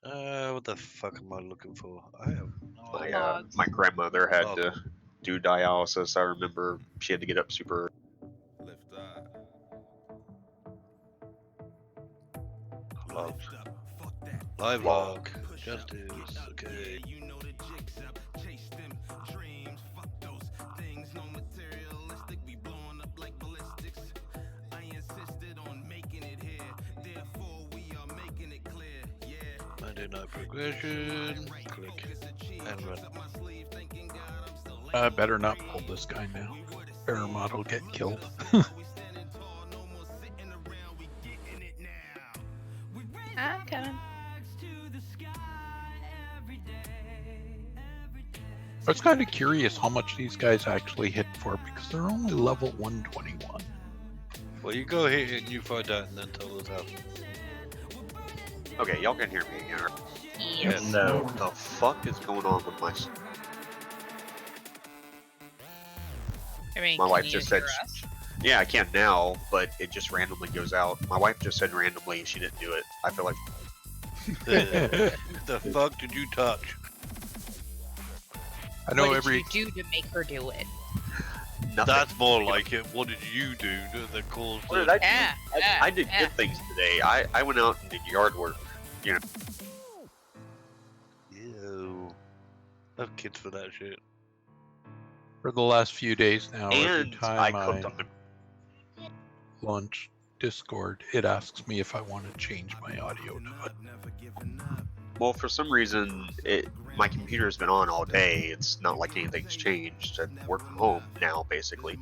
What the fuck am I looking for? I have no My idea. my grandmother had Oh, to do dialysis. I remember she had to get up super. logged. Live log. Justice. Okay. I do no progression. Click and run. I better not pull this guy now. Paramount will get killed. I'm coming. I was kind of curious how much these guys actually hit for because they're only level 121. Well, you go hit it and you find out and then tell us how. Okay, y'all can hear me again. Right? Yes. No. What the fuck is going on with my? I mean, My can wife you just hear said, us? yeah, I can now, but it just randomly goes out. My wife just said randomly she didn't do it. I feel like The fuck did you touch? I know What every did you do to make her do it? nothing. That's more like it. What did you do that caused What it? did I do? Yeah, I did good things today. I went out and did yard work. You know. Ew. I have kids for that shit. for the last few days now, every And time I cooked on the. launch Discord, it asks me if I want to change my audio to it. Well, for some reason, my computer's been on all day. It's not like anything's changed. I work from home now, basically.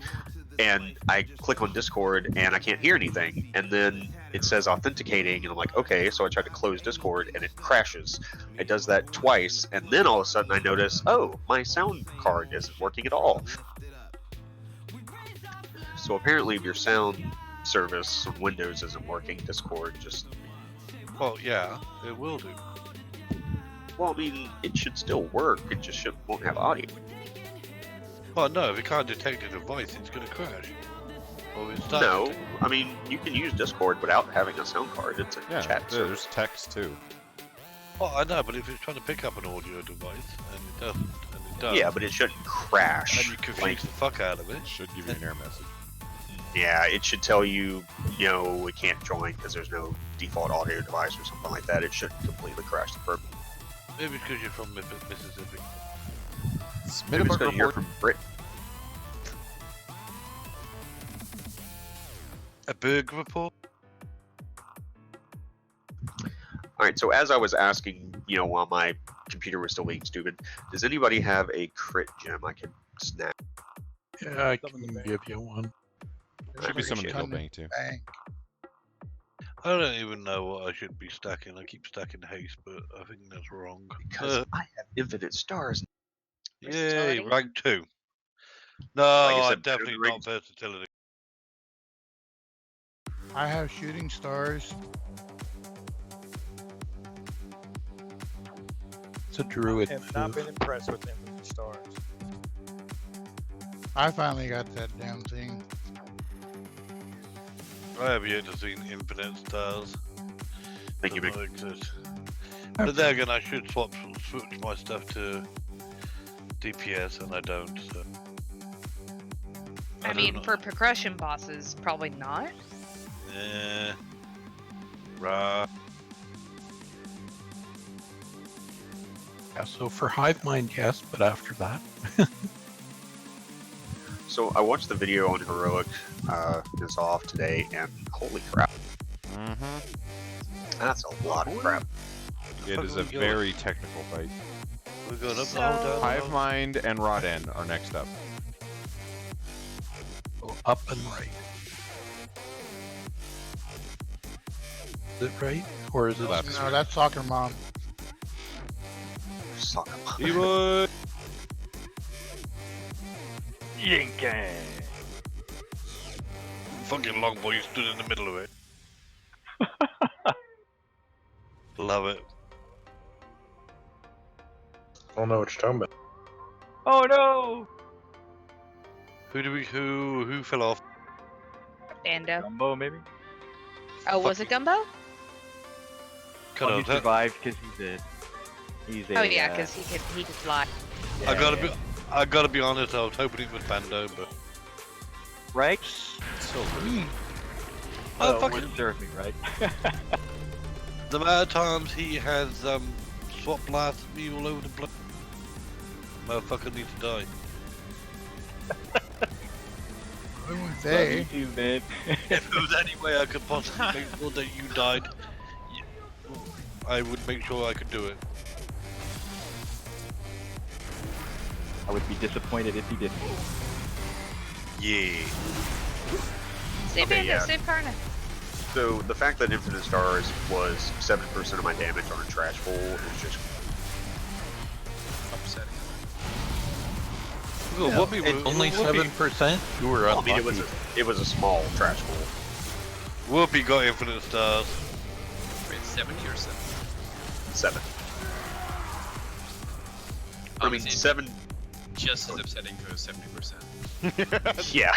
And I click on Discord and I can't hear anything. And then it says authenticating, and I'm like, okay. So I tried to close Discord and it crashes. It does that twice, and then all of a sudden I notice, oh, my sound card isn't working at all. So apparently, if your sound service on Windows isn't working, Discord just. Well, yeah, it will do. Well, I mean, it should still work. It just won't have audio. Well, no, if it can't detect a device, it's gonna crash. Or it's not No, detecting. I mean, you can use Discord without having a sound card. It's a chat there's service. text too. Well, I know, but if it's trying to pick up an audio device and it doesn't, and it does, Yeah, but it shouldn't crash. and you confuse the fuck out of it. It should give you an error message. Yeah, it should tell you, it can't join because there's no default audio device or something like that. It should completely crash the program. Maybe it's because you're from Mississippi. Maybe it's Smithburg because you're report. from Britain. A Berg report? All right, so as I was asking, while my computer was still being stupid, does anybody have a crit gem I could snap? Yeah, I can give you one. Should be some in the appreciate kill bank too. Bank. I don't even know what I should be stacking. I keep stacking haste, but I think that's wrong. Because I have infinite stars. Yay, Versatility? rank 2. No, Like I I'm said, definitely the not versatility. I have shooting stars. It's a druid have not been move. impressed with Infinite Stars. I finally got that damn thing. I have yet to see infinite stars. Thank you, Does Mick. not exist. But then again, I should switch my stuff to DPS, and I don't. So. I don't mean, know. for progression bosses, probably not. Rah. Yeah, so for Hive Mind, yes, but after that, So I watched the video on Heroic is off today, and holy crap, that's a lot of crap. It is a very technical fight. We're going up, So- down, Hive Mind and Rod End are next up. go up and right. Is it right? Or is it Left. No, that's soccer mom. Soccer mom. Evo! Yinking! Fucking long boy, you stood in the middle of it. Love it. I don't know what you're talking about. Oh no! Who fell off? Ando. Gumbo, maybe? Oh, was it Gumbo? Cut Oh, he out that. survived because he's a. Oh yeah, because he could fly. I gotta be honest. I was hoping it was Bando, but right. So rude. oh, Oh, fuck wouldn't serve me, right? the amount of times he has swap blasted me all over the place. Motherfucker needs to die. I wouldn't Love say. you too, man. If there was any way I could possibly make sure that you died, I would make sure I could do it. I would be disappointed if he didn't. Yeah. Save Okay, Bando, yeah. save Karna. So the fact that Infinite Stars was 7% of my damage on a trash pool is just Upsetting. Look, what we Only Whoopi, 7%? You were I unlucky. mean, it was a small trash pool. Whoopi got infinite stars. Wait, 70 or 7? 7. I mean, Obviously, 7. just as upsetting for 70%. Yeah.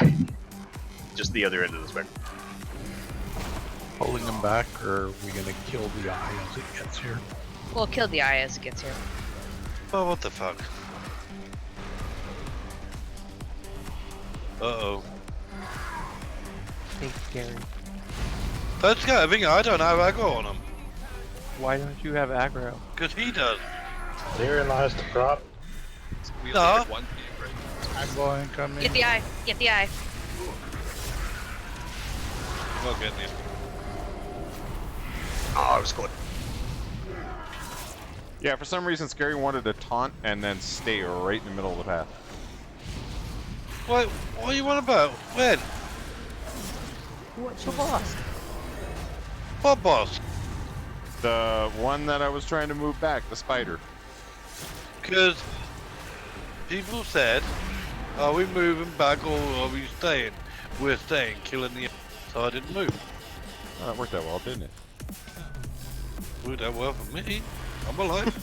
Just the other end of the spectrum. Pulling them back, or are we gonna kill the eye as it gets here? We'll kill the eye as it gets here. Oh, what the fuck? Uh-oh. Hey, Gary. That's kind of thing, I don't have aggro on him. Why don't you have aggro? Because he does. Herein lies the prop. We No. only have one thing, right? I'm going to come in. Get the eye. Get the eye. I'm not getting it. Oh, I was close. Yeah, for some reason, Scary wanted to taunt and then stay right in the middle of the path. What are you on about? When? What's the boss? What boss? The one that I was trying to move back, the spider. Because people said, are we moving back or are we staying? We're staying, killing the so I didn't move. Oh, that worked out well, didn't it? Worked out well for me. I'm alive.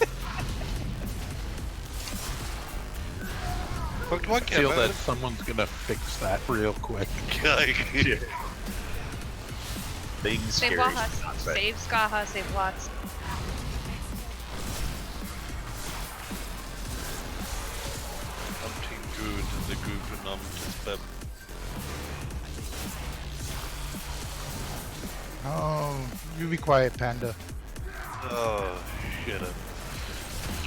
Fuck do I I care feel about that someone's gonna fix that real quick. it? Things Save scary. Waha. Save Skaha. Save Watts. I'm team good in the group and I'm just Oh, you be quiet, Panda. oh shit. Where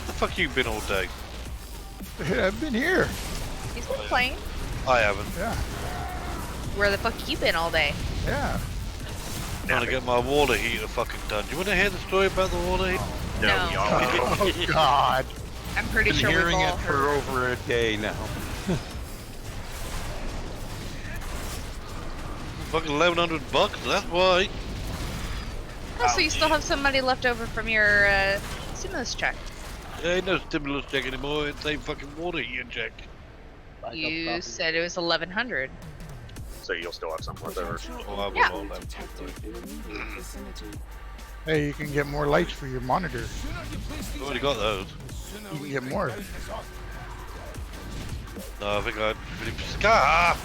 the fuck you been all day? I've been here. He's been playing. I haven't. Yeah, Where the fuck you been all day? yeah. Trying to get my water heater fucking done. Do you want to hear the story about the water heater? No, No. we all Oh God. I'm pretty Been sure we've hearing all it for heard. over a day now. Fucking $1,100, that's why. Oh, so you still have some money left over from your stimulus check? There ain't no stimulus check anymore, it's a fucking water heater check. You said it was 1,100. So you'll still have some left over. Oh, I will Yeah. all that. Hey, you can get more lights for your monitor. Already got those. You can get more. No, I think I really Scar!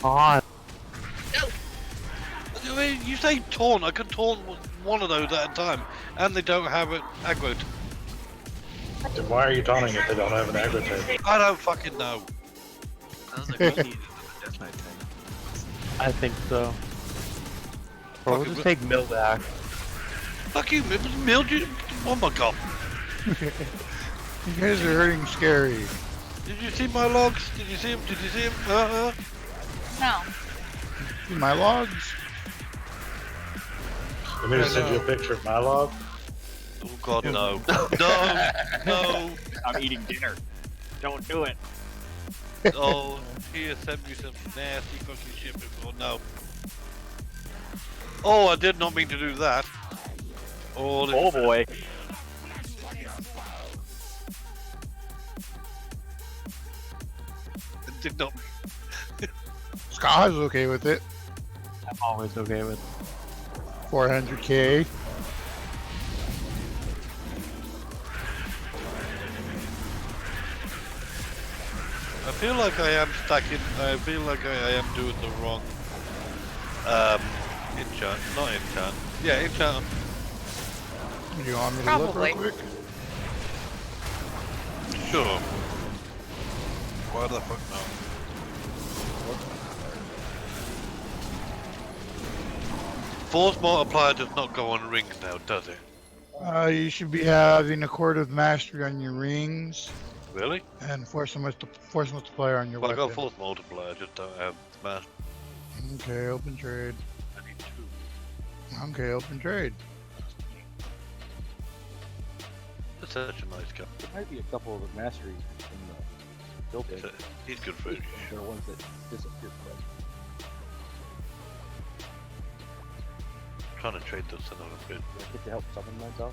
On. I mean, you say taunt, I can taunt one of those at a time, and they don't have it aggroed. Then why are you taunting if they don't have an aggro tag? I don't fucking know. Sounds like we need a Death Knight thing. I think so. Or we'll Fucking just take Mill back. Fuck you, it was mildew. Oh my god. You guys are hurting Scary. Did you see my logs? Did you see him? Did you see him? No. See my logs? You want me to send you a picture of my log? Oh god, no. No, no. I'm eating dinner. Don't do it. Oh, here, send me some nasty fucking shit before. No. Oh, I did not mean to do that. Oh, this Oh boy. did not. Ska's okay with it. I'm always okay with 400k. I feel like I am stacking. I feel like I am doing the wrong enchant. Not enchant. Yeah, enchant. You want me to Probably. look real quick? Sure. Why the fuck not? Force multiplier does not go on rings now, does it? You should be having a Chord of Mastery on your rings Really? and Force Multiplier on your Well, I got weapon. force multiplier, I just don't have smash. Okay, open trade. I need 2. Okay, open trade. That's such a nice guy. There might be a couple of the masteries in the building. So, he's good for it. There are ones that disappear. Trying to trade this son of a bitch. I get to help summon myself.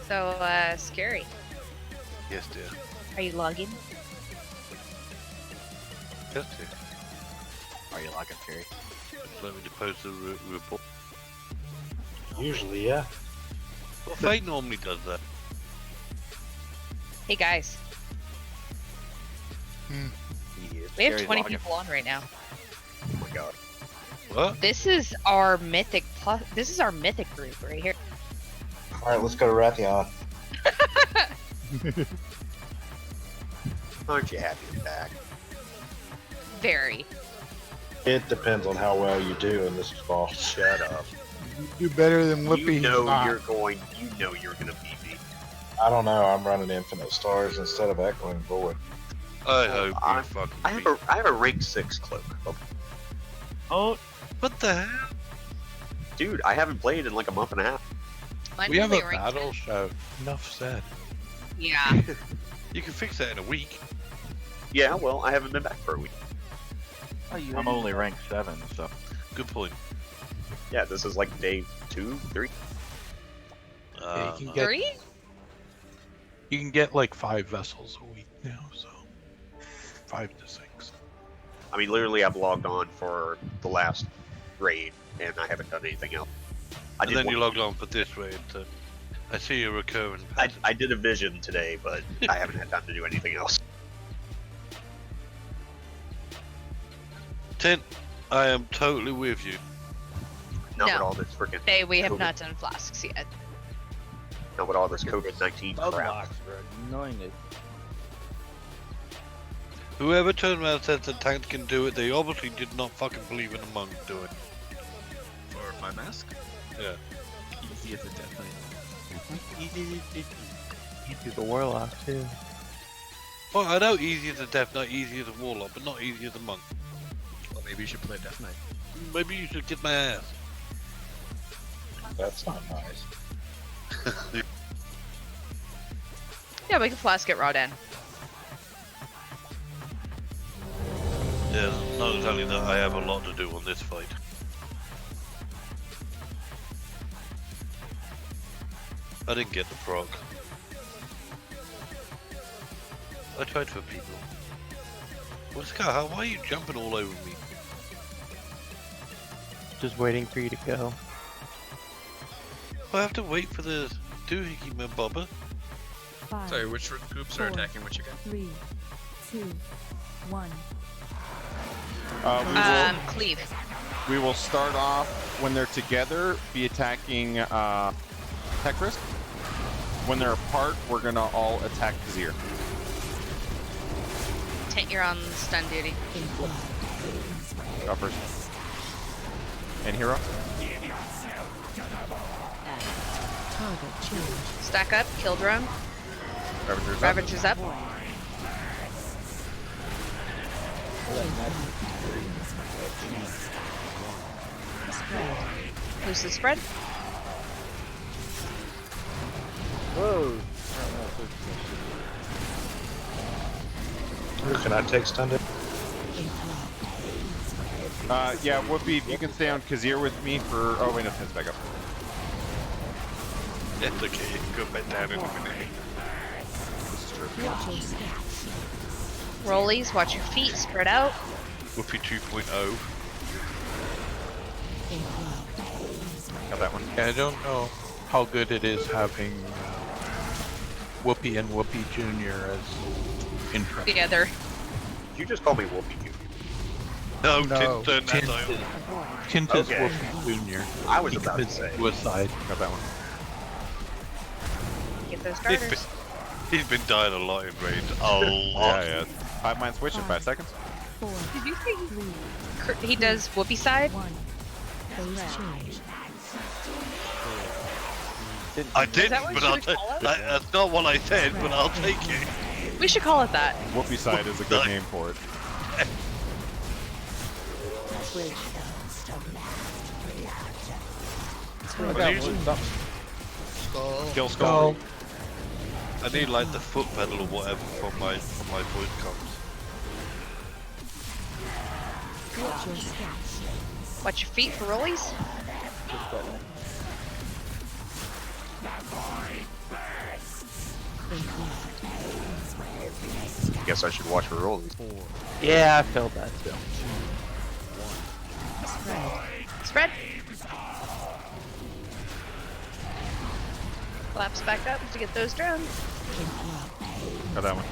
So, Scary. Yes, dear. Are you logging? Yes, dear. Are you logging, Fury? Let me depose the report. Usually, yeah. Well, Fate normally does that. Hey guys, we have 20 people on right now. Oh my god. What? This is our mythic this is our mythic group right here. Alright, let's go to Rathion. Aren't you happy to be back? Very. It depends on how well you do in this fall. Shut up. You do better than Whoopi. You know Not. you're going to beat me. I don't know, I'm running Infinite Stars instead of Echoing Void. I hope I- you fucking I have a rank 6 cloak. Oh, What the hell? Dude, I haven't played in like a month and a half. Mine We have a only ranks battle 10. shout. Enough said. Yeah. You can fix that in a week. Yeah, well, I haven't been back for a week. I'm only ranked 7, so. Good point. Yeah, this is like day 2, 3. Yeah, you can get 3? you can get like 5 vessels a week now, so 5 to 6. I mean, literally, I've logged on for the last raid, and I haven't done anything else. I And did then you one- logged on for this raid. I see a recurring I, pattern. I did a vision today, but I haven't had time to do anything else. Tint, I am totally with you. Not with No. all this freaking. Hey, we have COVID. not done flasks yet. Not with all this COVID-19 Bug crap. locks are annoying as Whoever turned around and said the tank can do it, they obviously did not fucking believe in a monk doing it. for my mask? Yeah. Easy as a death knight. You do the warlock too. Well, I know easy as a death knight, easy as a warlock, but not easy as a monk. Well, maybe you should play death knight. Maybe you should get my ass. That's not nice. Yeah, we can flask it raw in. Yeah, not exactly that I have a lot to do on this fight. I didn't get the proc. I tried for people. Well, Scar, why are you jumping all over me? Just waiting for you to go. I have to wait for the doohickey man bobber. 5, Sorry, which groups are attacking which again? 3, 2, 1. Cleave. We will start off when they're together, be attacking Tech Risk. When they're apart, we're gonna all attack Kazir. Tent, you're on stun duty. Go first. And Hero. Target change. Stack up, kill drone. Ravager's up. Ravager's up. Spread. Who's the spread? whoa. Who can I take stun? Yeah, Whoopi, you can stay on Kazir with me for. Oh wait, no, Tim's back up. That's okay, you can go back down in a minute. This is true. Watch your step. Rollies, watch your feet, spread out. Whoopie 2.0. Got that one. Yeah, I don't know how good it is having Whoopi and Whoopi Jr. as intro. Together. Did you just call me Wolfie? No, No. Tin's turned that Tin. dial. Kint is Okay. Whoopi Jr. I was He about to commits say. suicide. Got that one. Get those He's been, starters. he's been dying a lot in raid. A lot. Yeah. 5 mine switch in 5 seconds. 4, Did you say 3, he does whoopee side? 1. Phase change. I didn't, that what but you I'll would take. call it? That's not what I said, but I'll take it. We should call it that. Whoopie side is a good name for it. Switch. I got something. Kill skull. I need like the foot pedal or whatever for my voice comms. Watch your steps. Watch your feet for rollies. Guess I should watch for rollies. Yeah, I felt that too. Spread. Flaps back up to get those drones. Got that one.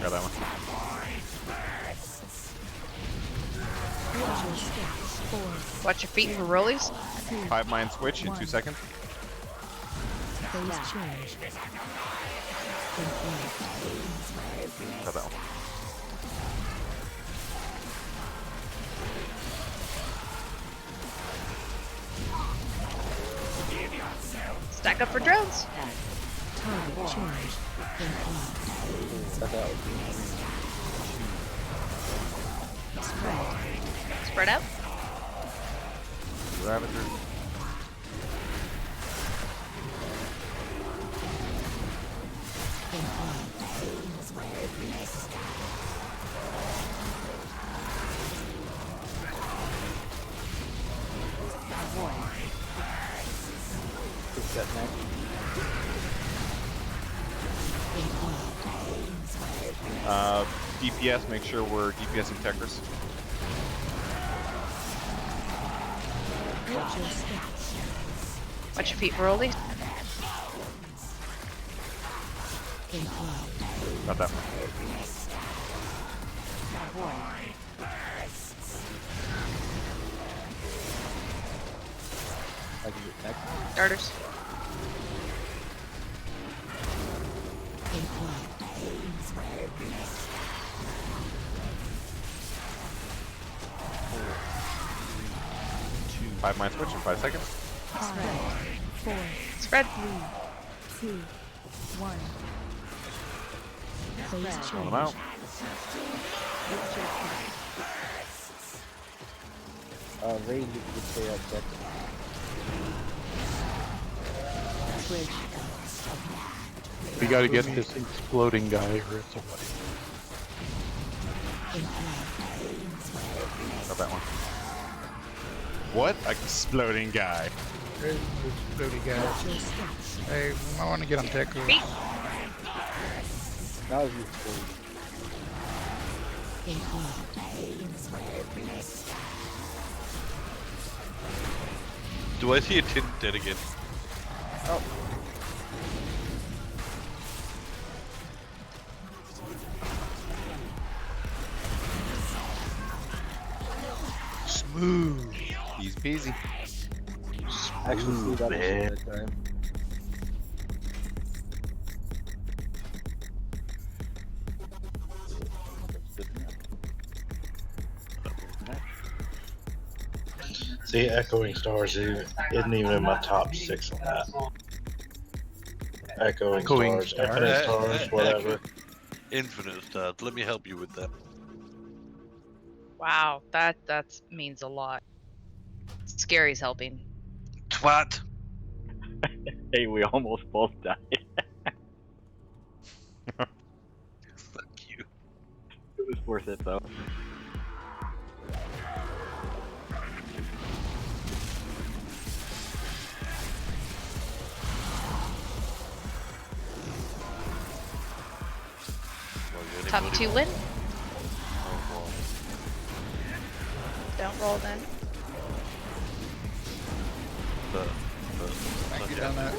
Got that one. Watch your steps. 4, Watch your feet for rollies. 5 mine switch in 2 seconds. phase change. Got that one. Stack up for drones. Target change. Spread. Spread out. Ravager. DPS, make sure we're DPSing Tetris. Watch your steps. Watch your feet for rollies. Got that one. Starters. Five mine switch in 5 seconds. Spread. 4, Spread. 3, 2, 1. Phase Roll them change. out. Range would stay up second. Switch. We gotta get this exploding guy or it's a fight. Got that one. What? Exploding guy. There's this dirty guy. Watch your steps. Hey, I want to get on tech. Feet. Now you explode. Do I see a tin dead again? Oh. Smooth. Easy peasy. Actually, see that man. that time. See, Echoing Stars isn't even in my top 6 on that. Echoing Stars, Infinite Stars, whatever. Infinite stars. Let me help you with that. Wow, that means a lot. Scary's helping. Twat. Hey, we almost both died. Fuck you. It was worth it though. Top Anybody 2 want- win. Oh, Don't roll then. well, Thank you, okay. Donut.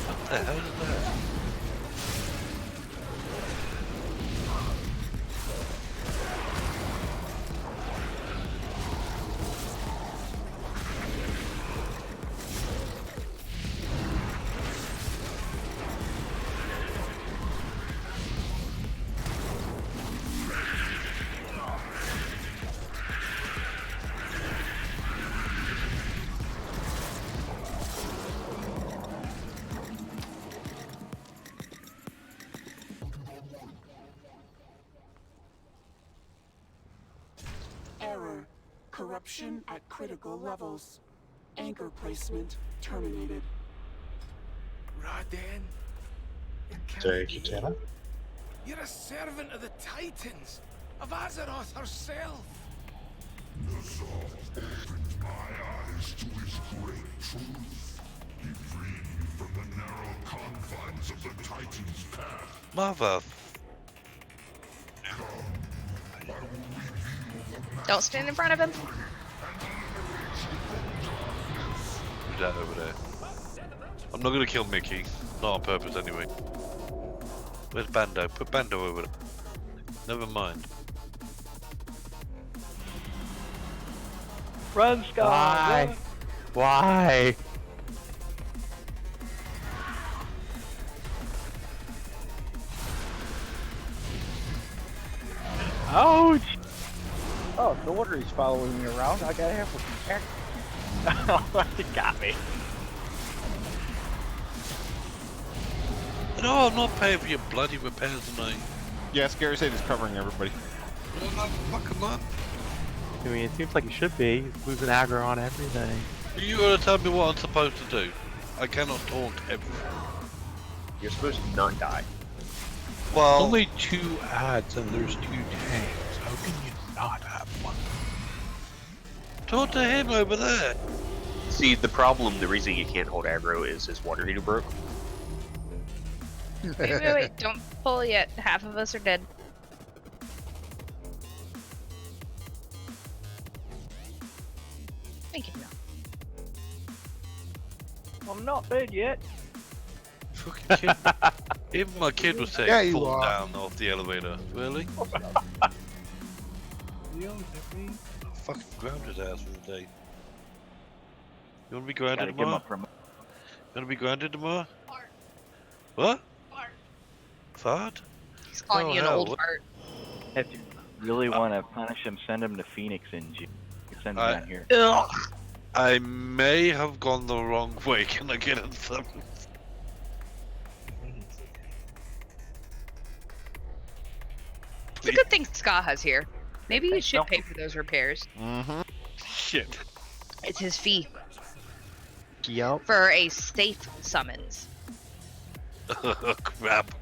What the hell is that? Error. Corruption at critical levels. Anchor placement terminated. Raden, it can't Jay be. Katana? You're a servant of the Titans, of Azeroth herself. Nazal opened my eyes to his great truth. He freed me from the narrow confines of the Titan's path. Mother. Don't stand in front of him. Who's that over there? I'm not gonna kill Mickey. Not on purpose anyway. Where's Bando? Put Bando over there. Never mind. Run, Scott! Why? Why? Ouch! Oh, no wonder he's following me around. I gotta have a protect. Oh, he got me. No, I'm not paying for your bloody repairs tonight. Yeah, Scary State is covering everybody. Fuck him up. I mean, it seems like he should be. He's losing aggro on everything. You gotta tell me what I'm supposed to do. I cannot taunt everything. You're supposed to not die. Well, Only 2 ads and there's 2 tanks. How can you not have one? talk to him over there. See, the problem, the reason you can't hold aggro is his water heater broke. Wait. Don't pull yet. Half of us are dead. Thank you. I'm not dead yet. Fucking kid. Even my kid was saying Yeah, you fall are. down off the elevator. Really? Fucking ground his ass for the day. You wanna be grounded Gotta give him tomorrow? up from. You wanna be grounded tomorrow? What? Fart? He's calling Oh, you an hell, old what- fart. If you really want to punish him, send him to Phoenix in June. Send him down here. Ugh. I may have gone the wrong way. Can I get in some? It's a good thing Skaha's here. Maybe you should No. pay for those repairs. Mm-hmm. Shit. It's his fee Yup. for a safe summons. Crap.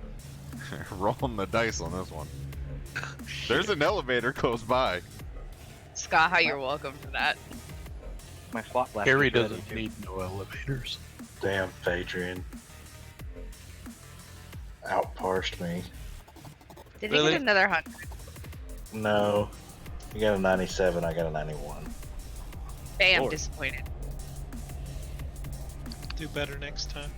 Rolling the dice on this one. There's an elevator close by. Skaha, you're welcome for that. My slot blast. Harry is ready, doesn't too. need no elevators. Damn, Phaedrian. Outparsed me. Did Really? he get another 100? No. You got a 97, I got a 91. Bam, Lord. disappointed. Do better next time.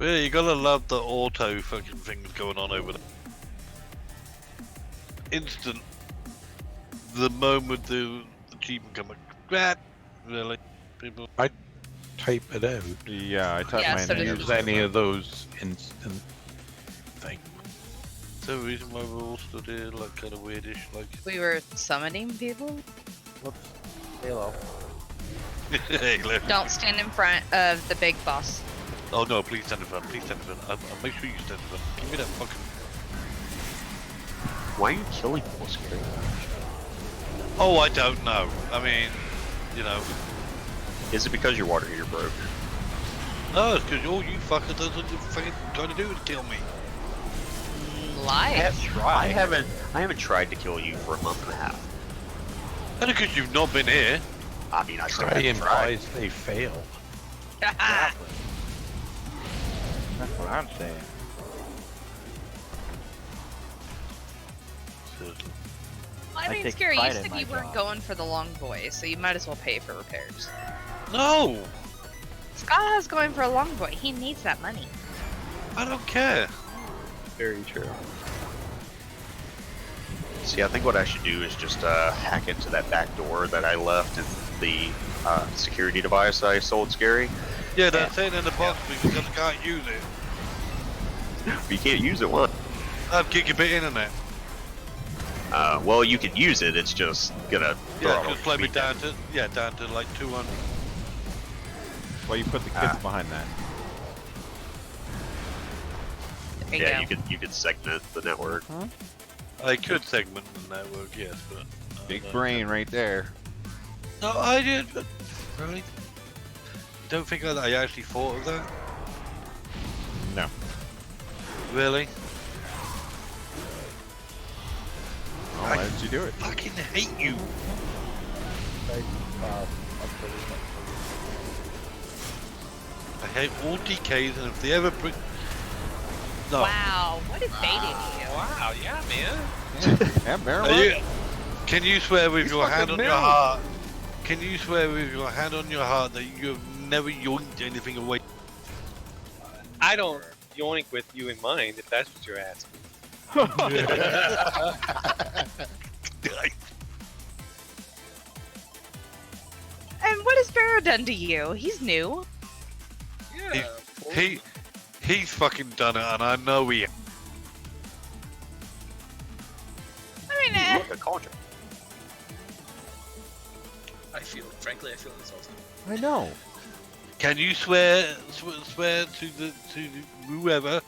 Yeah, you gotta love the auto fucking things going on over there. Instant. The moment the achievement comes, crap. Really? People. Type it out. Yeah, I typed Yeah, my so name. does- Use any of those instant things. Is there a reason why we're all stood here, like, kind of weirdish, like? We were summoning people? Whoops. Halo. Hey, look. Don't stand in front of the big boss. Oh no, please stand in front, please stand in front. I'll make sure you stand in front. Give me that fucking... Why are you killing people, Scary? Oh, I don't know. I mean, you know. Is it because your water heater broke? No, it's because all you fuckers, that's what you're fucking trying to do is kill me. Lies. I haven't tried to kill you for a month and a half. And because you've not been here. I mean, I still Try haven't tried. implies they failed. I That's what I'm saying. I I mean, take Scary, you pride in said my you weren't job. going for the long boy, so you might as well pay for repairs. No! Scott is going for a long boy. He needs that money. I don't care. Very true. See, I think what I should do is just hack into that back door that I left in the security device I sold Scary. Yeah, that's it in the box because I can't use it. But you can't use it, what? I have gigabit internet. Well, you can use it. It's just gonna. Yeah, just play me down to like 200. Well, you put the kids behind that. There you Yeah, go. you could segment the network. I could segment the network, yes, but Big brain right there. no, I did. But really, don't think I actually thought of that. No. Really? Oh, why did you do it? Fucking hate you. I hate all DKs, and if they ever bring. No. Wow, what is baiting you? Wow, yeah, man. Yeah, barrel Are you, up. can you swear with He's your hand fucking on your milk. heart? Can you swear with your hand on your heart that you have never yoinked anything away? I don't yoink with you in mind, if that's what you're asking. And what has Barrow done to you? He's new. Yeah. He's fucking done it, and I know he. I mean, Look at culture. I feel it. Frankly, I feel insulted. I know. Can you swear to whoever?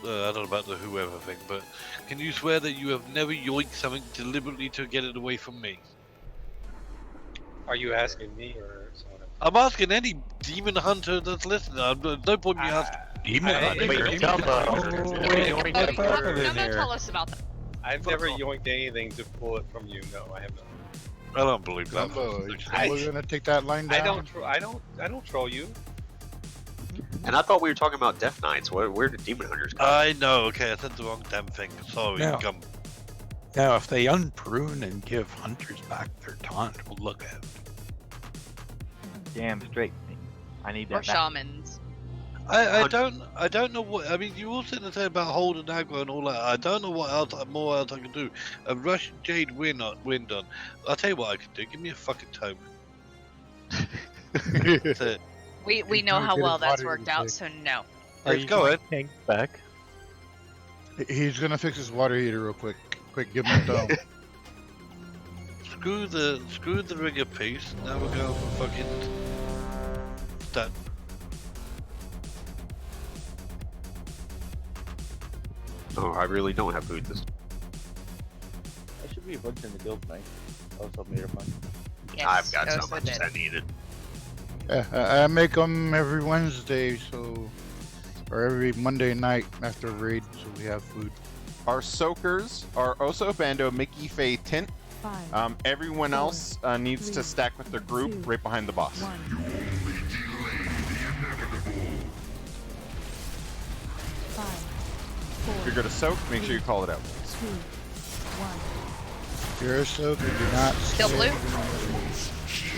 I don't know about the whoever thing, but can you swear that you have never yoinked something deliberately to get it away from me? Are you asking me or someone else? I'm asking any demon hunter that's listening. There's no point in me asking. Demon hunter. Don't tell us about that. I've never yoinked anything to pull it from you. No, I have not. I don't believe that. Gumbo, we're gonna take that line down. I don't troll you. And I thought we were talking about Death Knights. Where did Demon Hunters come? I know. Okay, I said the wrong damn thing. Sorry. No. Come. Now, if they unprune and give hunters back their taunt, we'll look at it. Damn straight. I need that Or back. shamans. I don't know what. I mean, you all sitting there about holding aggro and all that. I don't know what else more else I can do. A Russian Jade wind on. I'll tell you what I can do. Give me a fucking token. That's it. We know gonna how get well his that's body worked out, so rechecked. no. Let's go ahead. Tank back. He's gonna fix his water heater real quick. Quick, give him a dome. Screw the ringer piece. Now we're going for fucking that. Oh, I really don't have food this. There should be a bunch in the guild tonight. Also made a bunch. Yes, I've got oh, so much did. I needed. Yeah, I make them every Wednesday, so or every Monday night after raid, so we have food. Our soakers are Oso, Bando, Mickey, Faye, Tint. 5, Everyone else needs to 3, stack with their group 2, right behind the boss. 1. Five, If you're gonna soak, make sure you call it out. 2, 1. You're so good, do not Kill stay blue. in the-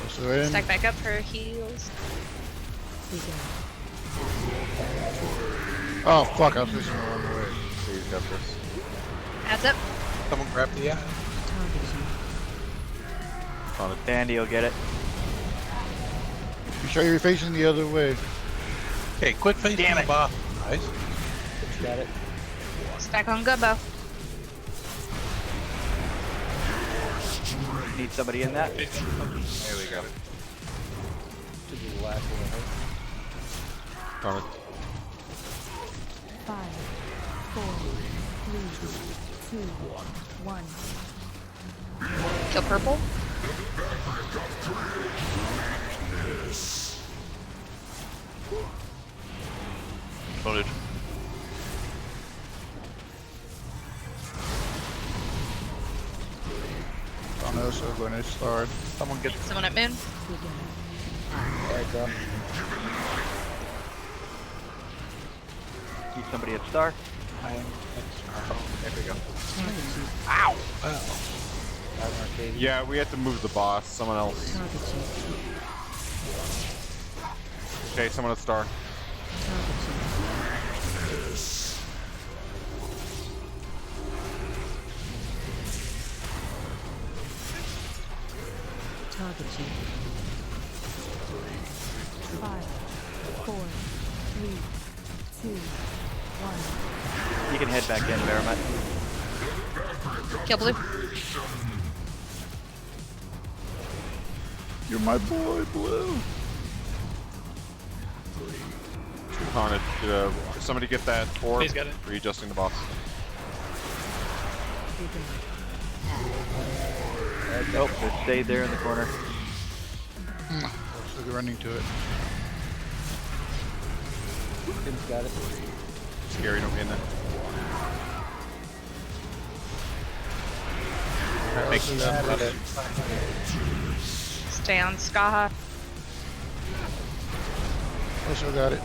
So in. Stack back up for heals. Begin. Oh fuck! I was listening the wrong way. So you've got this. Adds up. Someone grab the ad. Targeting. Dandy will get it. You sure you're facing the other way? Okay, quit facing Damn the it. boss, guys. Got it. Stack on Gumbo. Need somebody in that. There we go. Should be the last one, I think. Darn it. 5, 4, 3, 2, 1. Kill purple. Solid. I'm also going to start. Someone get Someone at Moon. Heads up. See somebody at Star. There we go. Ow! Yeah, we have to move the boss. Someone else. Okay, someone at Star. Target you. 5, 4, 3, 2, 1. You can head back in, Merrimat. Kill blue. You're my boy, Blue. Haunted. Somebody get that orb. He's got it. Readjusting the boss. Nope, they stayed there in the corner. So they're running to it. Tim's got it. Scary, don't be in there. Also got it. Stay on Skaha. Also got it.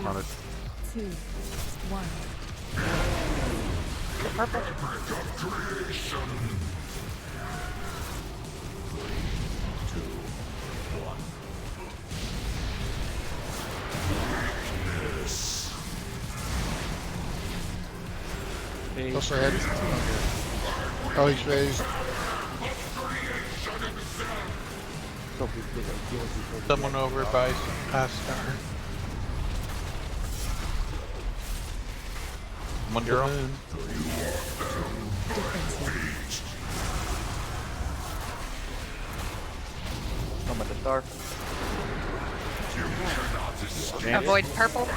Haunted. 2, 1. Purple. Also hit. Oh, he's phased. Someone over by past Star. One to Moon. Home at the Star. Avoid purple.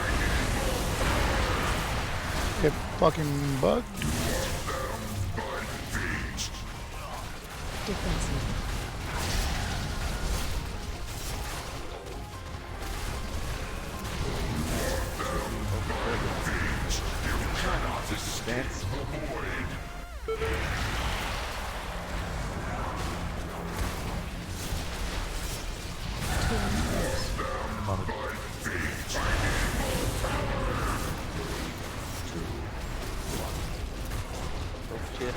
Get fucking bugged. Defensive. Dance. Shit.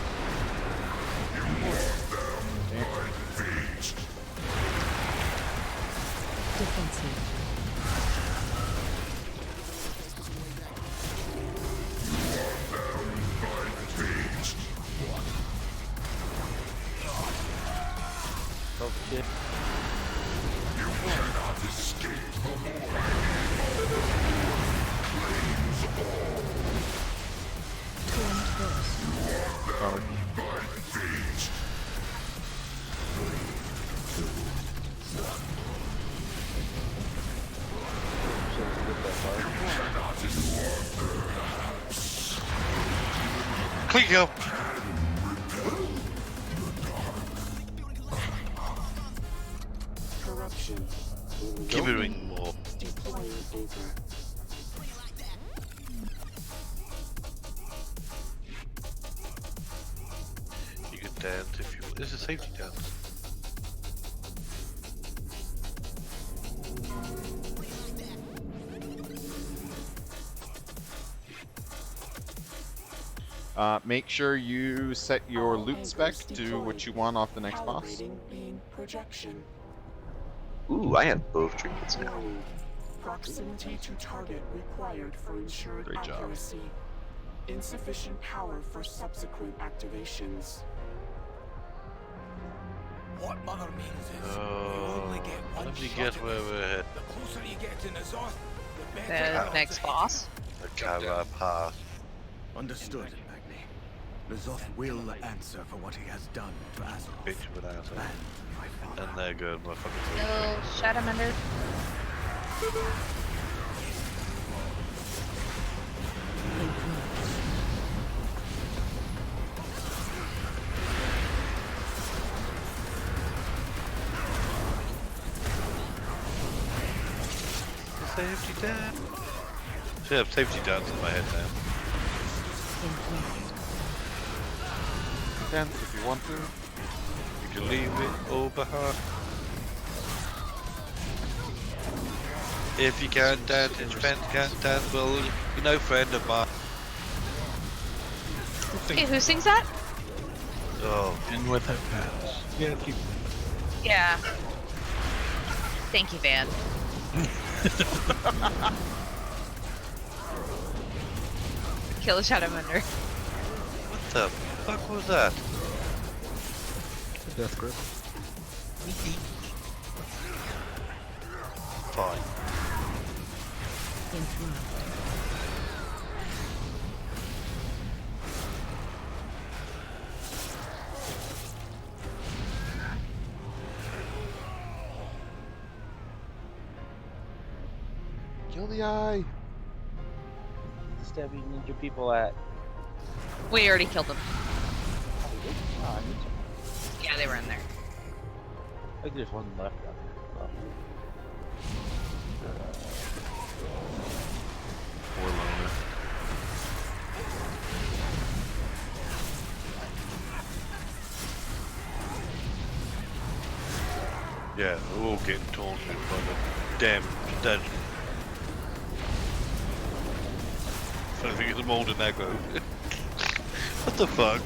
Defensive. Oh shit. Clean kill. Corruption. Keep it doing more. Deploying anchor. You can dance if you want. This is a safety dance. Make sure you set your loot spec to what you want off the next boss. Calibrating beam projection. Ooh, I have both trinkets now. Warning. Proximity to target required for ensured Great job. accuracy. Insufficient power for subsequent activations. What Mother means is you Oh, only get one let me shot guess at where this. we're headed. The closer you get to Nazoth, the better. The next boss. The Kara Pass. Understood, Magni. Nazoth will answer for what he has done to Azeroth. Bitch with answer. And my father. And they're good, motherfucker. Still Shadowmender. Safety dance. Should have safety dance in my head now. Dance if you want to. You can leave it all behind. If you can't dance and your friends can't dance, well, you're no friend of mine. Hey, who sings that? Oh. In with it, Pats. Yeah, keep. Yeah. Thank you, Van. Kill Shadowmender. What the fuck was that? Death grip. Fine. Kill the eye. Stabby ninja people at. We already killed them. Oh, we did? Oh, I need some. Yeah, they were in there. I think there's one left out there. Poor loner. Yeah, we're all getting taunted by the damn statue. I think it's more than aggro. What the fuck?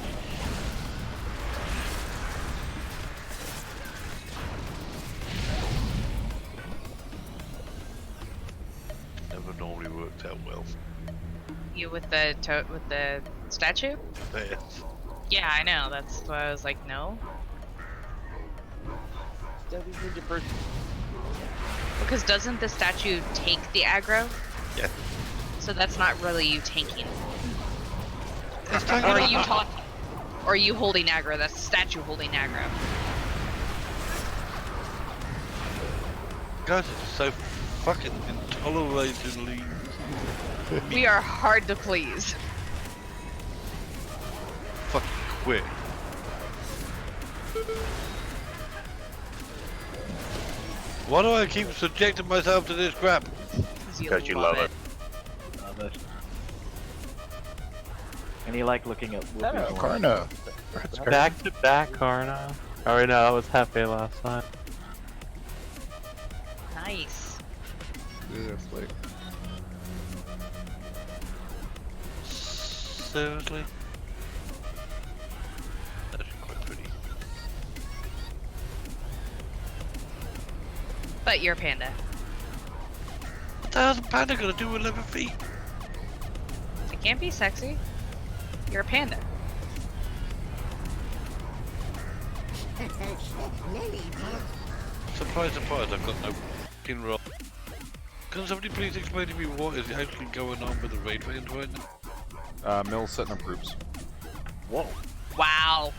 Never normally worked out well. You with the statue? Yes. Yeah, I know. That's why I was like, no. Stabby ninja person. Because doesn't the statue take the aggro? Yeah. So that's not really you tanking. It's Or are you talking? Or are you holding aggro? That's the statue holding aggro. Guys, it's so fucking intolerably. We are hard to please. Fucking quit. Why do I keep subjecting myself to this crap? Because you love it. Love it. And you like looking at Whoopi's Karna. Back to back, Karna. Oh, wait, no, that was Hefe last time. Nice. Yeah, flick. Seriously? That's quite pretty. But you're a panda. What the hell's a panda gonna do with 11 feet? It can't be sexy. You're a panda. Surprise, surprise, I've got no fucking roll. Can somebody please explain to me what is actually going on with the raid fans right now? Mill's setting up groups. Whoa. Wow.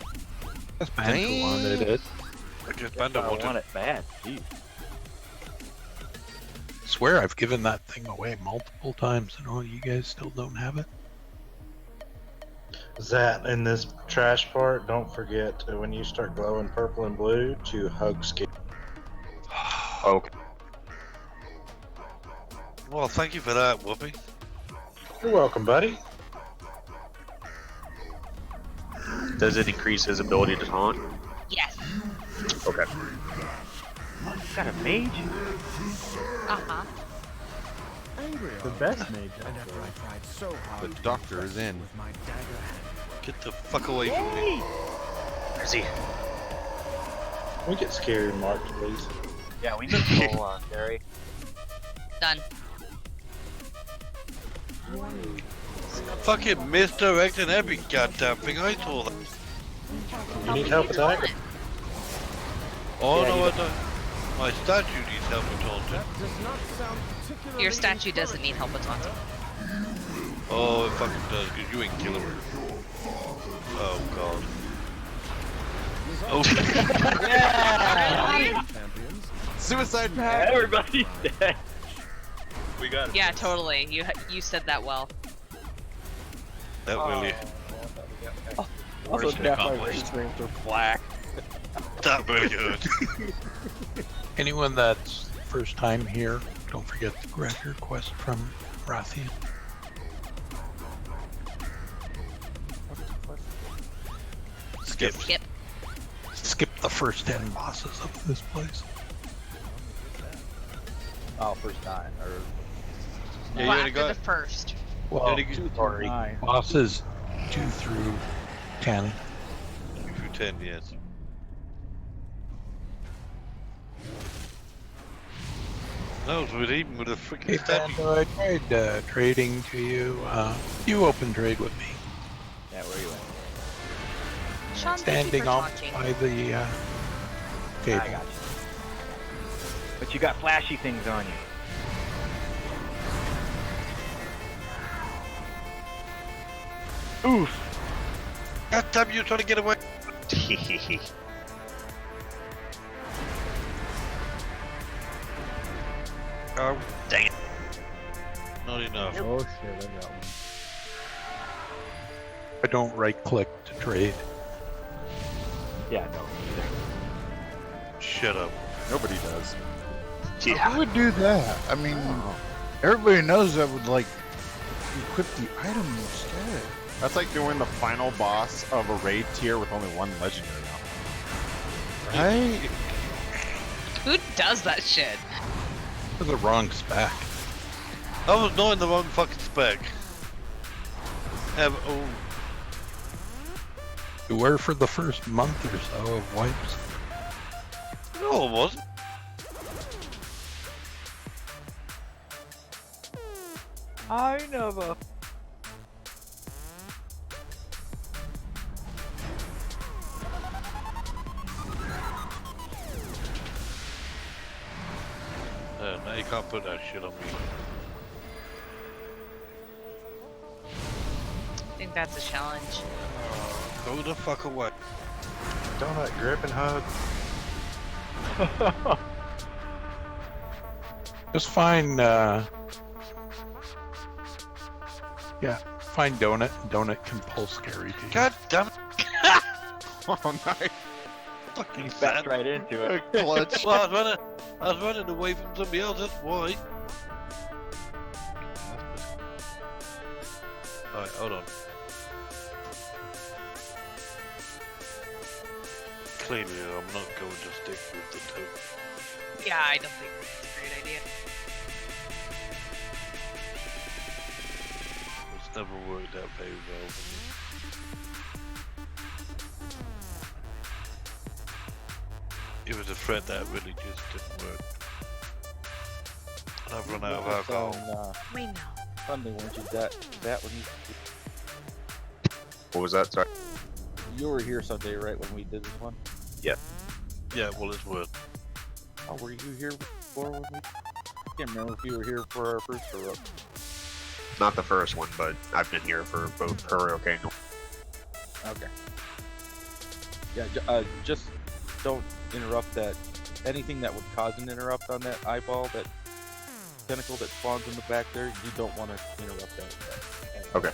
That's Panda wanted it. I guess Panda I wanted want it bad. Jeez. Swear I've given that thing away multiple times and all you guys still don't have it. That in this trash part, don't forget when you start glowing purple and blue to hug skin. Okay. Well, thank you for that, Whoopi. You're welcome, buddy. Does it increase his ability to taunt? Yes. Okay. Got a mage? Uh-huh. The best mage. The doctor is in. Get the fuck away from me. Where's he? Can we get scary marked, please? Yeah, we need to roll on, Gary. Done. Fucking misdirecting every goddamn thing I saw. That. You need help with that? Oh Yeah, no, you I don't. My statue needs help with taunting. Your statue doesn't need help with taunting. Oh, it fucking does, because you ain't killing her. Oh god. Oh. Yeah! Suicide pact! Everybody's dead. We got it. Yeah, totally. You said that well. That really. Also, Worship my accomplished. rings are black. That really hurt. Anyone that's first time here, don't forget to grab your quest from Rathian. Skip. Skip the first 10 bosses of this place. Oh, first 9 or Yeah, Well, you only after got the first. Well, 2 through 9. bosses 2 through 10. 2 through 10, yes. That was with even with a freaking Hey, stab. Bando, I tried trading to you. You open trade with me. Yeah, where you at? Shawn, thank you Standing for on taunting. by the table. I got you. But you got flashy things on you. Oof. God damn you, trying to get away. Oh, dang it. Not enough. Oh shit, I got one. I don't right click to trade. Yeah, no. Shut up. Nobody does. Who would do that? I mean, everybody knows that would like equip the item instead. That's like doing the final boss of a raid tier with only one legendary now. Right? Who does that shit? For the wrong spec. I was not in the wrong fucking spec. Oh, You were for the first month or so of wipes. no, it wasn't. I never. Now you can't put that shit on me. I think that's a challenge. Go the fuck away. Donut grip and hug. Just find, yeah, find Donut. Donut can pull scary to you. God damn it. Oh, nice. Fucking Backed fat. right into it. Clutch. Well, I was running away from somebody else, that's why. Alright, hold on. Clearly, I'm not going to stick with the two. Yeah, I don't think that's a great idea. It's never worked out very well for me. It was a threat that really just didn't work. And I've run out of alcohol. Wait, no. Sunday, weren't you that when you? What was that? Sorry. You were here Sunday, right, when we did this one? Yeah. Yeah, well, it's worth. Oh, were you here before when we? I can't remember if you were here for our first Heroic. Not the first one, but I've been here for both Heroic and. Okay. Yeah, just don't interrupt that. Anything that would cause an interrupt on that eyeball, that tentacle that spawns in the back there, you don't want to interrupt that. Okay.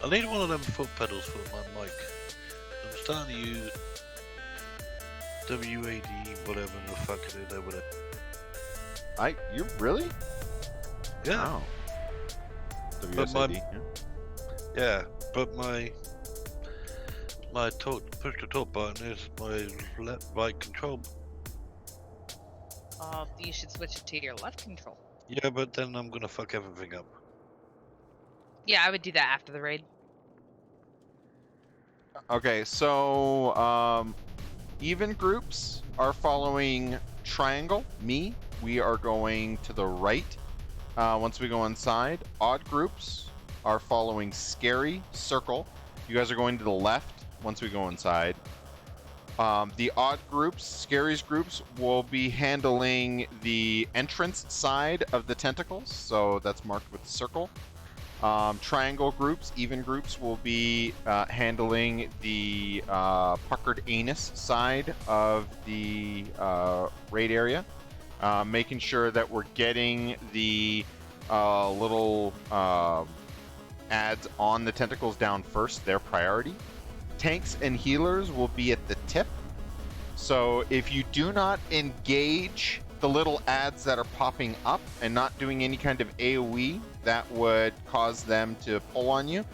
I need one of them foot pedals for my mic. I'm starting to use WAD, whatever the fuck it is over there. You really? Yeah. Wow. But my, WSAD, yeah, but my push to talk button is my right control. You should switch it to your left control. Yeah, but then I'm gonna fuck everything up. Yeah, I would do that after the raid. Okay, so even groups are following triangle. Me, we are going to the right. Once we go inside, odd groups are following scary circle. You guys are going to the left once we go inside. The odd groups, scary's groups, will be handling the entrance side of the tentacles, so that's marked with a circle. Triangle groups, even groups, will be handling the puckered anus side of the raid area, making sure that we're getting the little adds on the tentacles down first, their priority. Tanks and healers will be at the tip. So if you do not engage the little ads that are popping up and not doing any kind of AoE that would cause them to pull on you,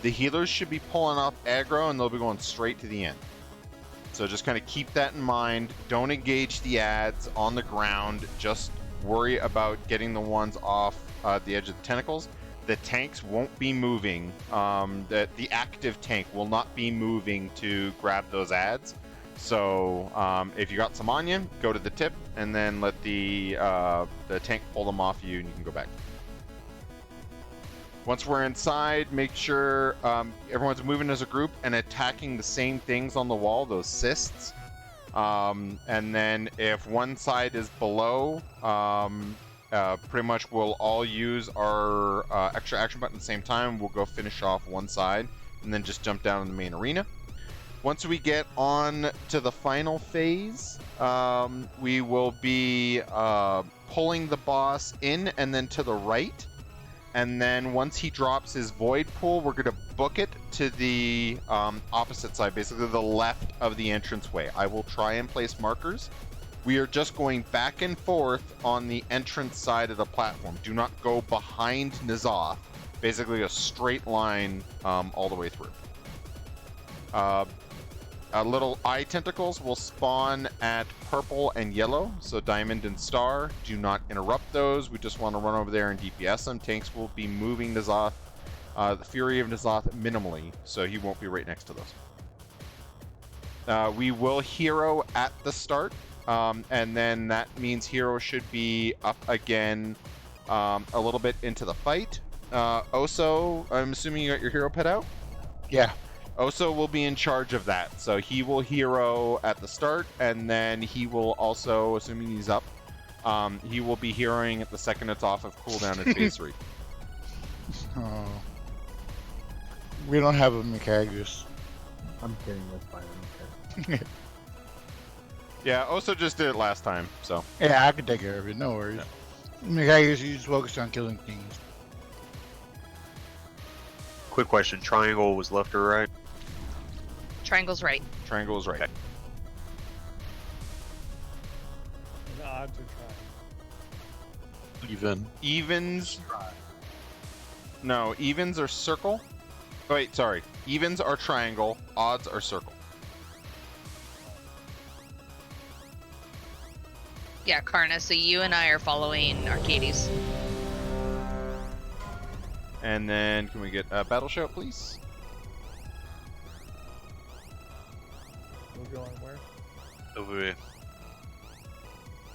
the healers should be pulling off aggro and they'll be going straight to the end. So just kind of keep that in mind. Don't engage the ads on the ground. Just worry about getting the ones off the edge of the tentacles. The tanks won't be moving. The active tank will not be moving to grab those ads. So if you got some on you, go to the tip and then let the tank pull them off you and you can go back. Once we're inside, make sure everyone's moving as a group and attacking the same things on the wall, those cysts. And then if one side is below, pretty much we'll all use our extra action button at the same time. We'll go finish off one side and then just jump down in the main arena. Once we get on to the final phase, we will be pulling the boss in and then to the right. And then once he drops his void pool, we're going to book it to the opposite side, basically the left of the entranceway. I will try and place markers. We are just going back and forth on the entrance side of the platform. Do not go behind N'Zoth. Basically a straight line all the way through. Little eye tentacles will spawn at purple and yellow, so diamond and star. Do not interrupt those. We just want to run over there and DPS them. Tanks will be moving N'Zoth, the Fury of N'Zoth minimally, so he won't be right next to those. We will hero at the start, and then that means hero should be up again a little bit into the fight. Oso, I'm assuming you got your hero pet out? Yeah. Oso will be in charge of that, so he will hero at the start, and then he will also, assuming he's up, he will be heroing at the second it's off of cooldown at phase 3. Oh. We don't have a Mechagis. I'm kidding, that's fine. Yeah, Oso just did it last time, so. Yeah, I can take care of it, no worries. Mechagis, you just focus on killing things. Quick question: triangle was left or right? Triangle's right. Triangle is right. Okay. The odds are trying. Even. Evens. No, evens are circle. Oh, wait, sorry. Evens are triangle. Odds are circle. Yeah, Karna, so you and I are following Arcades. And then can we get a battle shout, please? We're going where? Over here.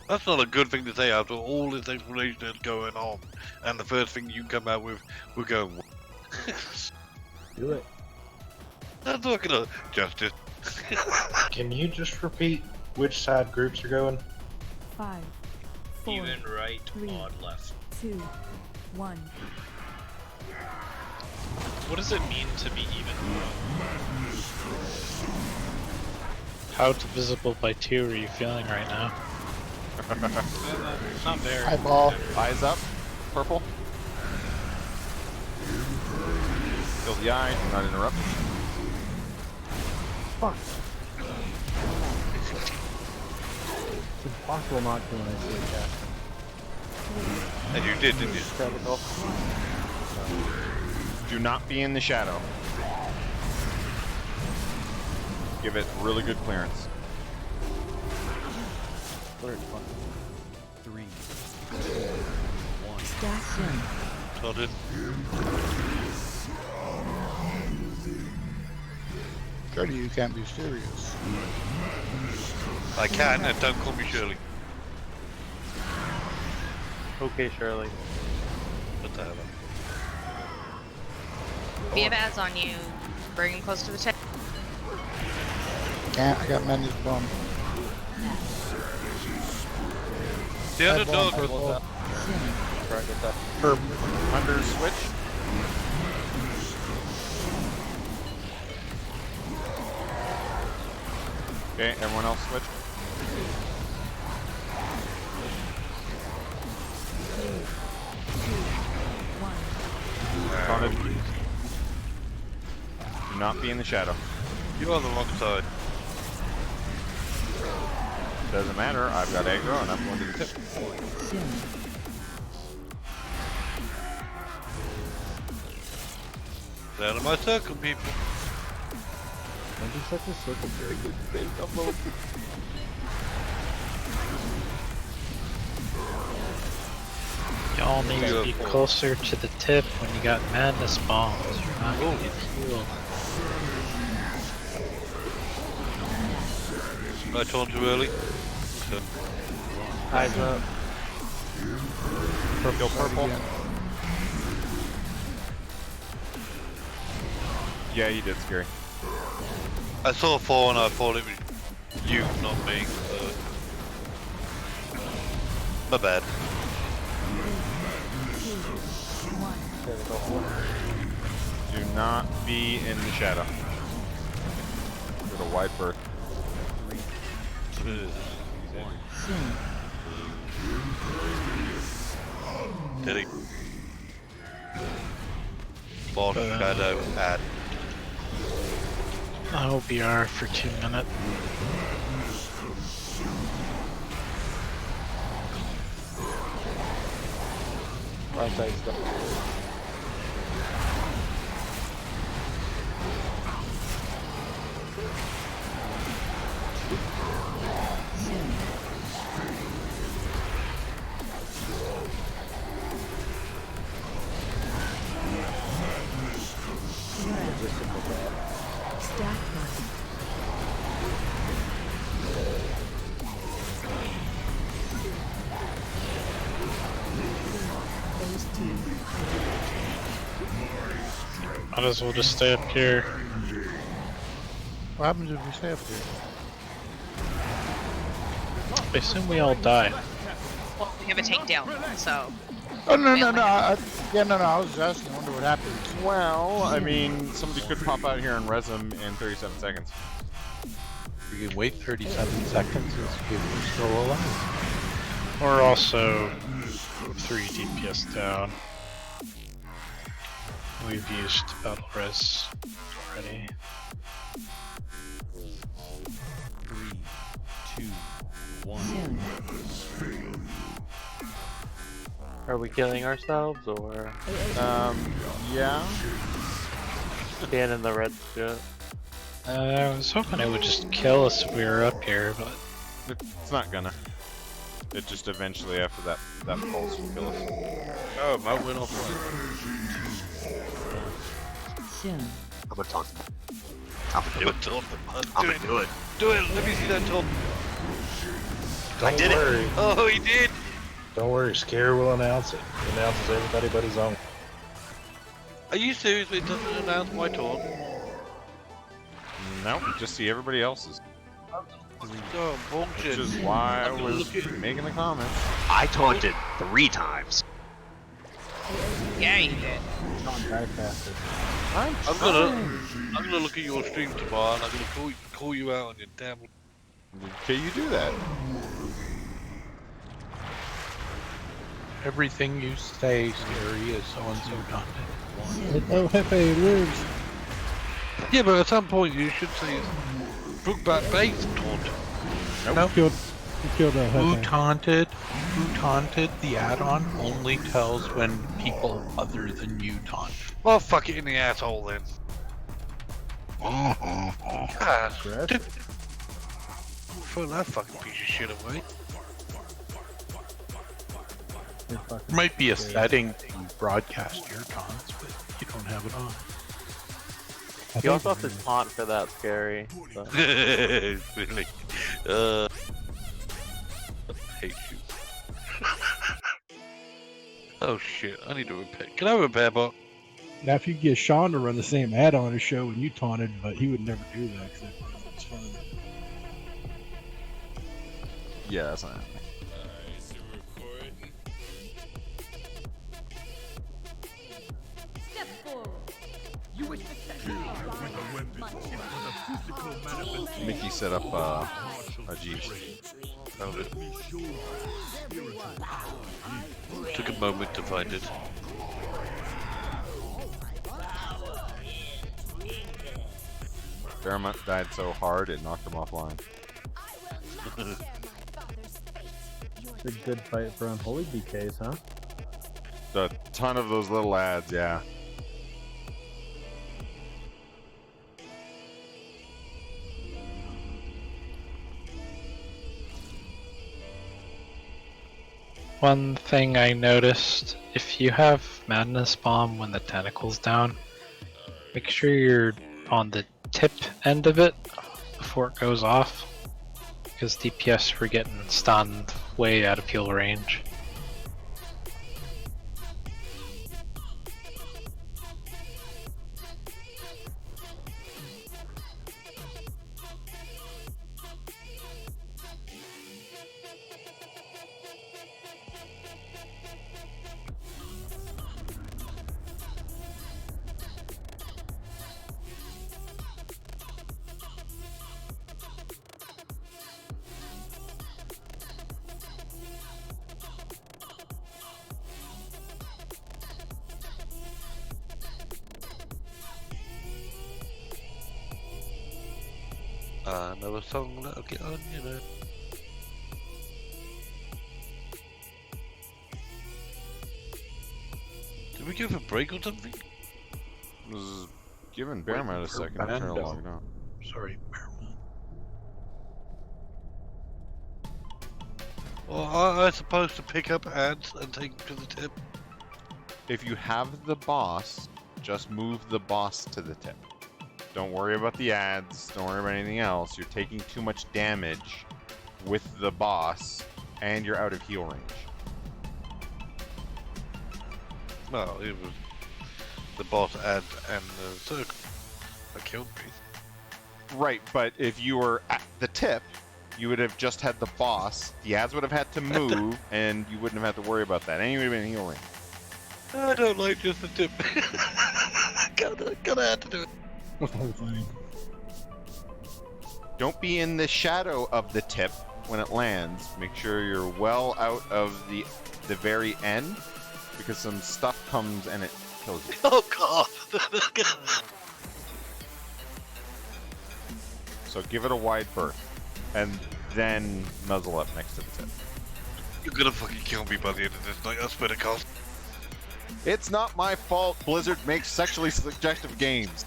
That's not a good thing to say after all this explanation that's going on. And the first thing you come out with, we're going. Do it. That's not gonna justice. Can you just repeat which side groups are going? 5, 4, Even right, 3, odd left. 2, 1. What does it mean to be even? How divisible by 2 are you feeling right now? Not very. Eyeball. Eyes up. Purple. Kill the eye. Do not interrupt. Fuck. It's impossible not to when I see a cat. And you did, didn't you? Do not be in the shadow. Give it really good clearance. 3, 2, 1. Dash in. Todded. Shirley, you can't be serious. I can, and don't call me Shirley. Okay, Shirley. What the hell? If you have ads on you, bring them close to the tent. Can't, I got Madness Bomb. The other Eyeball, dog. purple. Purple. Under switch. Okay, everyone else switch. 3, 2, 1. Taunted. not be in the shadow. You're on the wrong side. Doesn't matter. I've got aggro and I'm going to the tip. Out of my circle, people. Don't be such a circle jerk. Y'all need to be closer to the tip when you got madness bombs. You're not gonna get healed. I told you early. Eyes up. Go purple. Yeah, you did, Scary. I saw a 4 and I thought it was you, not me. My bad. Do not be in the shadow. Get a wide berth. Did he? Ball shadow add. OBR for 2 minutes. Right side stuff. Might as well just stay up here. What happens if we stay up here? I assume we all die. Well, we have a takedown, so. Oh no. I was just asking. I wonder what happens. Well, I mean, somebody could pop out here and res him in 37 seconds. We can wait 37 seconds and see if we're still alive. We're also 3 DPS down. We've used battle res already. 3, 2, 1. Are we killing ourselves or? Yeah. Stand in the red shit. I was hoping it would just kill us if we were up here, but It's not gonna. It just eventually, after that pulse, will kill us. Oh, my went off. I'm gonna taunt him. I'm gonna do it. I'm gonna do it. Do it. Let me see that taunt. I did it. Oh, he did. Don't worry, Scare will announce it. He announces everybody but his own. Are you serious? It doesn't announce my taunt. No, you just see everybody else's. Oh, bullshit. Which is why I was making the comments. I taunted 3 times. Yeah, you did. I'm gonna look at your stream tomorrow and I'm gonna call you out on your damn. Okay, you do that. Everything you say, Scary, is so-and-so content. Oh, Hefe lives. Yeah, but at some point you should say brook back base taunt. Nope. He killed Who Hefe. taunted the add-on only tells when people other than you taunt. Well, fuck it in the asshole then. God, dude. Throw that fucking piece of shit away. Might be a setting to broadcast your taunts, but you don't have it on. You also have to taunt for that, Scary. So. Really? I hate you. Oh shit, I need to repair. Can I repair bot? Now, if you get Shawn to run the same add-on or show when you taunted, but he would never do that because it's fun. Yeah, that's not happening. Mickey set up a G. Found it. Took a moment to find it. Dermot died so hard it knocked him offline. It's a good fight for unholy BKs, huh? A ton of those little ads, yeah. One thing I noticed, if you have Madness Bomb when the tentacle's down, make sure you're on the tip end of it before it goes off, because DPS were getting stunned way out of heal range. Another song that'll get on, you know. Did we give a break or something? Was giving Bearman a second to turn it logged on. Sorry, Bearman. Well, are I supposed to pick up ads and take them to the tip? If you have the boss, just move the boss to the tip. Don't worry about the ads, don't worry about anything else. You're taking too much damage with the boss, and you're out of heal range. Well, it was the boss ad and the circle that killed me. Right, but if you were at the tip, you would have just had the boss, the ads would have had to move, and you wouldn't have had to worry about that. And you would have been in heal range. I don't like just the tip. Gotta have to do it. What's the whole thing? Don't be in the shadow of the tip when it lands. Make sure you're well out of the very end, because some stuff comes and it kills you. Oh god! So give it a wide berth, and then nuzzle up next to the tip. You're gonna fucking kill me by the end of this night, I swear to god. It's not my fault Blizzard makes sexually suggestive games.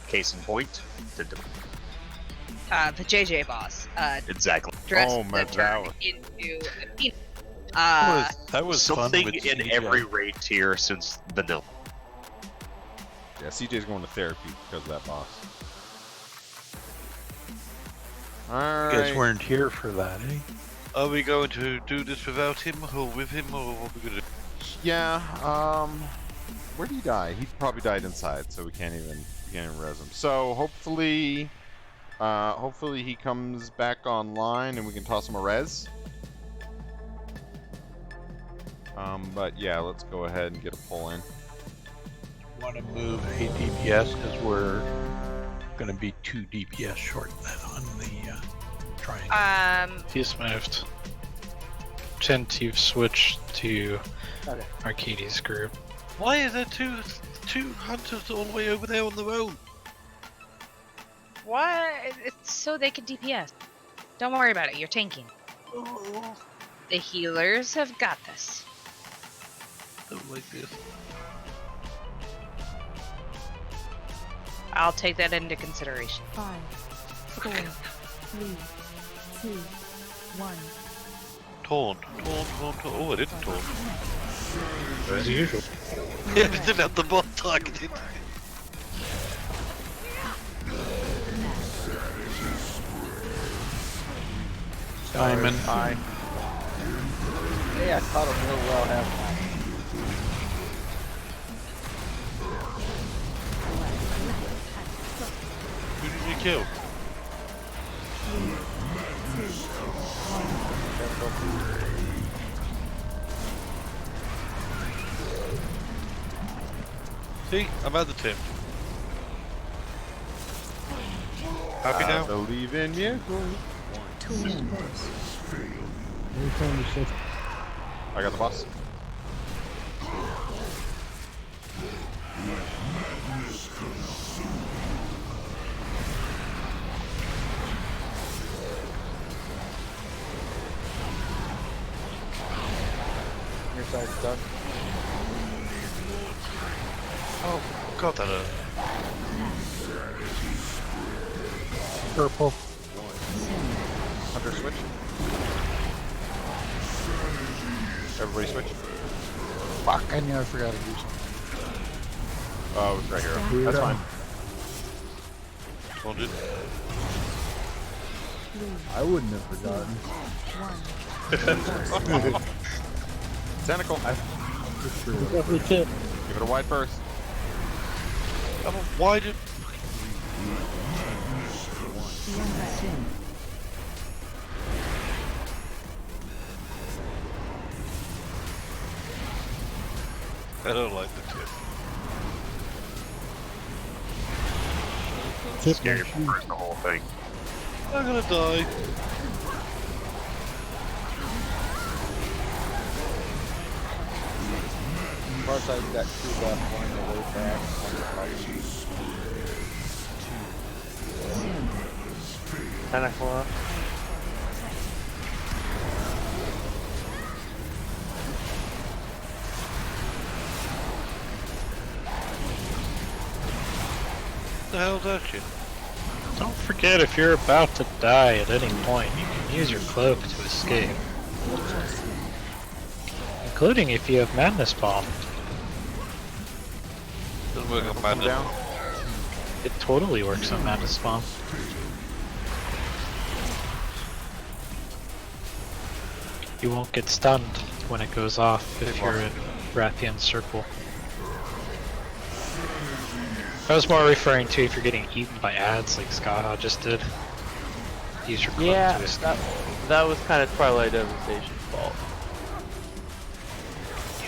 Case in point, the JJ boss. Exactly. Oh my god. Into that was something fun with in CJ. every raid tier since vanilla. Yeah, CJ's going to therapy because of that boss. Alright. You guys weren't here for that, eh? Are we going to do this without him, or with him, or what are we gonna do? Yeah, where did he die? He probably died inside, so we can't even res him. So hopefully he comes back online and we can toss him a res. But yeah, let's go ahead and get a pull in. Want to move a DPS because we're going to be 2 DPS short then on the triangle. He's moved. Since you've switched to Arcades group. Why is there two hunters all the way over there on their own? What? It's so they can DPS. Don't worry about it. You're tanking. Oh. The healers have got this. Don't like this. I'll take that into consideration. 5, 4, 3, 2, 1. Taunt. Oh, I didn't taunt. As usual. Yeah, we didn't have the bot targeted. Diamond. Hi. Yeah, I caught him real well half time. Who did you kill? See, I'm at the tip. Happy now? I believe in you. I got the boss. side's done. Oh, God, that hurt. Purple. Hunter switch. Everybody switch. Fuck, I knew I forgot to do something. Oh, it's right here. Weird. That's fine. Come on, dude. I wouldn't have forgotten. Tentacle. Definitely tip. Give it a wide burst. Why did... I don't like the tip. Tip scary for the whole thing. I'm gonna die. Far side's got 2 left, one on the way back, one on the Tentacle up. What the hell's that shit? Don't forget, if you're about to die at any point, you can use your cloak to escape. Including if you have Madness Bomb. Doesn't work on Madness. Down. It totally works on Madness Bomb. You won't get stunned when it goes off if you're in Rathian's circle. I was more referring to if you're getting eaten by ads like Skaha just did. Use your cloak Yeah, to escape. that was kind of Twilight Devastation's fault.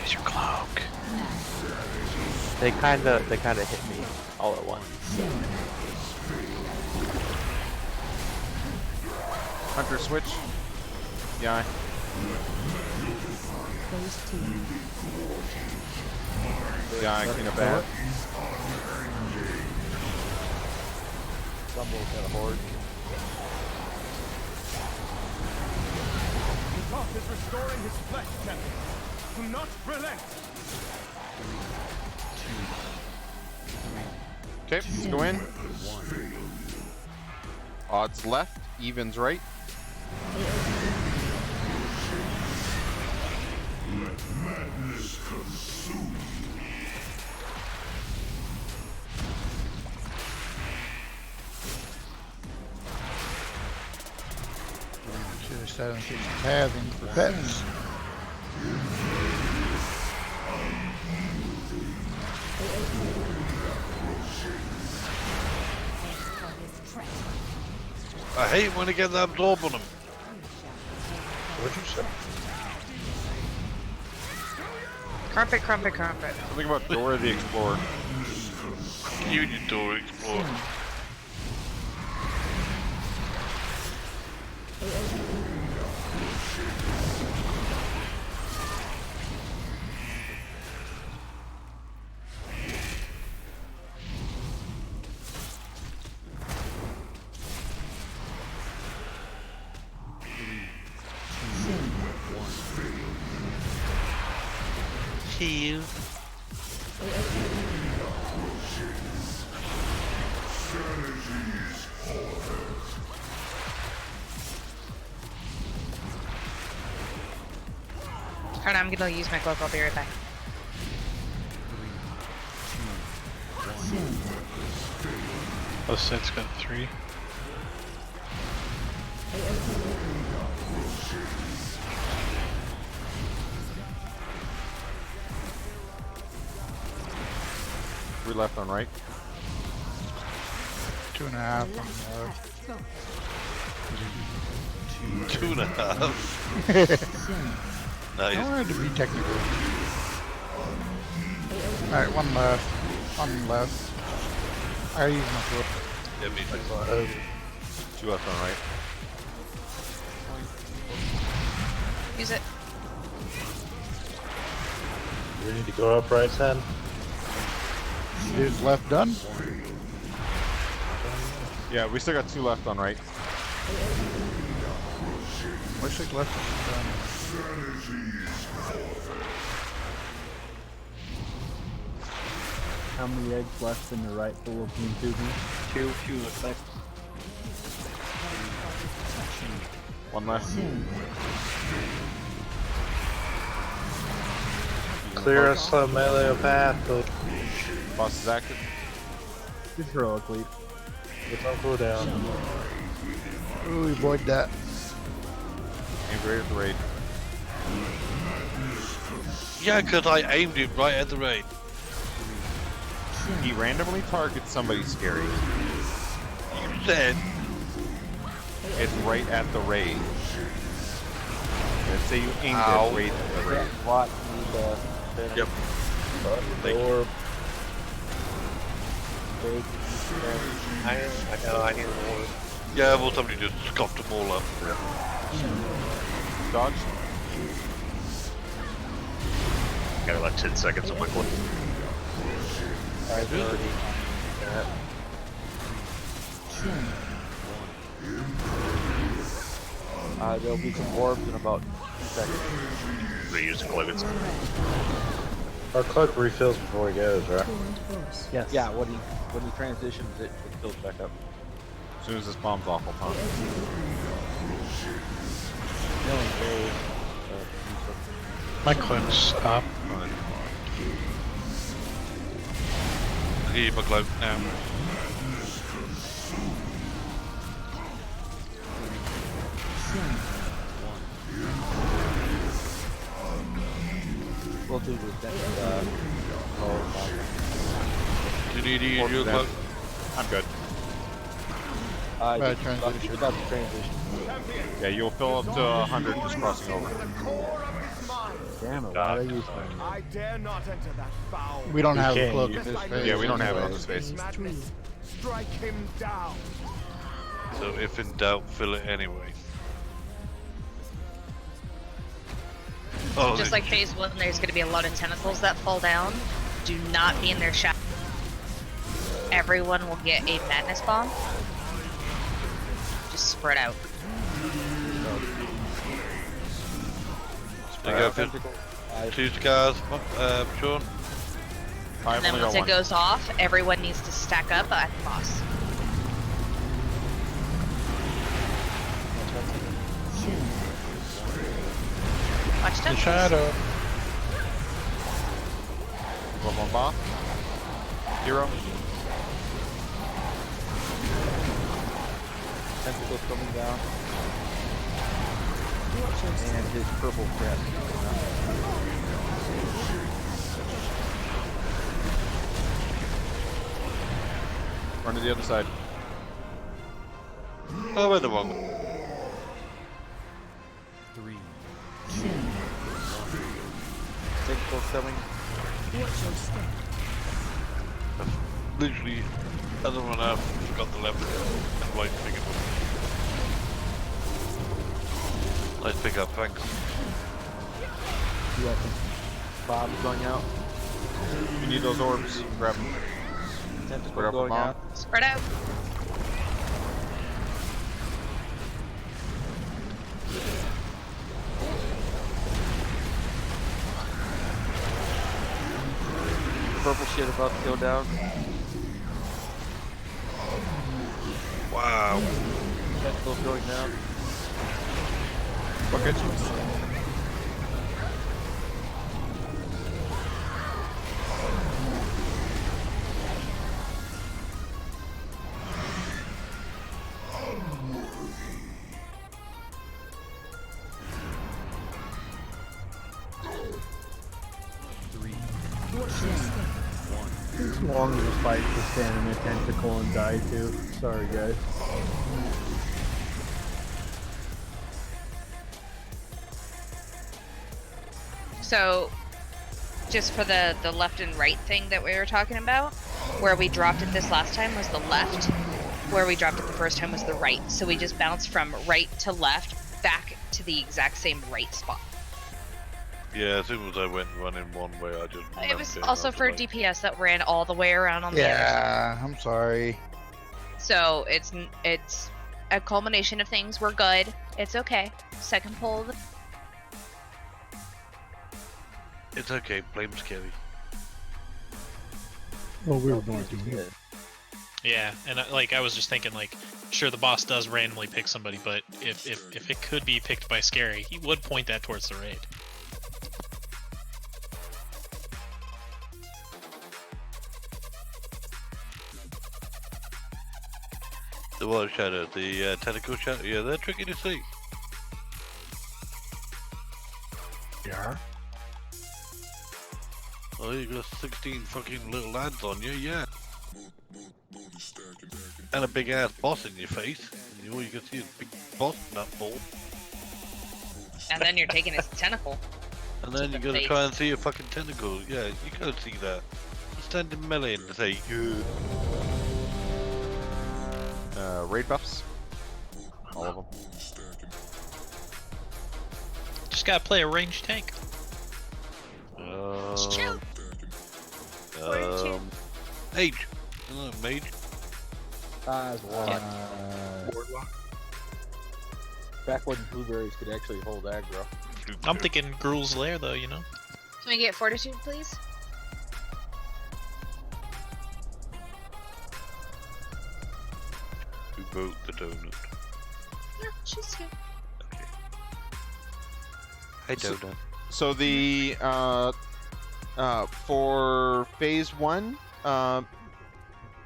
Use your cloak. They kind of hit me all at once. Hunter switch. Yeah. Yeah, clean up bad. Stumble's got a horde. The God is restoring his flesh temple. Do not relent. Okay, let's go in. Odds left, evens right. Madness consume. Should have started on pathing for pets. I hate when I get that absorb on them. What'd you say? Crumpet, crumpet, crumpet. Something about Dora the Explorer. You and your Dora Explorer. Heal. Hold on, I'm gonna use my cloak. I'll be right back. Oh, set's got 3. We left on right. 2.5 on left. 2.5. I Nice. wanted to be technical. Alright, 1 left. 1 left. I use my foot. Yeah, me too. 2 left on right. Use it. We need to go up right side. Is left done? Yeah, we still got 2 left on right. Looks like left is done. How many eggs left in the right fallopian tube? Two looks like. One left. Clear us a melee path, but Boss is active. Just heroic leap. it's on cooldown. Ooh, avoid that. Aim right at the raid. Yeah, because I aimed it right at the raid. He randomly targets somebody scary. You said it's right at the raid. Let's say you aimed Ow. it right at the raid. What? Yep. Or big. I know. I need more. Yeah, well, somebody just scoffed them all up. Dodge. Got about 10 seconds on my clip. I've already. There'll be some orbs in about 2 seconds. I'm gonna use the cloaks. Our cloak refills before he goes, right? Yes. Yeah, when he transitions, it fills back up. As soon as this bomb's off, I'll pump. My cloak's stop. I'll give you my cloak now. We'll do this. Do you need to use your cloak? I'm good. Bad transition. About the transition. Yeah, you'll fill up to 100 just crossing over. Damn it, why did I use that? I dare not enter that foul. We don't You have a can't cloak use in this it. phase. Yeah, we don't have it on this phase. Madness. Strike him down. So if in doubt, fill it anyway. Oh, Just like phase 1, there's going to be a lot of tentacles that fall down. Do not be in their shadow. Everyone will get a madness bomb. Just spread out. There you go, Finn. 2 scars, Shawn. And then once it goes off, everyone needs to stack up at the boss. Watch The tentacles. shadow. One bomb. Hero. Tentacles coming down. And his purple crest. Run to the other side. Oh, wait the wrong. 3. Tentacles coming. Literally, other one up, got the left and right finger. Nice pick up, thanks. You got some bombs going out. You need those orbs. Grab them. Tentacles going out. Spread out. Purple shit about to go down. Wow. Tentacles going down. Look at you. It's long as a fight to stand in a tentacle and die too. Sorry guys. So, just for the left and right thing that we were talking about, where we dropped it this last time was the left, where we dropped it the first time was the right. So we just bounced from right to left, back to the exact same right spot. Yeah, as soon as I went running one way, I just. It was also for DPS that ran all the way around on the other side. Yeah, I'm sorry. So it's a culmination of things. We're good. It's okay. Second pull. It's okay, blame Scary. Well, we were going to. Yeah. Yeah, and I was just thinking, like, sure, the boss does randomly pick somebody, but if it could be picked by Scary, he would point that towards the raid. The what shadow? The tentacle shadow? Yeah, they're tricky to see. Yeah. Oh, you got 16 fucking little lads on you, yeah. And a big ass boss in your face. And all you can see is a big boss nutball. And then you're taking his tentacle. And then you gotta try and see a fucking tentacle. Yeah, you gotta see that. You stand in melee and say, yeah. Raid buffs. All of them. Just gotta play a ranged tank. Mage. Mage. Boardwalk. Back when blueberries could actually hold aggro. I'm thinking Gruul's Lair, though, you know? Can we get fortitude, please? Who broke the donut? Yeah, she's here. Hey, donut. So the for phase 1,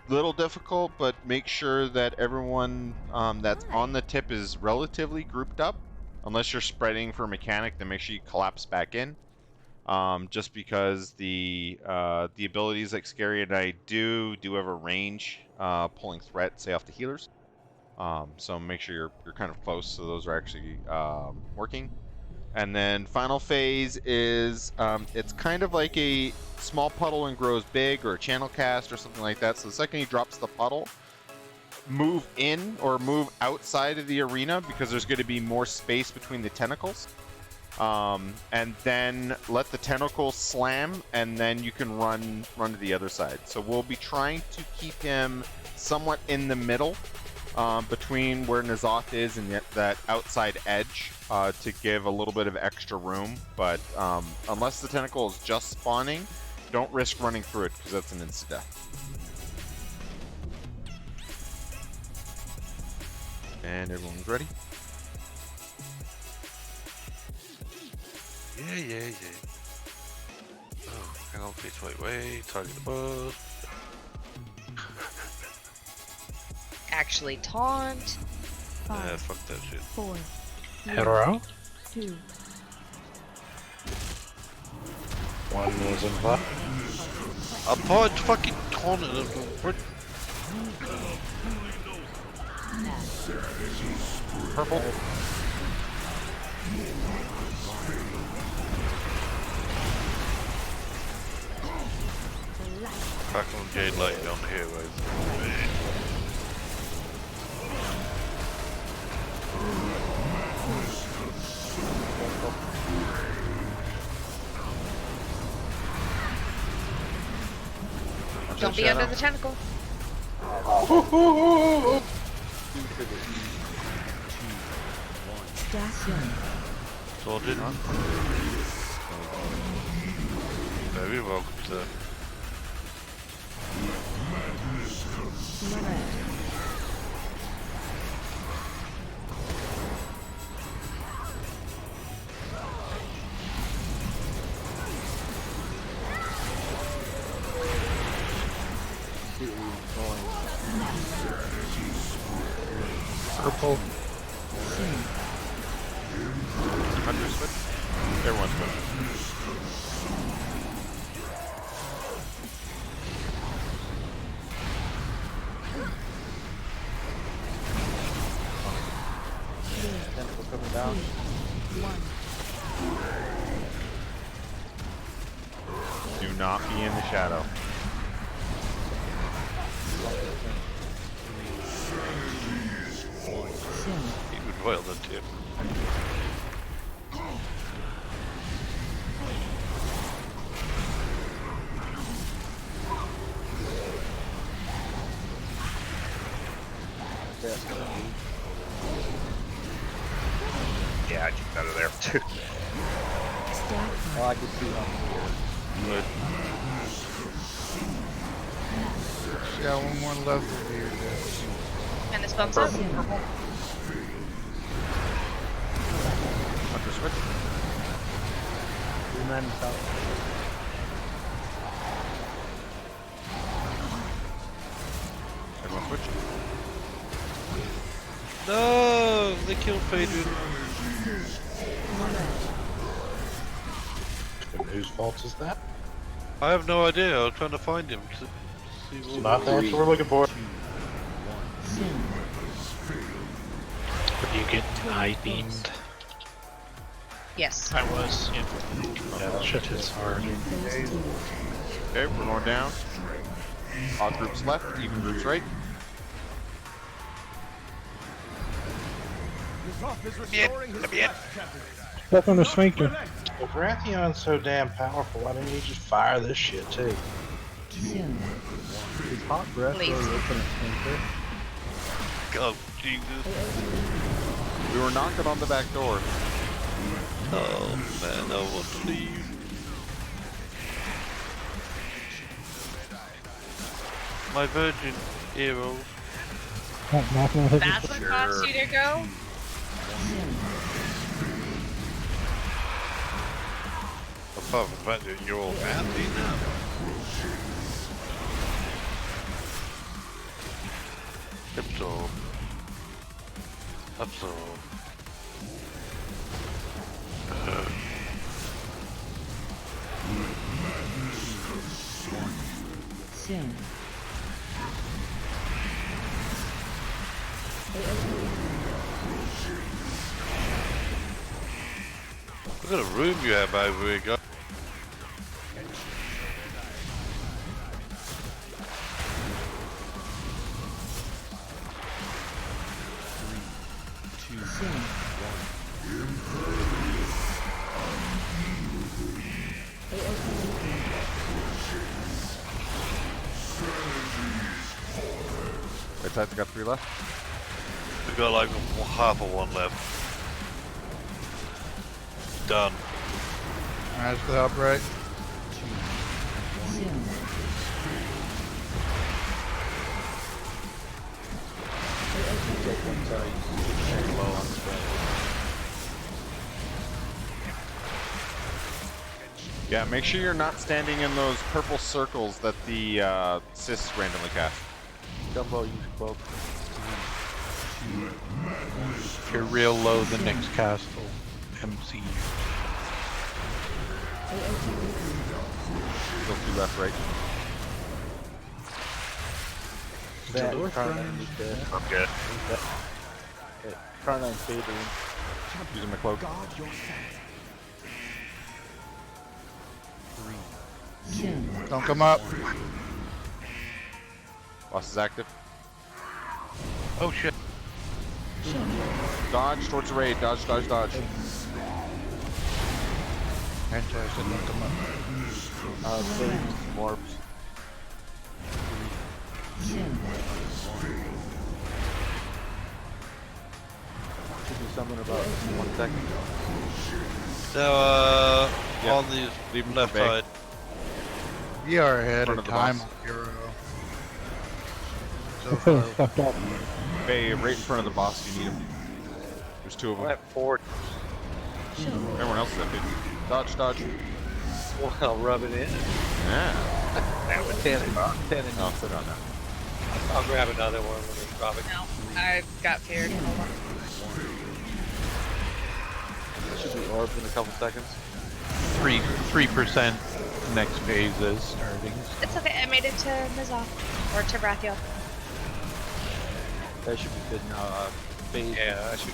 little difficult, but make sure that everyone that's on the tip is relatively grouped up. Unless you're spreading for mechanic, then make sure you collapse back in. Just because the abilities like Scary and I do have a range pulling threat, say off the healers. So make sure you're kind of close, so those are actually working. And then final phase is it's kind of like a small puddle and grows big, or a channel cast or something like that. So the second he drops the puddle, move in or move outside of the arena, because there's going to be more space between the tentacles. And then let the tentacles slam, and then you can run to the other side. So we'll be trying to keep him somewhat in the middle, between where N'Zoth is and that outside edge, to give a little bit of extra room. But unless the tentacle is just spawning, don't risk running through it, because that's an insta-death. And everyone's ready? Yeah. Oh, hang on, please, wait. Target the boss. Actually taunt. Yeah, fuck that shit. 4, Hero? 2. One was in left. I punched fucking taunted him. Purple. Fucking Jade Light on the heroes. Don't be under the tentacle. Sorted. Very welcome, sir. Purple. Under switch. Everyone's switch. Tentacle coming down. 1. Do not be in the shadow. He would boil the tip. Yeah, I jumped out of there too. Oh, I can see on here. Good. got one more left over here, guys. And this bumps up. Hunter switch. 3 men south. Everyone switch. No, they killed Phaedron. And whose fault is that? I have no idea. I was trying to find him to see It's what. not the answer we're looking for. Were you getting eye beamed? Yes. I was. Yeah. Yeah, that shit is hard. Okay, we're going down. Odd groups left, even groups right. Stuck on the sphincter. If Rathion's so damn powerful, why didn't you just fire this shit too? His hot breath really open a sphincter. Oh, Jesus. We were knocking on the back door. Oh, man, I want to leave. My virgin hero. That's what caused you to go? Apart from the fact that you're all happy now. Absorb. Absorb. What kind of room you have over here, guys? Right side, got 3 left. We've got like half of one left. Done. Alright, let's go help right. Yeah, make sure you're not standing in those purple circles that the cis randomly cast. Dumbo, use cloak. If you're real low, the next cast will MC you. Still 2 left, right. That, Door Carnine, front. need to- I'm good. Okay, Carnine Phaedron. Using my cloak. Don't come up. Boss is active. Oh shit. Dodge towards the raid. Dodge, dodge, dodge. Fantastic, don't come up. Phaedron, Morphs. Should be something about 1 second. So, Yep. on the Leave him left for big. side. We are ahead Front of of the time, boss. hero. So I couldn't far. stuck up. Hey, right in front of the boss, you need him. There's 2 of I'm them. at 4. Everyone else is at 50. Dodge, dodge. Well, I'll rub it in. Yeah. Damn it, 10 and Oh, sit on that. I'll grab another one when we drop it. No, I got feared. Hold on. Should be orbs in a couple seconds. 3% next phase is starting. It's okay. I made it to Mizah or to Brathiel. That should be good now. Phase. Yeah, I should.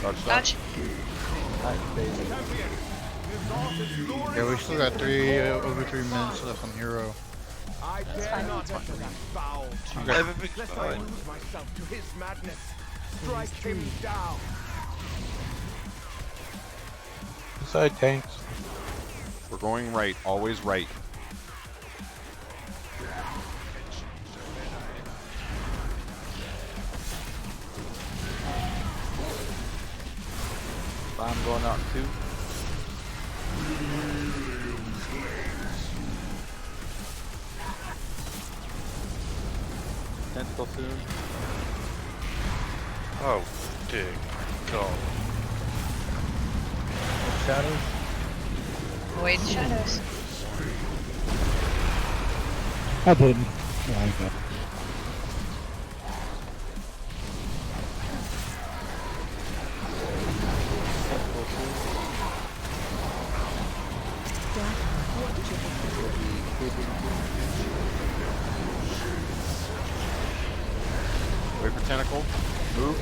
Dodge, dodge. Dodge. Nice, phase. Yeah, we still got over 3 minutes left on hero. I dare not enter that foul tongue. Everything's Lest I fine. lose myself to his madness. Strike him down. Side tanks. We're going right. Always right. Bomb going out 2. Tentacle soon. Oh, dear God. Shadows. Void shadows. I didn't. No, I got it. Wait for tentacle. Move.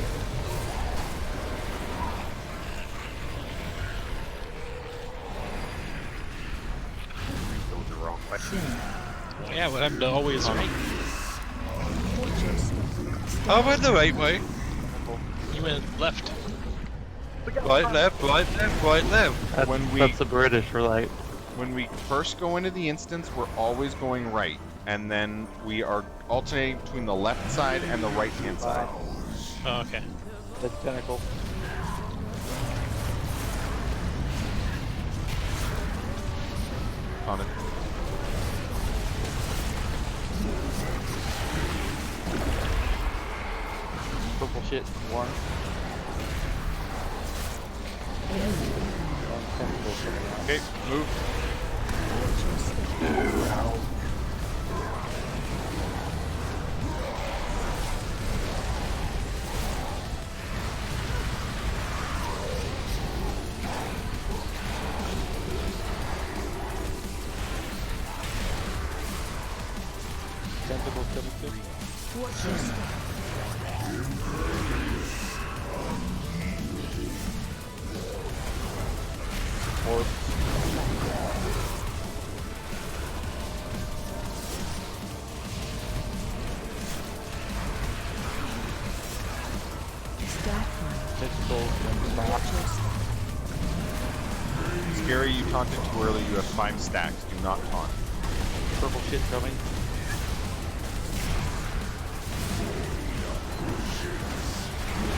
Go the wrong way. Yeah, what happened to always right? I went the right way. You went left. Right, left, right, left, right, left. That's the British for like. When we first go into the instance, we're always going right, and then we are alternating between the left side and the right hand side. Oh, okay. That's tentacle. On it. Purple shit. One. Okay, move. Tentacle coming through. Watch your step. Orb. Tentacle. Scary, you taunted too early. You have 5 stacks. Do not taunt. Purple shit coming.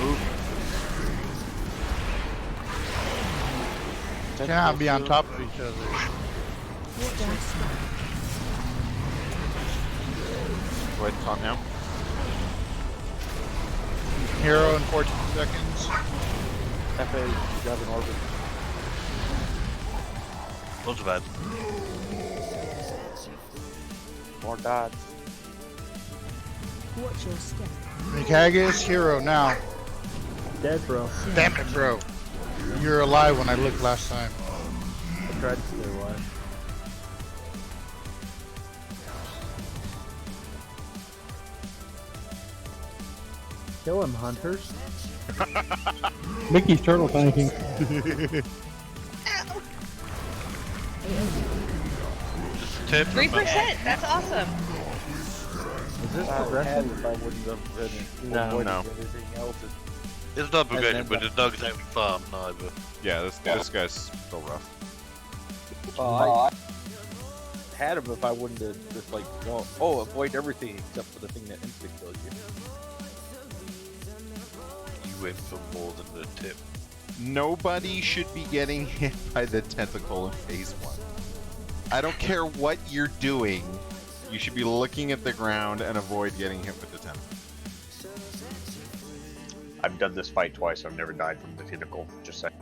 Move. Cannot be on top of each other. Go ahead and taunt now. Hero in 14 seconds. FA, grab an orbit. Not bad. More dots. Watch your step. Mikagis, hero now. Dead, bro. Damn it, bro. You were alive when I looked last time. I tried to stay alive. Kill him, hunters. Mickey's turtle tanking. Tip. 3%. That's awesome. Is this progression? If I wouldn't have been No. avoiding No. anything else. It's not progression, then but the dog's out farm neither. Yeah, this guy's still rough. I had him if I wouldn't have just like, avoid everything except for the thing that instant kills you. You went for more than the tip. Nobody should be getting hit by the tentacle in phase 1. I don't care what you're doing. You should be looking at the ground and avoid getting hit with the tentacle. I've done this fight twice. I've never died from the tentacle. Just saying.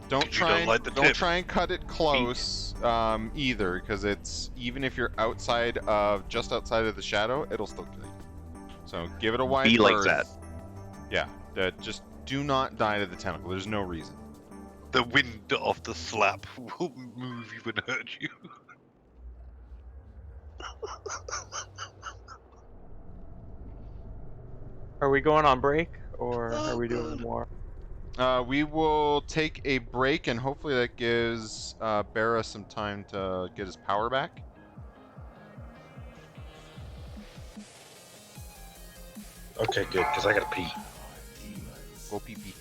Don't try and like the don't tip. try and cut it close either, because it's even if you're outside of just outside of the shadow, it'll still kill you. So give it a wide Be like berth. that. Yeah, just do not die to the tentacle. There's no reason. The wind of the slap will move you and hurt you. Are we going on break or are we doing more? We will take a break, and hopefully that gives Barra some time to get his power back. Okay, good, because I gotta pee. Go pee pee.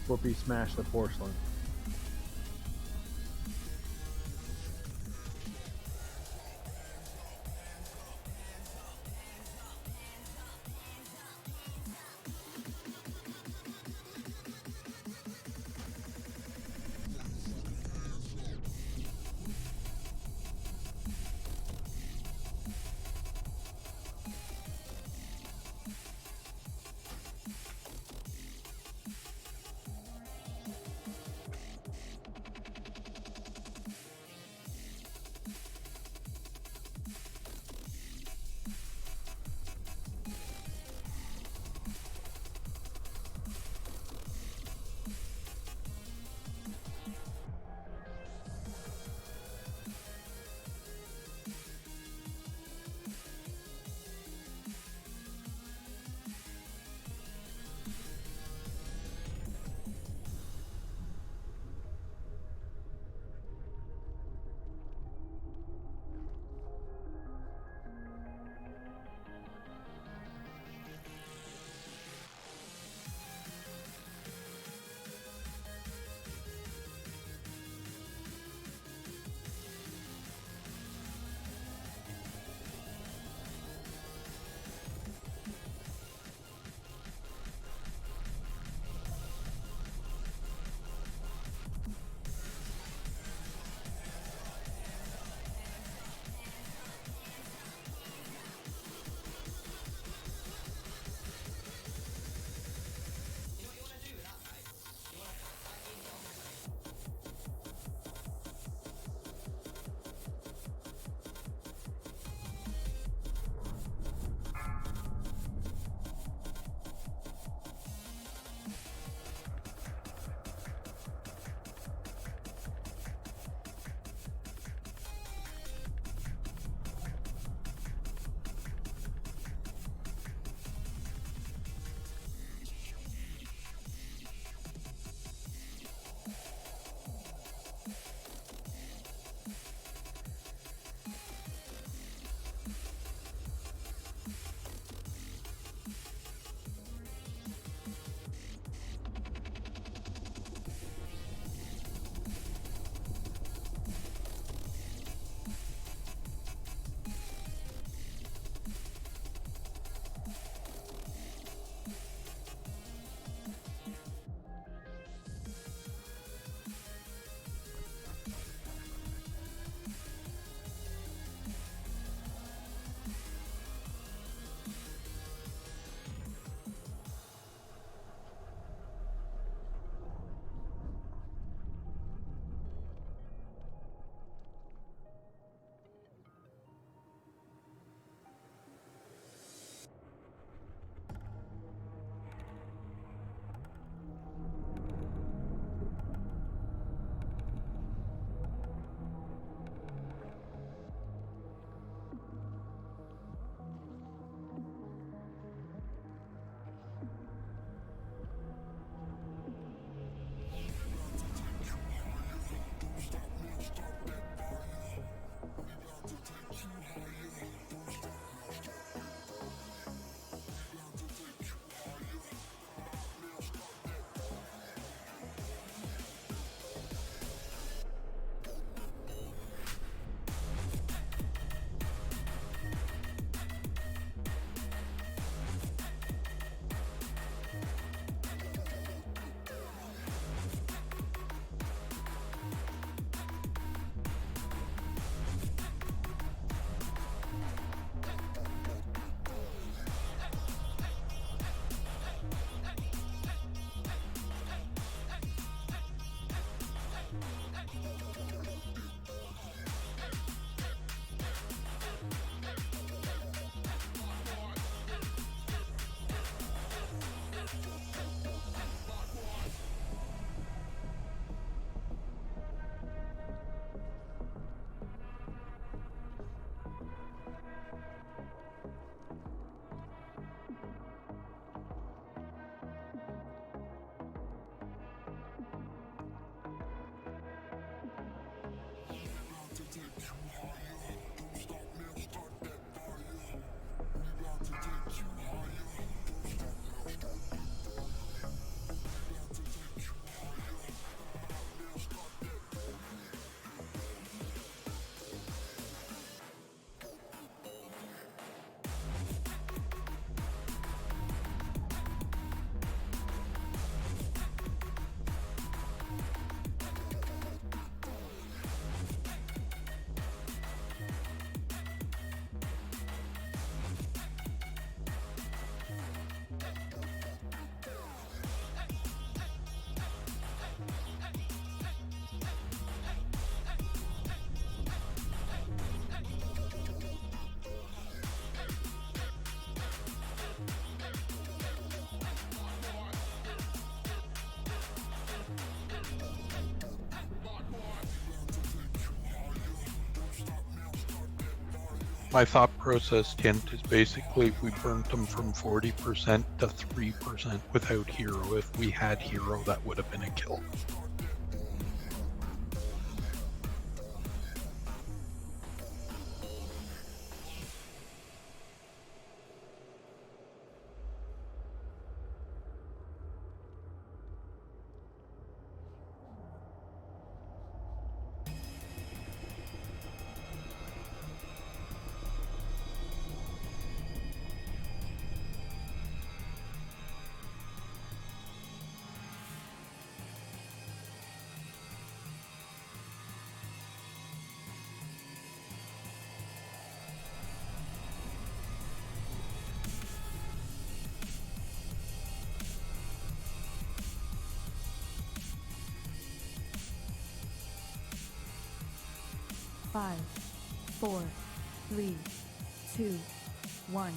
Whoopee smash the porcelain. My thought process, Tint, is basically if we burnt them from 40% to 3% without hero. If we had hero, that would have been a kill. Five, 4, 3, 2, 1.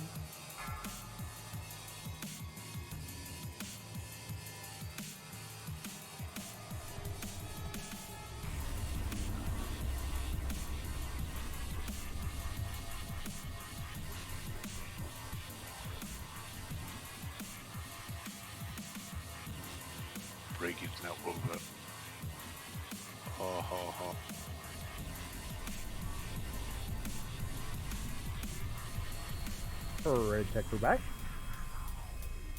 Breaking's now over. Ha ha ha. Ready check for back.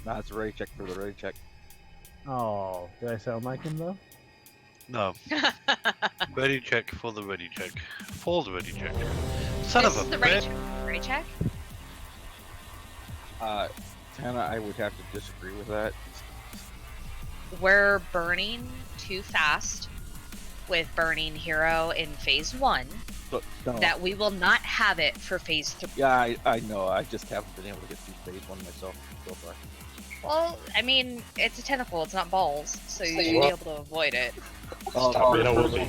Nah, it's a ready check for the ready check. Oh, did I sound like him though? No. Ready check for the ready check. For the ready check. Son This of is a the ready bitch. check. Ready check? Tana, I would have to disagree with that. We're burning too fast with burning hero in phase 1. But, no. That we will not have it for phase 3. Yeah, I know. I just haven't been able to get through phase 1 myself so far. Well, I mean, it's a tentacle, it's not balls, so you should be able to avoid it. Stop being a whoopee.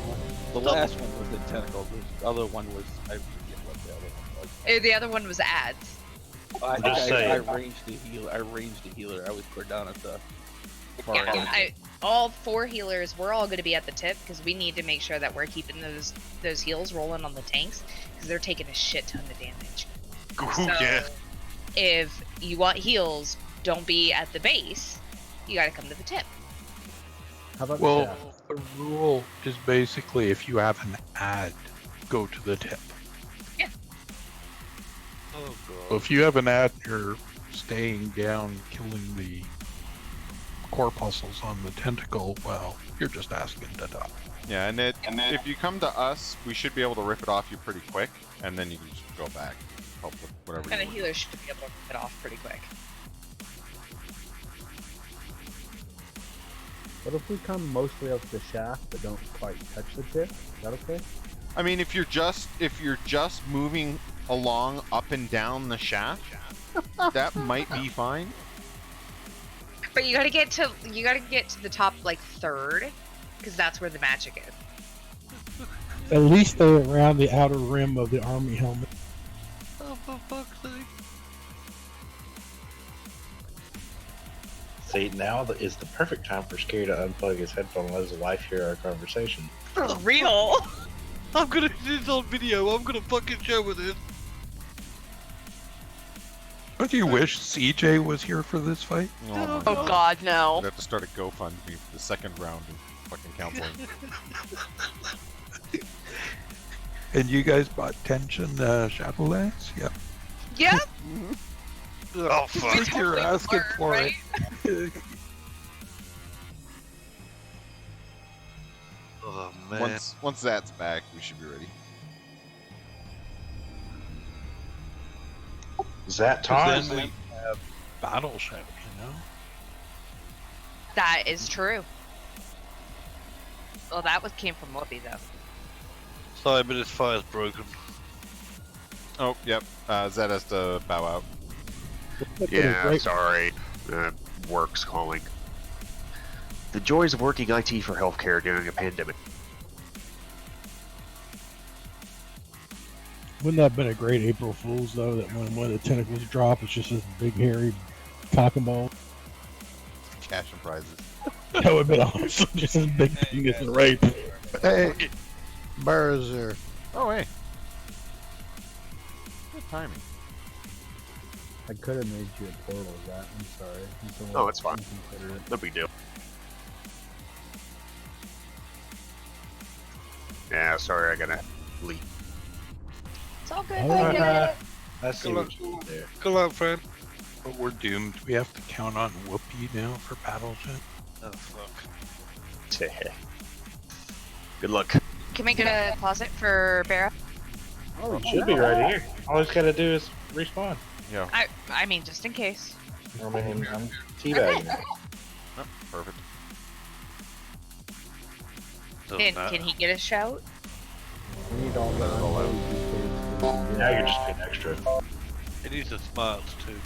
The last one was the tentacle. The other one was I forget what the other one was. The other one was ads. I just think I saying. ranged the healer. I was put down at the far Yeah, end. all 4 healers, we're all going to be at the tip because we need to make sure that we're keeping those heals rolling on the tanks because they're taking a shit ton of damage. Ooh, yeah. If you want heals, don't be at the base. You got to come to the tip. How about Well, the rule is basically if you have an ad, go to the tip. Yeah. Oh god. So if you have an ad and you're staying down, killing the corpuscles on the tentacle, well, you're just asking to die. Yeah, and if you come to us, we should be able to rip it off you pretty quick, and then you can just go back, help with whatever. And a You want. healer should be able to rip it off pretty quick. What if we come mostly up the shaft but don't quite touch the tip? Is that okay? I mean, if you're just moving along up and down the shaft, that might be fine. But you gotta get to the top like third, because that's where the magic is. At least stay around the outer rim of the army helmet. Oh, for fuck's sake. See, now is the perfect time for Scary to unplug his headphone and let his wife hear our conversation. For real? I'm gonna do this on video. I'm gonna fucking show with this. Don't you wish CJ was here for this fight? Oh, Oh god, no. I'd have to start a GoFundMe for the second round of fucking counseling. And you guys bought tension Chatelets? Yep. Yep. Oh fuck. Think you're asking for right? it. Oh man. Once that's back, we should be ready. Is that Then time? we have battle shout, you know? That is true. Well, that came from Whoopi though. Sorry, but his fire's broken. Oh, yep. Zed has to bow out. Yeah, sorry. Work's calling. The joys of working IT for healthcare during a pandemic. Wouldn't that have been a great April Fool's though? That when one of the tentacles drop, it's just this big hairy cock and ball. Cash and prizes. That would have been awesome. Just this big thing is right. Hey, Barzer. Oh, hey. timing. I could have made you a portal, that. I'm sorry. It's a No, little it's fine. inconsiderate. No big deal. Yeah, sorry, I gotta leave. It's all good. Oh, I get it. I see Good what luck. you did there. Good luck, friend. But we're doomed. We have to count on Whoopi now for Battleship. Oh fuck. Good luck. Can we get a closet for Barra? Oh, it should be right here. All he's gotta do is respawn. Yeah. I mean, just in case. I mean, I'm teabagging. Oh, perfect. Can he get a shout? We need all the unload. Now you're just being extra. It needs the smarts too.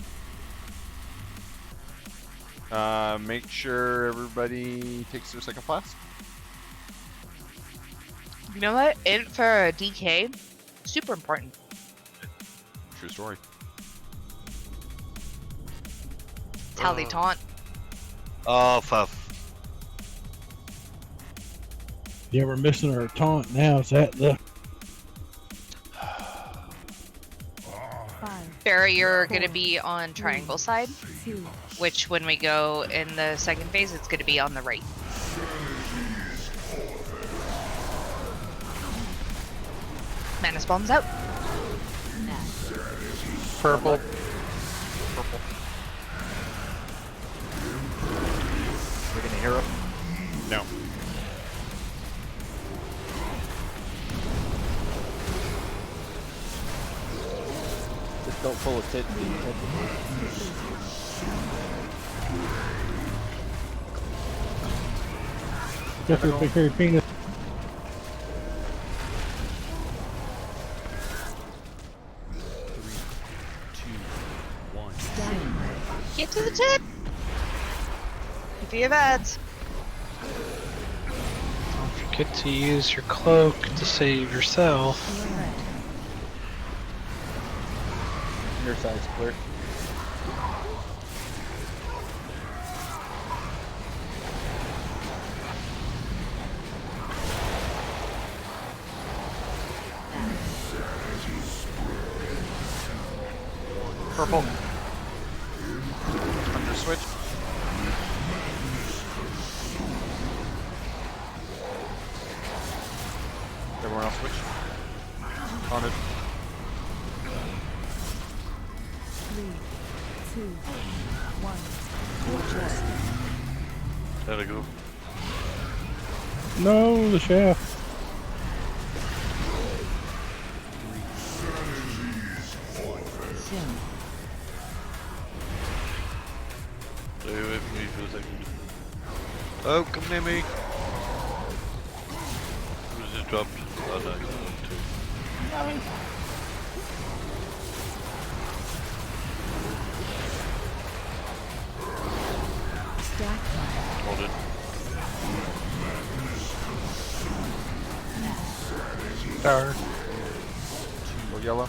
Make sure everybody takes their second flask. You know what? For a DK, super important. True story. It's how they taunt. Oh fuck. Yeah, we're missing our taunt now. Is that the Barra, you're gonna be on triangle side, which when we go in the second phase, it's gonna be on the right. Mana spawns out. Purple. Purple. We're gonna hero. No. Just don't pull a tit and be Get your big hairy penis? Get to the tip. If you have ads. Don't forget to use your cloak to save yourself. Your side's clear. Purple. Under switch. Everyone else switch. On it. 3, 2, 1. There we go. No, the shaft. Stay away from me for a second. Oh, come near me. Who's just dropped? Oh no, he's on too. Hold it. Star. Go yellow.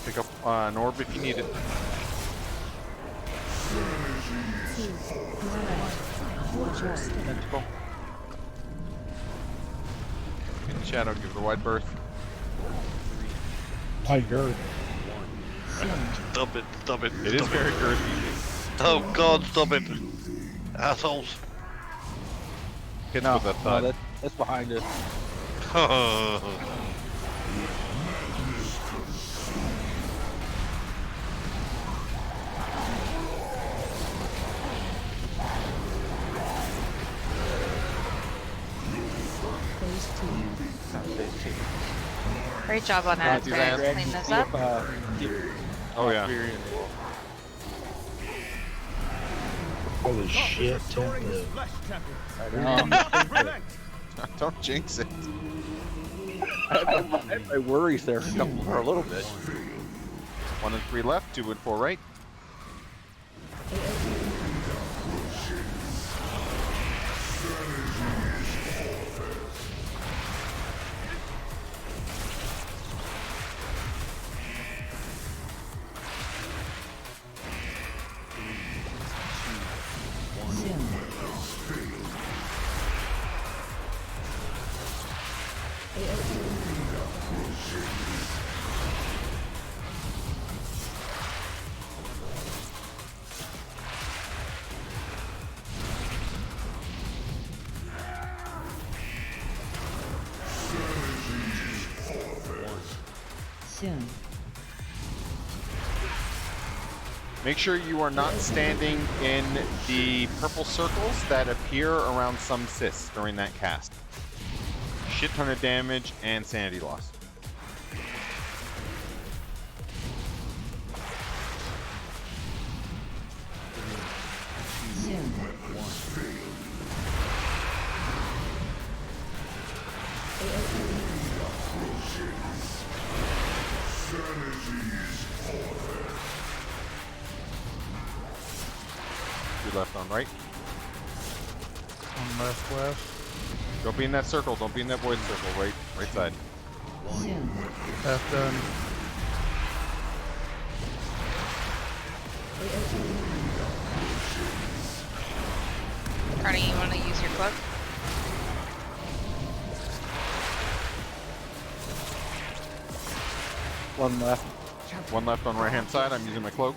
Pick up an orb if you need it. Tentacle. In shadow, give it a wide berth. Tiger. Stop it, stop it. It is stop very girthy. Oh god, stop it. Assholes. Hits No, with that thud. no, that's behind us. Great job on that. these Guys. ads. Clean this up. Oh yeah. Holy shit, template. Don't jinx it. I had my worries there for a little bit. 1 and 3 left, 2 and 4 right. Soon. Make sure you are not standing in the purple circles that appear around some cysts during that cast. Shit ton of damage and sanity loss. Soon. Two left on right. One left. Don't be in that circle. Don't be in that void circle. Right side. Soon. Half done. Carney, you want to use your cloak? One left. One left on right hand side. I'm using my cloak.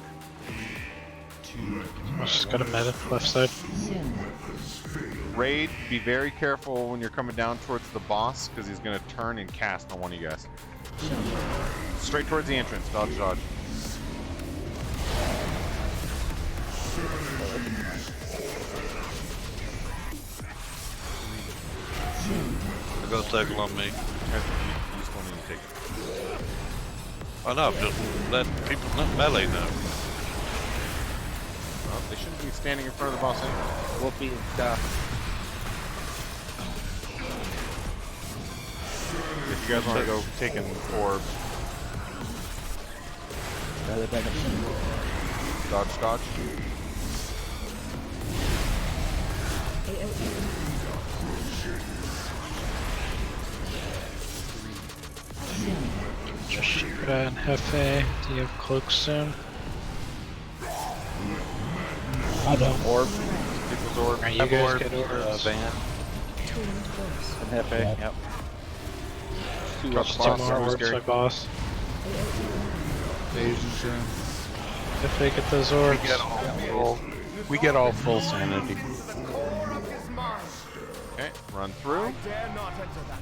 I just got a meta left side. Soon. Raid, be very careful when you're coming down towards the boss because he's going to turn and cast on one of you guys. Straight towards the entrance. Dodge, dodge. I got a circle on me. You just want me to take it. I know, I've just let people not melee now. Well, they shouldn't be standing in front of the boss anyway. Whoopie and stuff. If you guys want to go take an orb. Dodge, dodge. Shira and Hefe, do you have cloaks soon? I don't. Orb. People's orb. Alright, you guys get orbs. Van. And Hefe, yep. Two Just left two more orbs, my boss. Hefe, get those orbs. We get all full sanity. Okay, run through.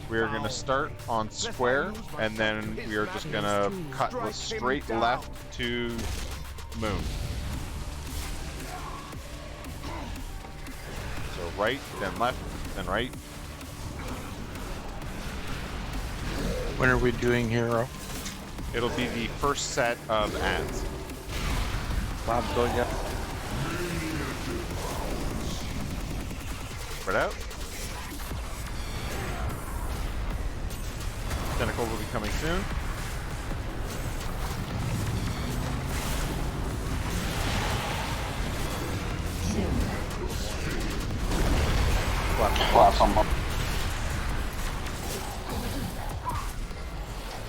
We are going to start on square, and then we are just going to cut with straight left to moon. So right, then left, then right. When are we doing hero? It'll be the first set of ads. Bob's going up. Spread out. Tentacle will be coming soon.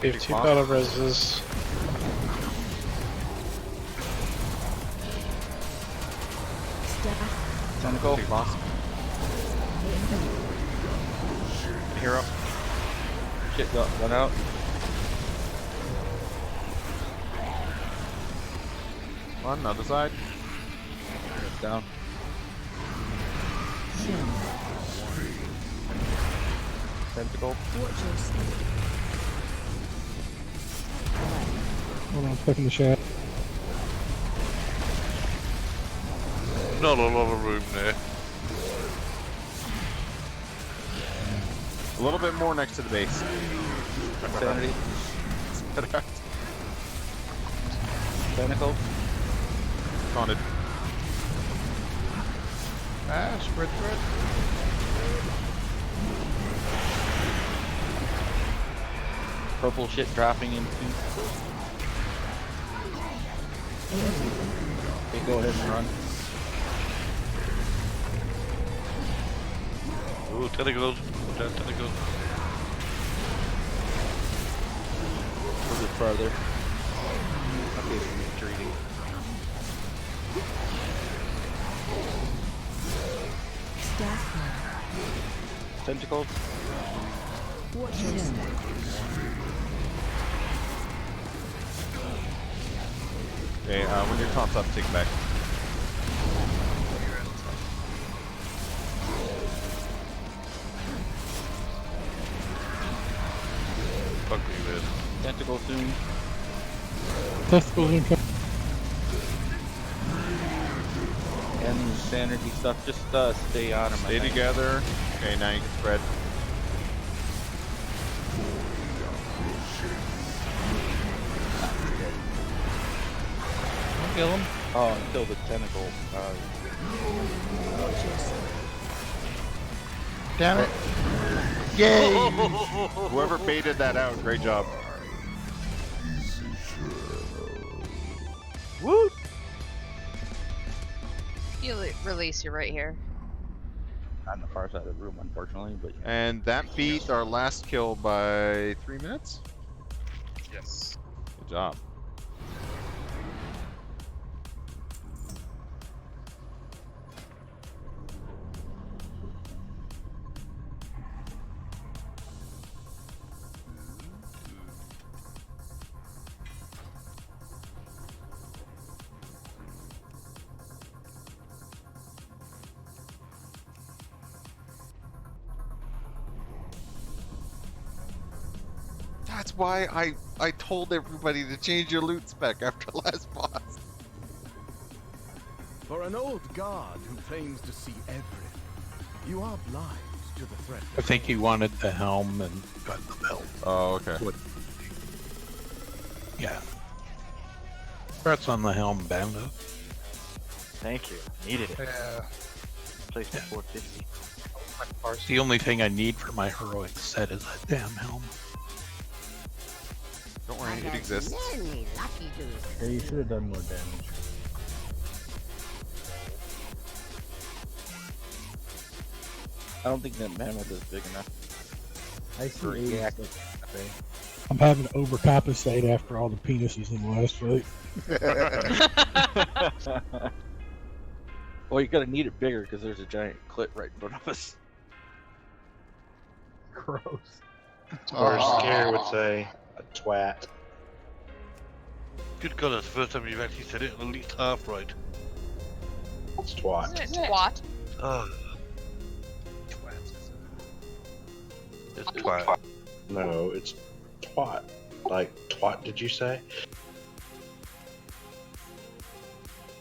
We have two battle reses. Tentacle. Big boss. Hero. Shit, got one out. One, other side. Down. Tentacle. Hold on, stuck in the shadow. Not a lot of room there. A little bit more next to the base. Sanity. Tentacle. Taunted. Spread. Purple shit dropping into. Okay, go ahead and run. Ooh, tentacles. Down tentacles. A little bit farther. Okay, so retreating. Tentacle. Watch your step. Okay, when your taunt's up, take back. Fuck me, man. Tentacle soon. testicles incoming. And the insanity stuff, just stay on them. Stay together. Okay, now you can spread. Kill him. Oh, until the tentacle. Damn it. Yay! Whoever baited that out, great job. Woo! You release, you're right here. On the far side of the room, unfortunately, but yeah. And that beat our last kill by 3 minutes. Yes. Good job. That's why I told everybody to change your loot spec after last boss. For an old guard who claims to see everything, you are blind to the threat. I think he wanted the helm and got the belt. Oh, okay. Yeah. Congrats on the helm, Bando. Thank you. Needed it. Yeah. Place for 450. The only thing I need for my heroic set is that damn helm. Don't worry, it exists. Yeah, you should have done more damage. I don't think that mammoth is big enough. I For see yak. I'm having to overcompensate after all the penises in the last fight. Well, you're gonna need it bigger because there's a giant clit right in front of us. Gross. Or as Scare would say, a twat. Good God, that's the first time you've actually said it at least half right. It's twat. Isn't it twat? Ah. It's twat. No, it's twat. Like, twat, did you say?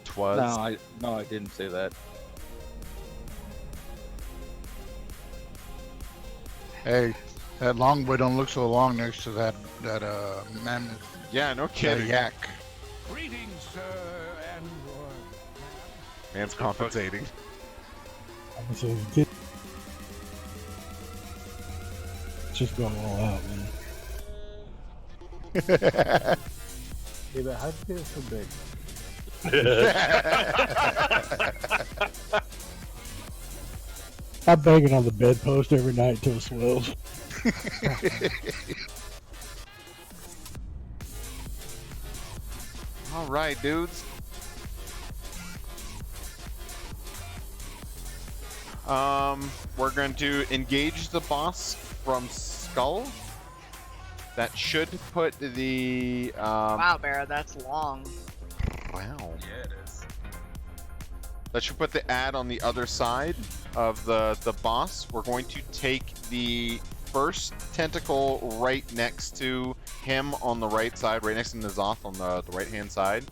Twas. No, I didn't say that. Hey, that longbow don't look so long next to that mammoth. Yeah, no kidding. Yak. Greetings, sir, and Man's compensating. I'm gonna say, get just going all out, man. Yeah, but how'd you get it so big? I'm banging on the bedpost every night until it swells. All right, dudes. We're going to engage the boss from Skull. That should put the Wow, Barra, that's long. Wow. Yeah, it is. That should put the ad on the other side of the boss. We're going to take the first tentacle right next to him on the right side, right next to Nazoth on the right hand side.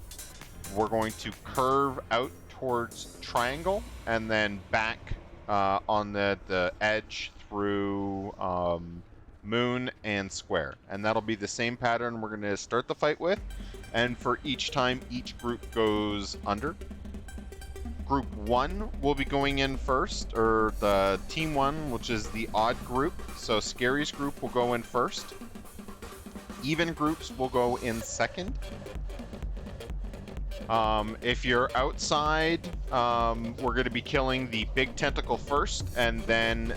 We're going to curve out towards triangle and then back on the edge through moon and square. And that'll be the same pattern we're going to start the fight with. And for each time, each group goes under. Group 1 will be going in first, or the Team 1, which is the odd group. So Scary's group will go in first. Even groups will go in second. If you're outside, we're going to be killing the big tentacle first, and then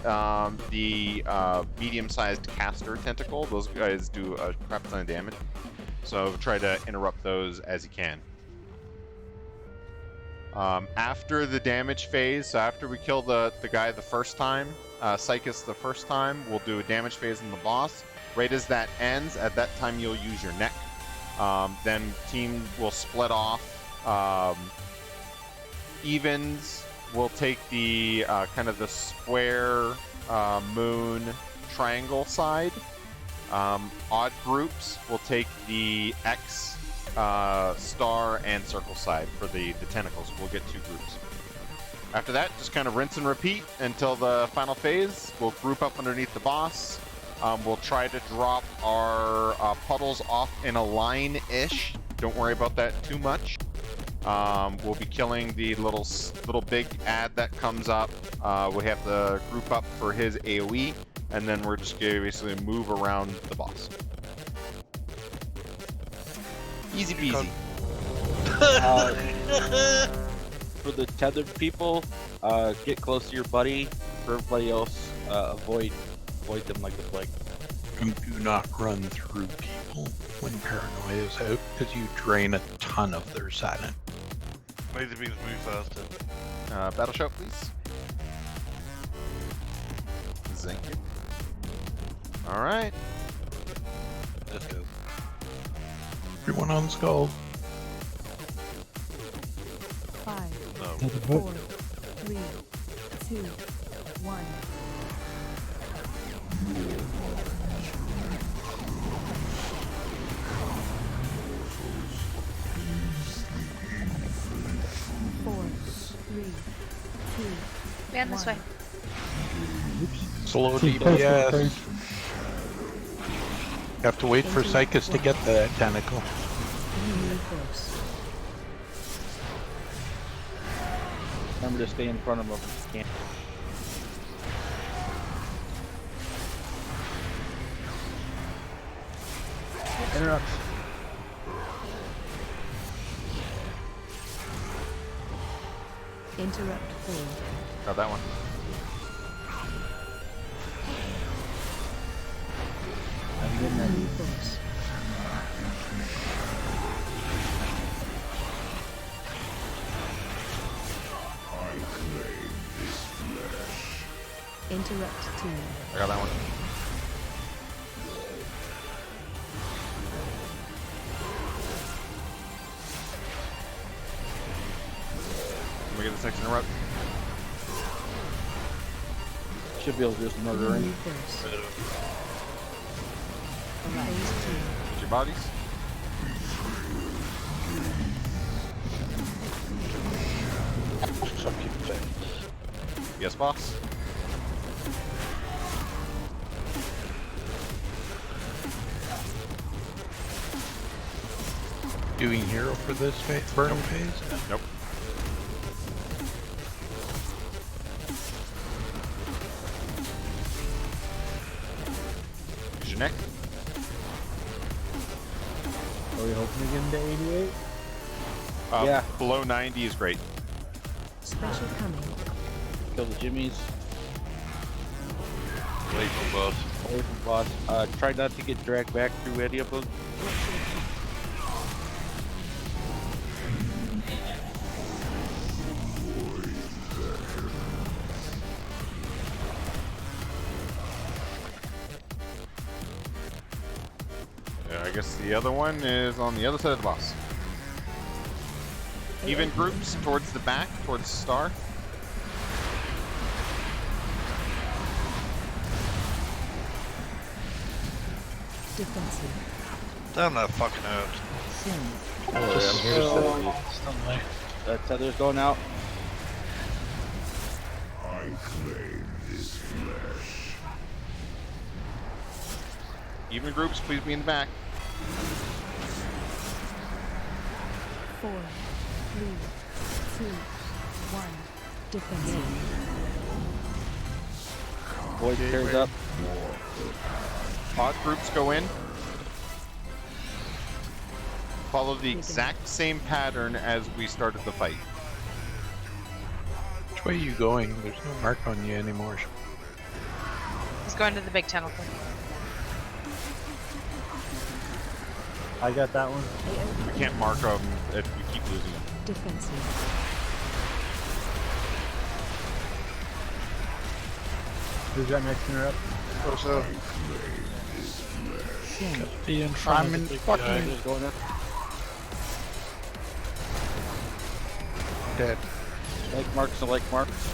the medium-sized caster tentacle. Those guys do a crap ton of damage. So try to interrupt those as you can. After the damage phase, so after we kill the guy the first time, Psychus the first time, we'll do a damage phase on the boss. Right as that ends, at that time you'll use your neck. Then team will split off. Evens will take the kind of the square, moon, triangle side. Odd groups will take the X star and circle side for the tentacles. We'll get 2 groups. After that, just kind of rinse and repeat until the final phase. We'll group up underneath the boss. We'll try to drop our puddles off in a line-ish. Don't worry about that too much. We'll be killing the little big ad that comes up. We have to group up for his AoE, and then we're just going to basically move around the boss. Easy peasy. For the tethered people, get close to your buddy. For everybody else, avoid them like the plague. And do not run through people when paranoia is out, because you drain a ton of their silent. Laser beams move faster. Battle shout, please. Thank you. Alright. Let's go. Everyone on skull. 5, No. 4, 3, 2, 1. 4, 3, 2, Man, this way. Slow DPS. You have to wait for Psychus to get the tentacle. Remember to stay in front of them if you can. Interrupt. Interrupt failed. Got that one. I'm getting that. Force. Interrupt team. I got that one. Can we get this next interrupt? Should be able to just murder him. Get your bodies. Yes, boss. Doing hero for this phase, burning phase? Nope. Here's your neck. Are we hoping to get him to 88? Yeah. Below 90 is great. Special coming. Kill the Jimmies. Away from boss. Away from boss. Try not to get dragged back through any of them. I guess the other one is on the other side of the boss. Even groups towards the back, towards Star. Defensive. Damn that fucking out. Tether's going out. I claim this flesh. Even groups, please be in the back. 4, 3, 2, 1. Defensive. Void tears up. Odd groups go in. Follow the exact same pattern as we started the fight. Which way are you going? There's no mark on you anymore. He's going to the big tentacle. I got that one. We can't mark them if we keep losing them. Defensive. Who's that next interrupt? What's up? Be in front I'm of in the big fucking guy. Going up. dead. Like marks to like marks.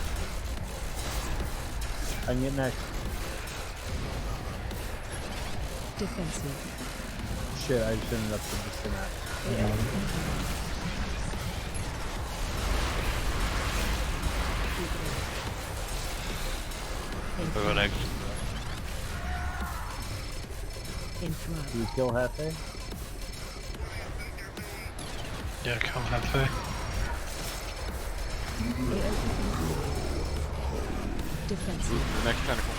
I can get next. Defensive. Shit, I just interrupted the synapse. Over next. Do you kill Hefe? Yeah, kill Hefe. The next tentacle.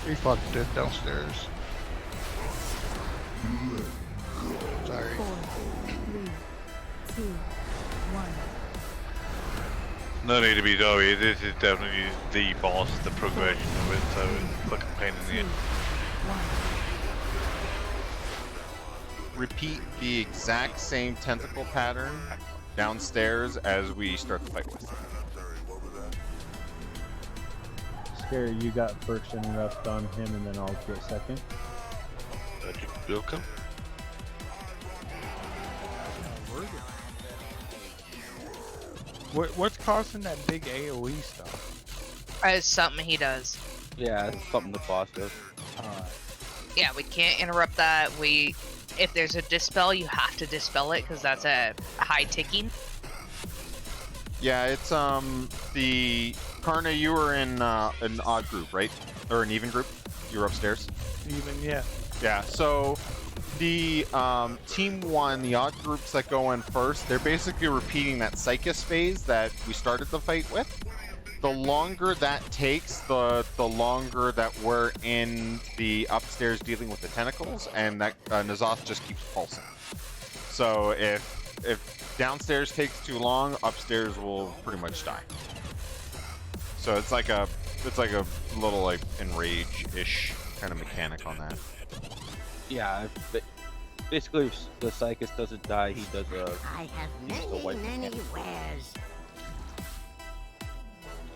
We fucked it downstairs. Sorry. 4, 3, 2, 1. No need to be sorry, this is definitely the boss, the progression of it, so it's fucking pain in the end. Repeat the exact same tentacle pattern downstairs as we start the fight with. Scary, you got first interrupt on him, and then I'll get second. Welcome. What's causing that big AoE stuff? It's something he does. Yeah, it's something the boss does. Yeah, we can't interrupt that. If there's a dispel, you have to dispel it because that's a high ticking. Yeah, it's the Karna. You were in an odd group, right? Or an even group? You were upstairs. Even, yeah. Yeah. So the team one, the odd groups that go in first, they're basically repeating that Psychus phase that we started the fight with. The longer that takes, the longer that we're in the upstairs dealing with the tentacles, and that N'Zoth just keeps pulsing. So if downstairs takes too long, upstairs will pretty much die. So it's like a little like enrage-ish kind of mechanic on that. Yeah, basically if the Psychus doesn't die, he does I have many wares.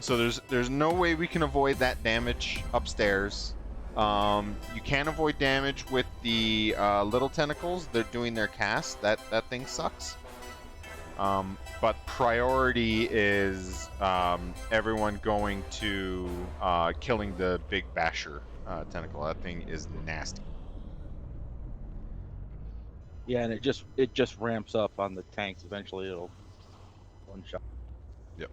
So there's no way we can avoid that damage upstairs. You can avoid damage with the little tentacles. They're doing their cast. That thing sucks. But priority is everyone going to killing the big basher tentacle. That thing is nasty. Yeah, and it just ramps up on the tanks. Eventually, it'll one shot. Yep.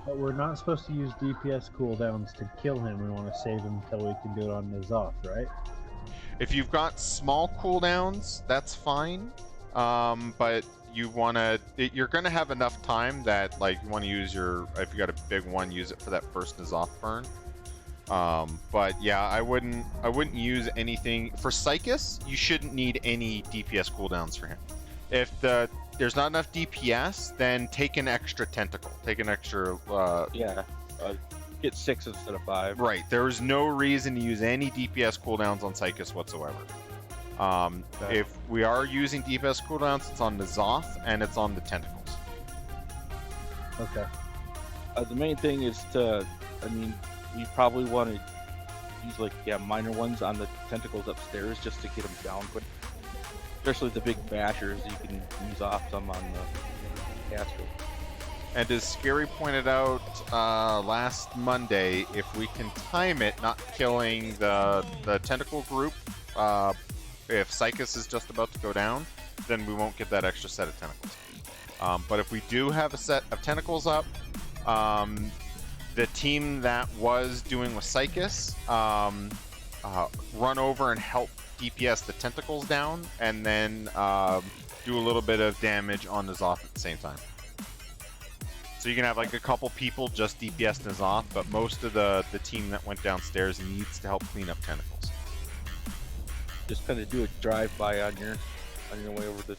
But we're not supposed to use DPS cooldowns to kill him. We want to save him until we can do it on N'Zoth, right? If you've got small cooldowns, that's fine. But you wanna, you're gonna have enough time that like you want to use your, if you got a big one, use it for that first N'Zoth burn. But yeah, I wouldn't use anything for Psychus. You shouldn't need any DPS cooldowns for him. If there's not enough DPS, then take an extra tentacle. Take an extra. Get 6 instead of 5. Right. There is no reason to use any DPS cooldowns on Psychus whatsoever. If we are using DPS cooldowns, it's on N'Zoth and it's on the tentacles. Okay. The main thing is to, we probably want to use minor ones on the tentacles upstairs just to get them down quick. Especially the big bashers, you can use off some on the caster. And as Scary pointed out last Monday, if we can time it, not killing the tentacle group, if Psychus is just about to go down, then we won't get that extra set of tentacles. But if we do have a set of tentacles up, the team that was doing with Psychus, run over and help DPS the tentacles down, and then do a little bit of damage on N'Zoth at the same time. So you can have like a couple people just DPS N'Zoth, but most of the team that went downstairs needs to help clean up tentacles. Just kind of do a drive-by on your way over the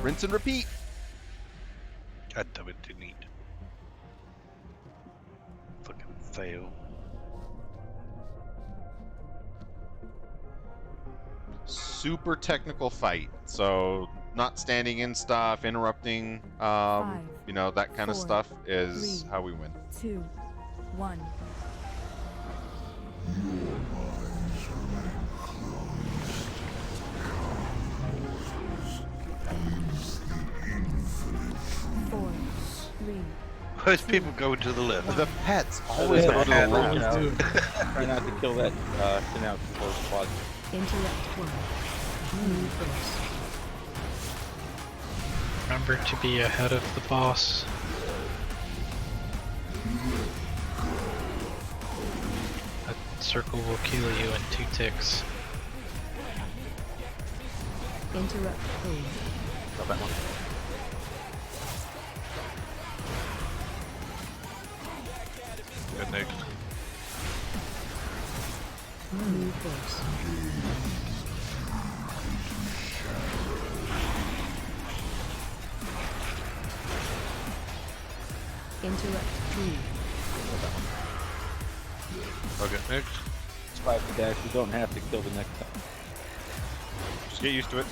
Rinse and repeat. God damn it, didn't eat. Fucking fail. Super technical fight. So not standing in stuff, interrupting, you know, that kind of stuff is how we win. 2, 1. Most people go to the left. The pets always go to the left. Try not to kill that out before the squad. Interact one. Move first. Remember to be ahead of the boss. That circle will kill you in 2 ticks. Interrupt code. Got that one. Good next. Move first. Interrupt 2. Okay, next. Spike the dash. You don't have to kill the next time. Just get used to it.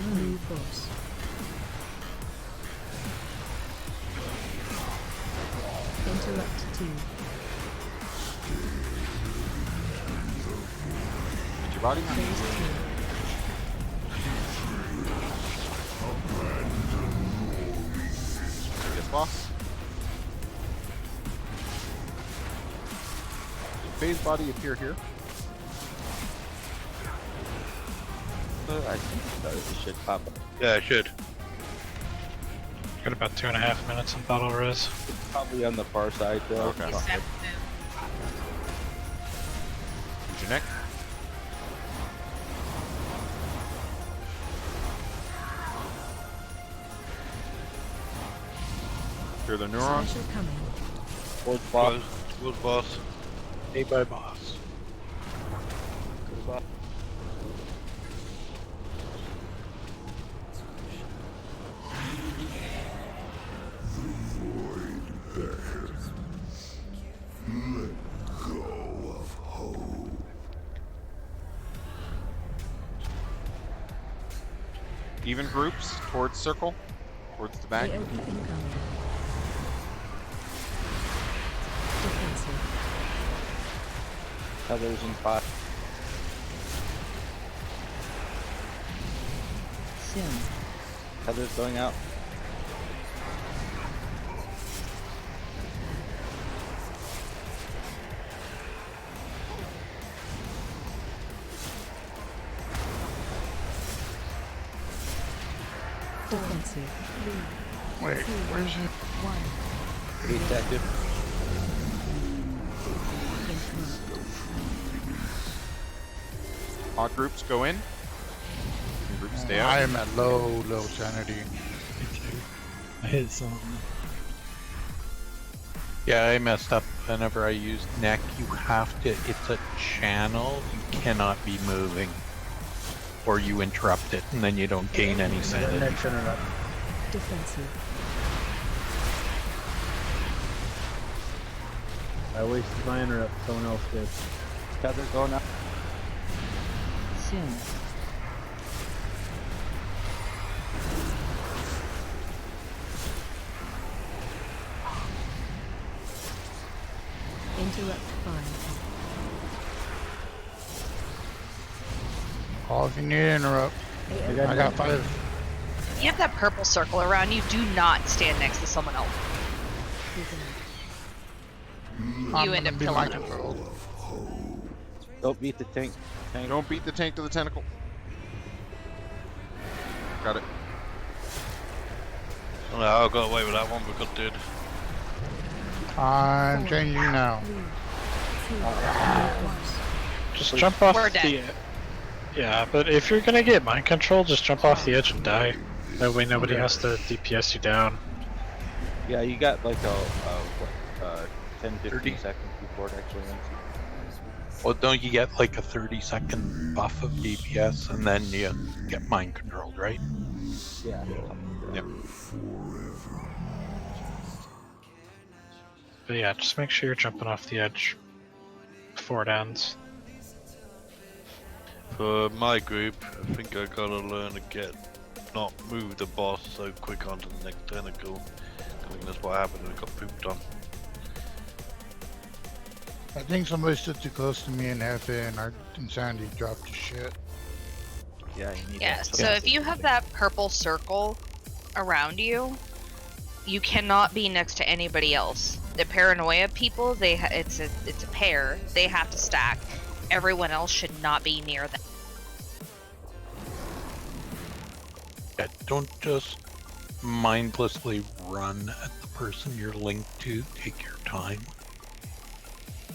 Move first. Interrupt 2. Get your body. Phase 2. Yes, boss. Did phase body appear here? I think it should pop up. Yeah, it should. Got about 2.5 minutes in battle res. It's probably on the far side though. Okay. Use that Use your neck. Hear the neurons. Special coming. Towards boss. Towards boss. Stay by boss. Even groups towards circle, towards the back. AOP incoming. Defensive. Others in spot. Sim. Others going out. Defensive. 3. Wait, 2, where's it? 1. Be active. Odd groups go in. Even groups stay out. I am at low sanity. I hit something. Yeah, I messed up whenever I used neck. You have to, it's a channel. You cannot be moving. Or you interrupt it, and then you don't gain any sanity. Next interrupt. Defensive. I wasted my interrupt. Someone else did. Tether going out. Sim. Interrupt 5. Call if you need to interrupt. I got 5. You have that purple circle around you. Do not stand next to someone else. You end up killing them. Don't beat the tank. Don't beat the tank to the tentacle. Got it. No, I got away with that one because dude. I'm changing now. Just jump off We're the... dead. Yeah, but if you're gonna get mind control, just jump off the edge and die. That way nobody has to DPS you down. Yeah, you got like a 10-15 seconds before it actually ends. Well, don't you get like a 30-second buff of DPS, and then you get mind controlled, right? Yeah. Yep. But yeah, just make sure you're jumping off the edge before it ends. For my group, I think I gotta learn to not move the boss so quick onto the next tentacle. I think that's what happened when it got pooped on. I think somebody stood too close to me and F and our insanity dropped to shit. Yeah, you need Yeah, that so if you have that purple circle around you, you cannot be next to anybody else. The paranoia people, it's a pair. They have to stack. Everyone else should not be near them. Yeah, don't just mindlessly run at the person you're linked to. Take your time.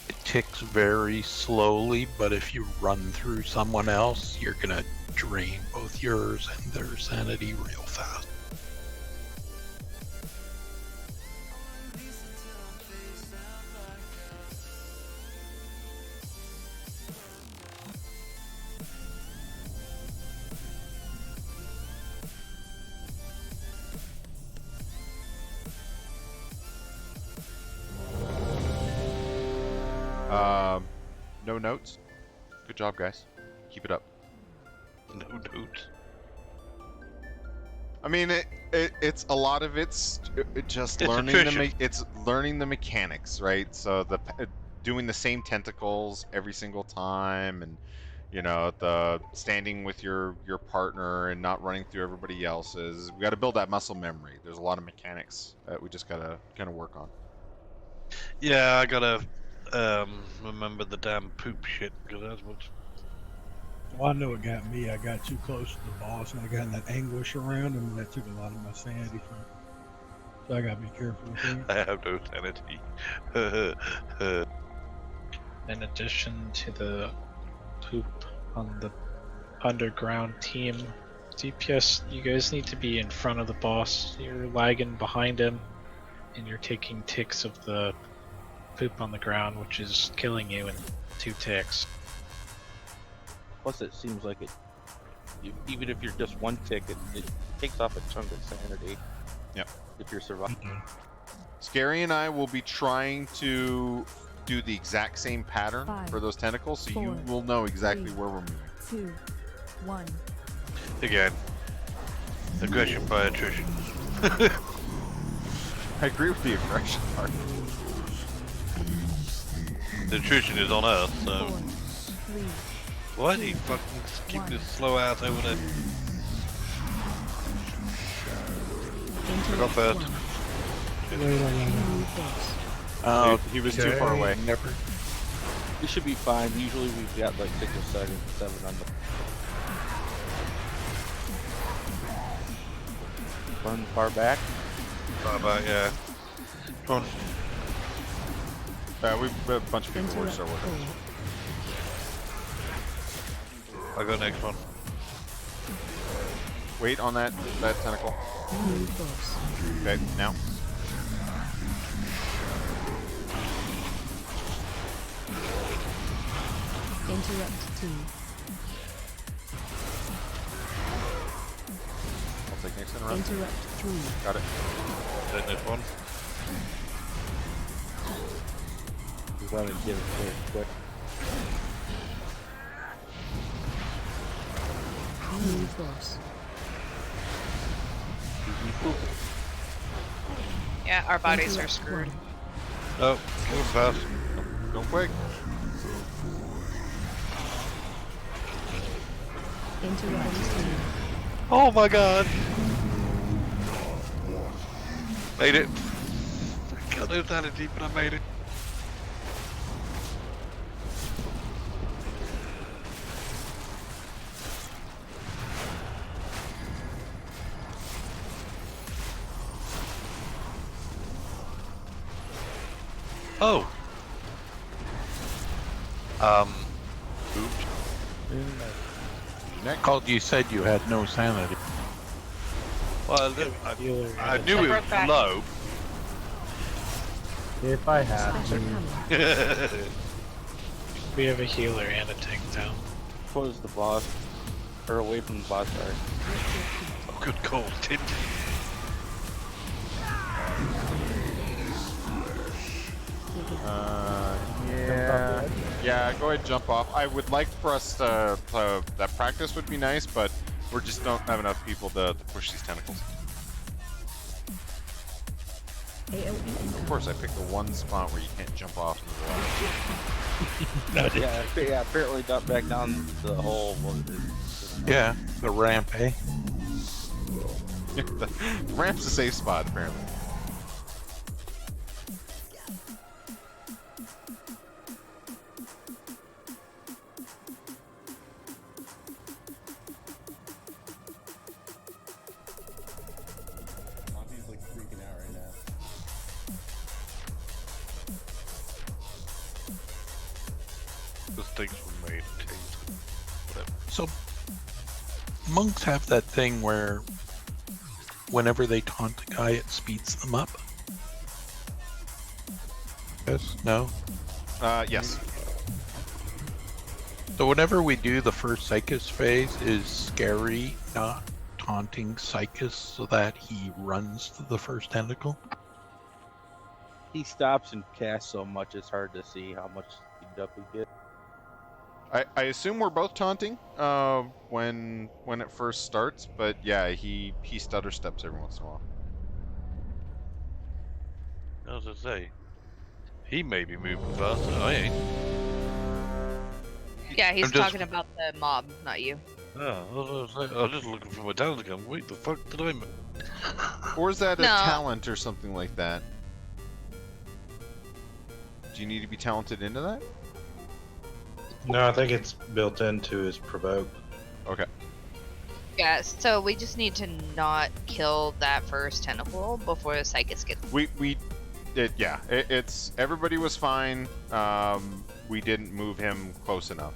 It ticks very slowly, but if you run through someone else, you're gonna drain both yours and their sanity real fast. No notes. Good job, guys. Keep it up. No notes. I mean, it's a lot of it's just It's learning attrition. it's learning the mechanics, right? So doing the same tentacles every single time, and you know, the standing with your partner and not running through everybody else's. We got to build that muscle memory. There's a lot of mechanics that we just gotta kind of work on. Yeah, I gotta remember the damn poop shit, because that's what's... Well, I know what got me. I got too close to the boss, and I got in that anguish around him, and that took a lot of my sanity from him. So I gotta be careful with that. I have no sanity. In addition to the poop on the underground team, DPS, you guys need to be in front of the boss. You're lagging behind him, and you're taking ticks of the poop on the ground, which is killing you in 2 ticks. Plus, it seems like even if you're just 1 tick, it takes off a chunk of sanity. Yep. If you're surviving. Scary and I will be trying to do the exact same pattern 5, for those tentacles, so 4, you will know exactly 3, where we're moving. 2, 1. Again, aggression by attrition. I agree with the aggression part. The attrition is on us, so... 4, 3, Why do you fucking keep this slow ass over there? I got first. Oh, he was too far away. Never. We should be fine. Usually we've got like 6 or 7 on the... Run far back. Far back, yeah. Come on. We've got a bunch of people we're still working. I got next one. Wait on that tentacle. Okay, now. Interrupt team. I'll take next in a round. Interrupt 3. Got it. Then this one. We want to get it there quick. New boss. Yeah, our bodies are screwed. Oh, kill him fast. Go quick. Interrupt team. Oh my god! Made it. I got no sanity, but I made it. Oh. Oops. Called you said you had no sanity. Well, I knew it was low. If I had to. We have a healer and a tank down. Close the boss. Or away from the boss, sorry. Oh, good call, Tint. Yeah, go ahead and jump off. I would like for us to, that practice would be nice, but we just don't have enough people to push these tentacles. Of course, I picked the one spot where you can't jump off yeah, apparently not back down the hole. Yeah, the ramp, eh? The ramp's a safe spot, apparently. Monty's like freaking out right now. Mistakes were made. Whatever. So, monks have that thing where whenever they taunt a guy, it speeds them up. Yes? No? Yes. So whenever we do the first Psychus phase, is Scary not taunting Psychus so that he runs to the first tentacle? He stops and casts so much it's hard to see how much speed up we get. I assume we're both taunting when it first starts, but yeah, he stutter steps every once in a while. As I say, he may be moving faster. I ain't. Yeah, he's I'm just- talking about the mob, not you. Oh, I was just looking for my talent gun. Wait, the fuck did I? Or is that a No. talent or something like that? Do you need to be talented into that? No, I think it's built into his provoke. Okay. Yeah, so we just need to not kill that first tentacle before the Psychus gets. It's everybody was fine. We didn't move him close enough,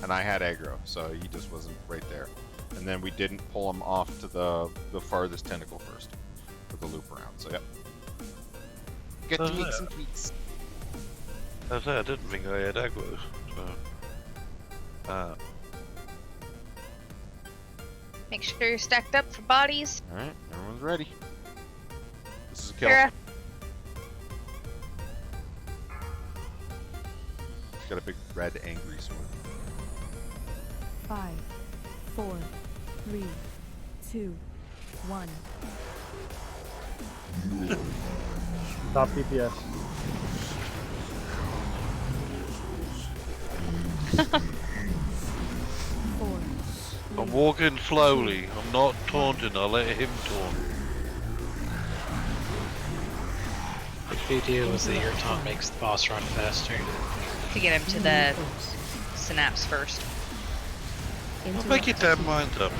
and I had aggro, so he just wasn't right there. And then we didn't pull him off to the farthest tentacle first for the loop around. So yep. Get to make some tweaks. As I say, I didn't think I had aggro. So. Make sure you're stacked up for bodies. All right, everyone's ready. This is a kill. Kara. He's got a big red angry sword. 5, 4, 3, 2, 1. Stop DPS. I'm walking slowly. I'm not taunting. I'll let him taunt. The idea was that your taunt makes the boss run faster. To get him to the synapse first. I'll make your damn mind up.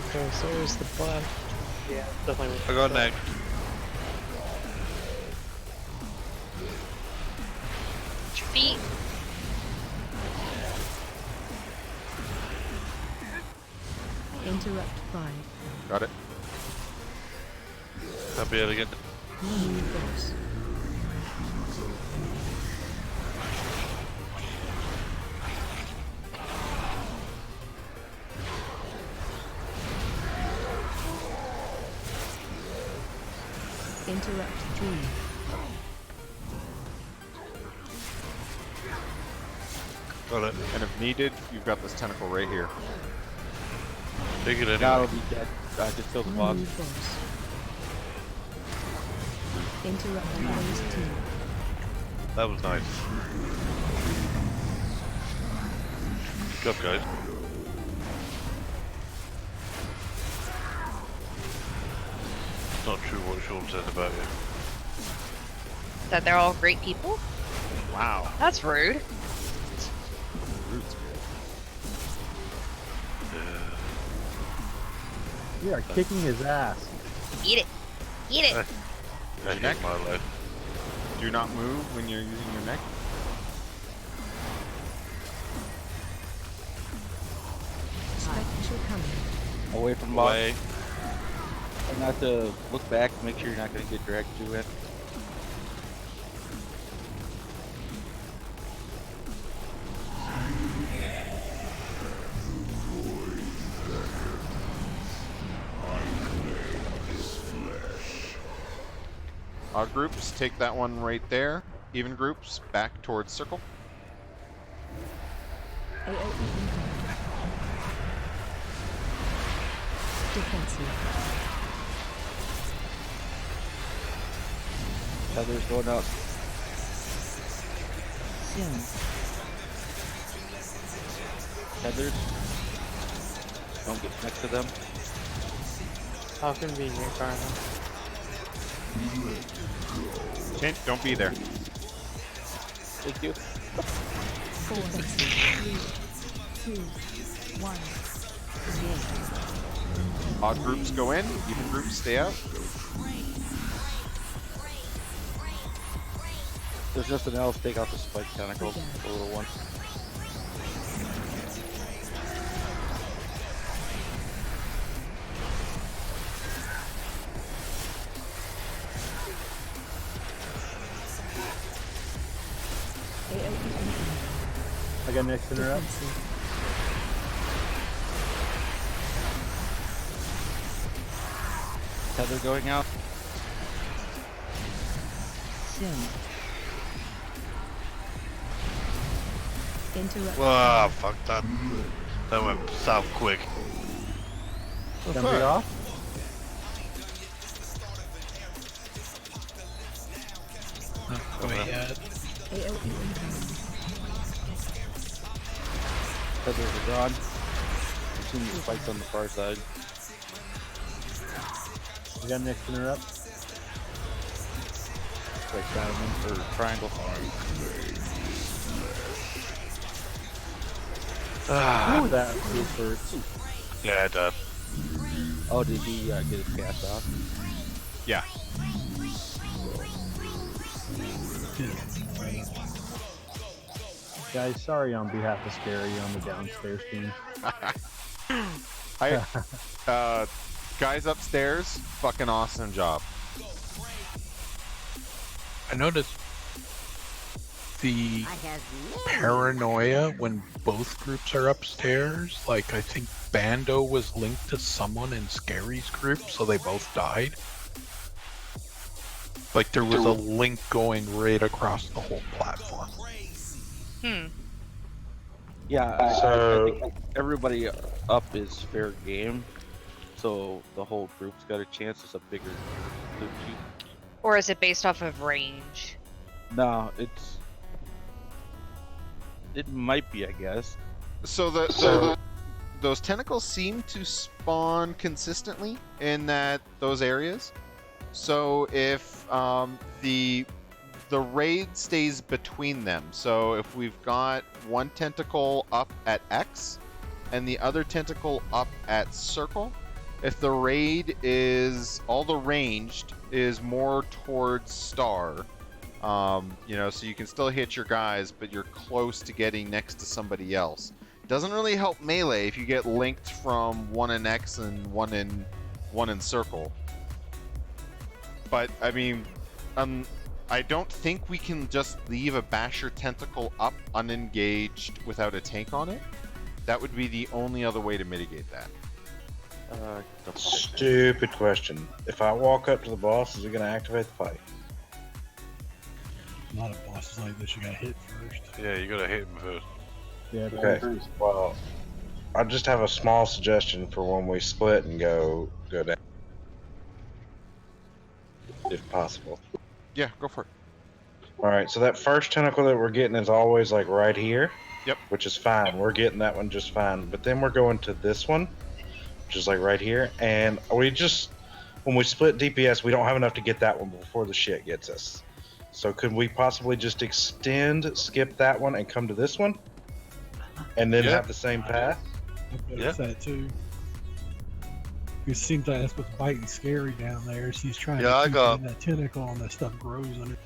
Okay, so is the plan. Yeah, definitely. I got next. At your feet. Interrupt 5. Got it. I'll be able to get. New boss. Interrupt 3. Got it. And if needed, you've got this tentacle right here. Take it anyway. That'll be dead. Just kill the boss. New boss. Interrupt phase 2. That was nice. Good job, guys. It's not true what Shawn said about you. That they're all great people? Wow. That's rude. Rude's We are kicking his ass. Eat it. Eat it. I hate my life. Do not move when you're using your neck. Spectral coming. Away from boss. Away. And not to look back, make sure you're not going to get dragged to it. Odd groups, take that one right there. Even groups, back towards circle. AOE incoming. Defensive. Others going up. Zone. Tethers. Don't get next to them. How convenient, Carla. Tint, don't be there. Thank you. 4, 3, 2, 1. Game. Odd groups go in, even groups stay out. There's just an else. Take out the spike tentacles, the little one. I got next interrupt. Tether going out. Soon. Interrupt. Ah, fuck that. That went south quick. Jump it off. Go ahead. AOE incoming. Tethers are gone. I've seen the spikes on the far side. I got next interrupt. Spike diamond or triangle. Ah. Ooh, that group hurts. Yeah, it does. Oh, did he get his cast off? Yeah. Guys, sorry on behalf of Scary on the downstairs team. Guys upstairs, fucking awesome job. I noticed the paranoia when both groups are upstairs. Like, I think Bando was linked to someone in Scary's group, so they both died. Like, there was a link going right across the whole platform. Yeah, I So- think everybody up is fair game, so the whole group's got a chance. It's a bigger loot sheet. Or is it based off of range? No, it might be, I guess. So those tentacles seem to spawn consistently in those areas. So if the raid stays between them, so if we've got one tentacle up at X and the other tentacle up at circle, if the raid is all the ranged is more towards star, so you can still hit your guys, but you're close to getting next to somebody else. Doesn't really help melee if you get linked from one in X and one in circle. But I mean, I don't think we can just leave a basher tentacle up unengaged without a tank on it. That would be the only other way to mitigate that. Stupid question. If I walk up to the boss, is it going to activate the fight? A lot of bosses like this, you gotta hit first. Yeah, you gotta hit him first. Yeah, Okay. Well, I just have a small suggestion for when we split and go down, if possible. Yeah, go for it. All right. So that first tentacle that we're getting is always like right here. Yep. Which is fine. We're getting that one just fine. But then we're going to this one, which is like right here, and when we split DPS, we don't have enough to get that one before the shit gets us. So could we possibly just skip that one and come to this one? And then have the same path? That's that too. It seems like that's what's biting Scary down there. She's trying to keep that tentacle and that stuff grows on it.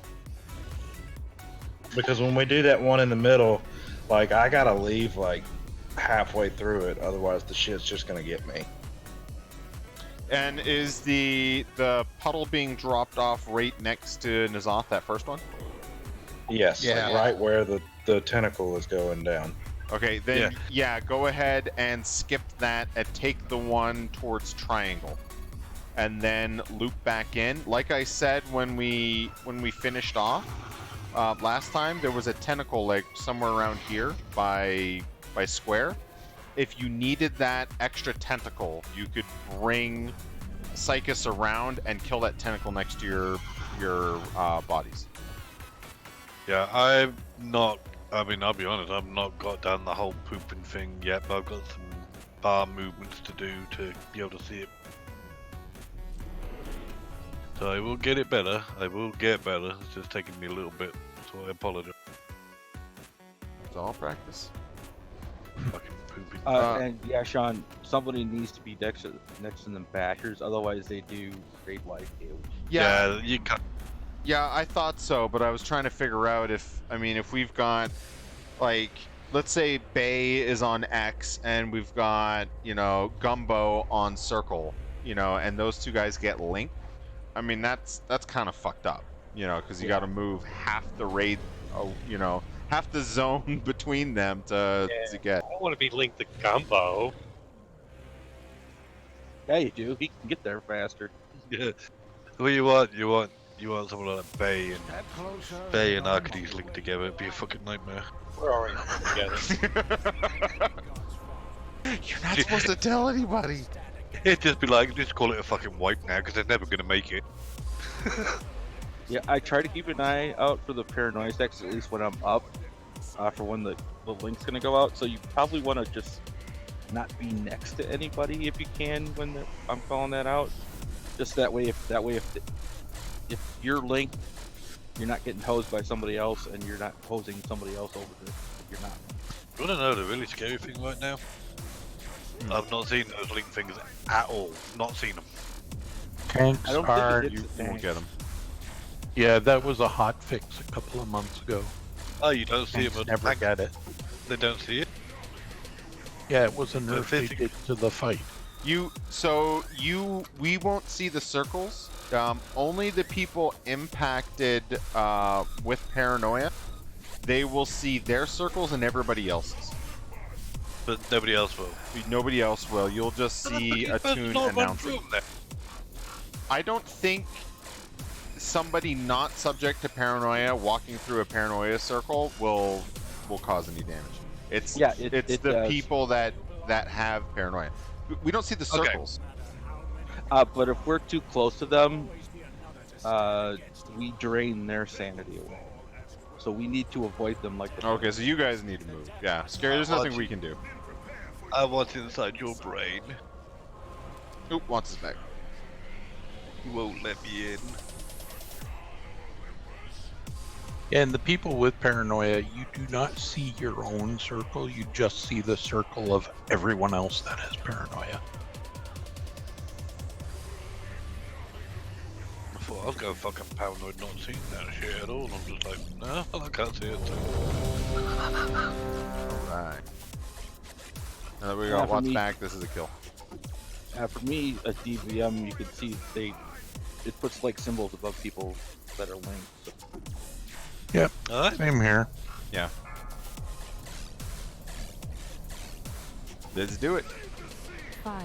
Because when we do that one in the middle, like, I gotta leave like halfway through it, otherwise the shit's just gonna get me. And is the puddle being dropped off right next to Nazoth, that first one? Yes, Yeah. like right where the tentacle is going down. Okay, then go ahead and skip that and take the one towards triangle. And then loop back in. Like I said when we finished off last time, there was a tentacle like somewhere around here by square. If you needed that extra tentacle, you could bring Psychus around and kill that tentacle next to your bodies. Yeah, I'm not I mean, I'll be honest, I've not got down the whole pooping thing yet, but I've got some bar movements to do to be able to see it. So I will get it better. I will get better. It's just taking me a little bit, so I apologize. It's all practice. Fucking pooping. And yeah, Shawn, somebody needs to be next to them bashers, otherwise they do great life damage. Yeah, you can't. Yeah, I thought so, but I was trying to figure out if we've got, like, let's say Bay is on X and we've got, Gumbo on Circle, and those two guys get linked. I mean, that's kind of fucked up, because you got to move half the raid, half the zone between them to get. I don't want to be linked to Gumbo. Yeah, you do. He can get there faster. Yeah. What you want someone like Bay and Arcades linked together. It'd be a fucking nightmare. We're already together. You're not supposed to tell anybody. It'd just be like, just call it a fucking wipe now, because they're never gonna make it. Yeah, I try to keep an eye out for the paranoia stacks, at least when I'm up, for when the link's gonna go out. So you probably want to just not be next to anybody if you can when I'm calling that out. Just that way, if you're linked, you're not getting hosed by somebody else, and you're not hosing somebody else over there. You're not. You wanna know the really scary thing right now? I've not seen those link things at all. Not seen them. Tanks are. You won't get them. Yeah, that was a hot fix a couple of months ago. Oh, you don't see them. Never get it. They don't see it. Yeah, it was a nerf they did to the fight. We won't see the circles. Only the people impacted with paranoia, they will see their circles and everybody else's. But nobody else will. Nobody else will. You'll just see a tune announcing. I don't think somebody not subject to paranoia walking through a paranoia circle will cause any damage. It's the people that have paranoia. We don't see the circles. But if we're too close to them, we drain their sanity away. So we need to avoid them like the. Okay, so you guys need to move. Yeah, Scary, there's nothing we can do. I want inside your brain. Oop, wants us back. You won't let me in. And the people with paranoia, you do not see your own circle, you just see the circle of everyone else that has paranoia. I thought I was going fucking paranoid not seeing that shit at all. I'm just like, no, I can't see it. Alright. Now that we got Watts back, this is a kill. For me, a DVM, you can see it puts like symbols above people that are linked. So. Yep, same here. Yeah. Let's do it. 5,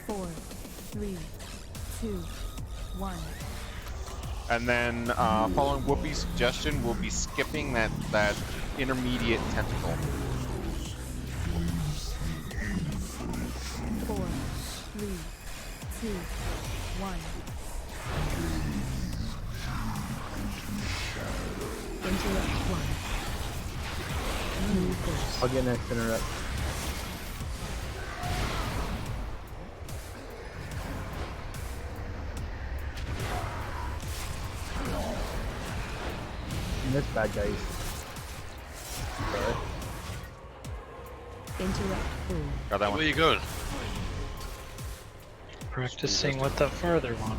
4, 3, 2, 1. And then, following Whoopi's suggestion, we'll be skipping that intermediate tentacle. 4, 3, 2, 1. Interrupt 1. Move course. I'll get next interrupt. And this bad guy is. Interrupt 4. Got that one. Where you going? Practicing with the further one.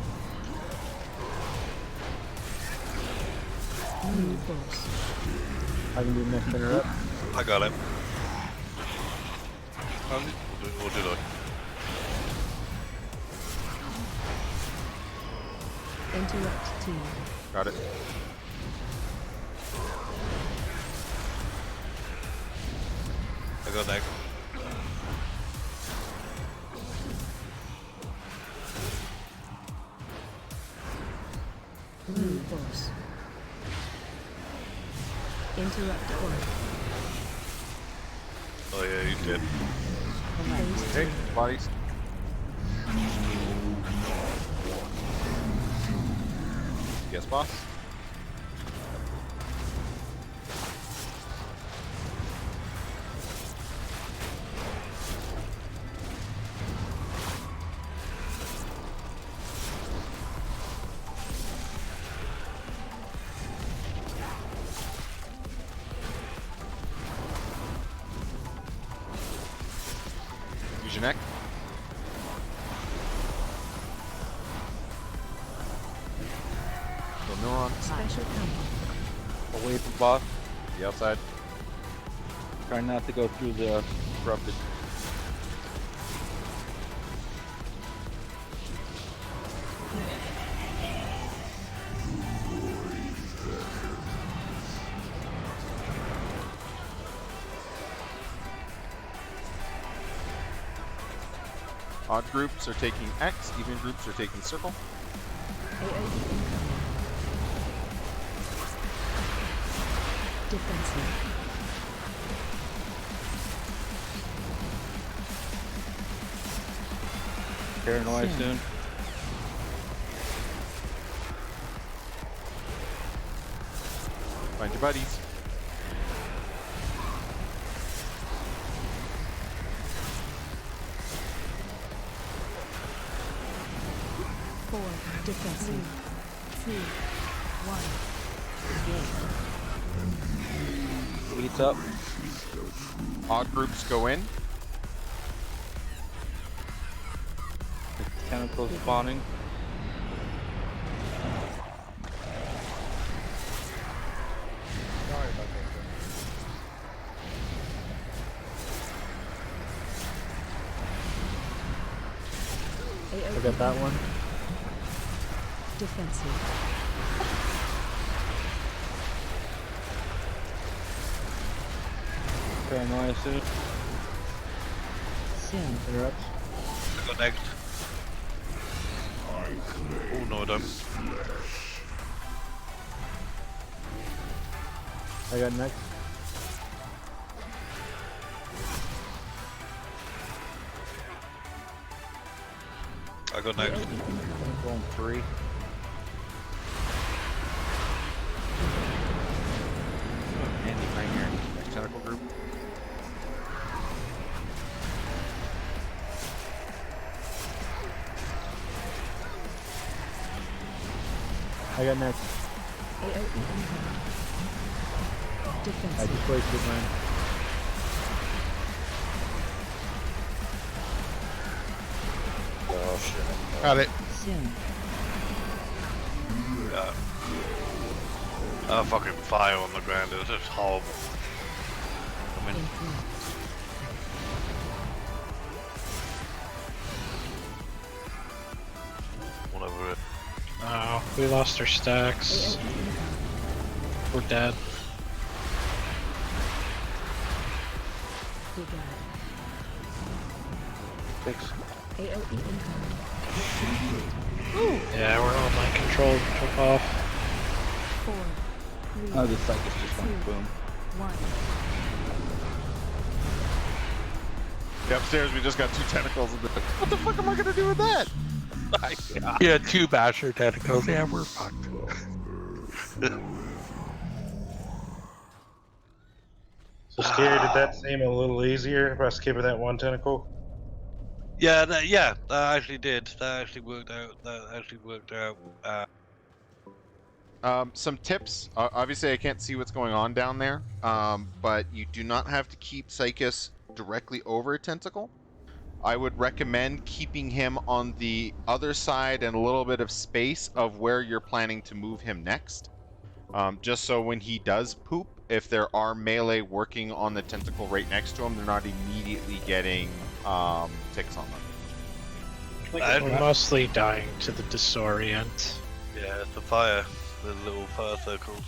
Move course. I can do next interrupt. I got him. Or did I? Interrupt 2. Got it. I got that. Move course. Interrupt 1. Oh yeah, you did. Hey, bodies. Yes, boss. neck. So neuron. Special combo. Away from boss. The outside. Try not to go through the corrupted. Odd groups are taking X, even groups are taking circle. Defensive. Paranoia soon. Find your buddies. Defensive. 3, 1. Beats up. Odd groups go in. Tentacles spawning. Sorry about that. I got that one. Defensive. Paranoia soon. Soon. Interrupts. I got next. Oh no, I don't. I got next. I got next. I'm going free. Andy right here. Next tentacle group. I got next. Defensive. I just wasted mine. Oh shit. Got it. Soon. Fucking fire on the ground. It was just horrible. I mean, whatever it. Oh, we lost our stacks. We're dead. Good guy. Thanks. AOE incoming. Yeah, we're all mind controlled. Jump off. 4, 3, Oh, the psychic just went boom. 1. Yeah, upstairs we just got 2 tentacles. What the fuck am I gonna do with that? Yeah, 2 basher tentacles. Yeah, we're fucked. So Scary, did that seem a little easier by skipping that one tentacle? Yeah, that actually did. That actually worked out. That actually worked out. Some tips. Obviously, I can't see what's going on down there, but you do not have to keep Psychus directly over a tentacle. I would recommend keeping him on the other side and a little bit of space of where you're planning to move him next. Just so when he does poop, if there are melee working on the tentacle right next to him, they're not immediately getting ticks on them. We're mostly dying to the disorient. Yeah, it's the fire. The little fire circles.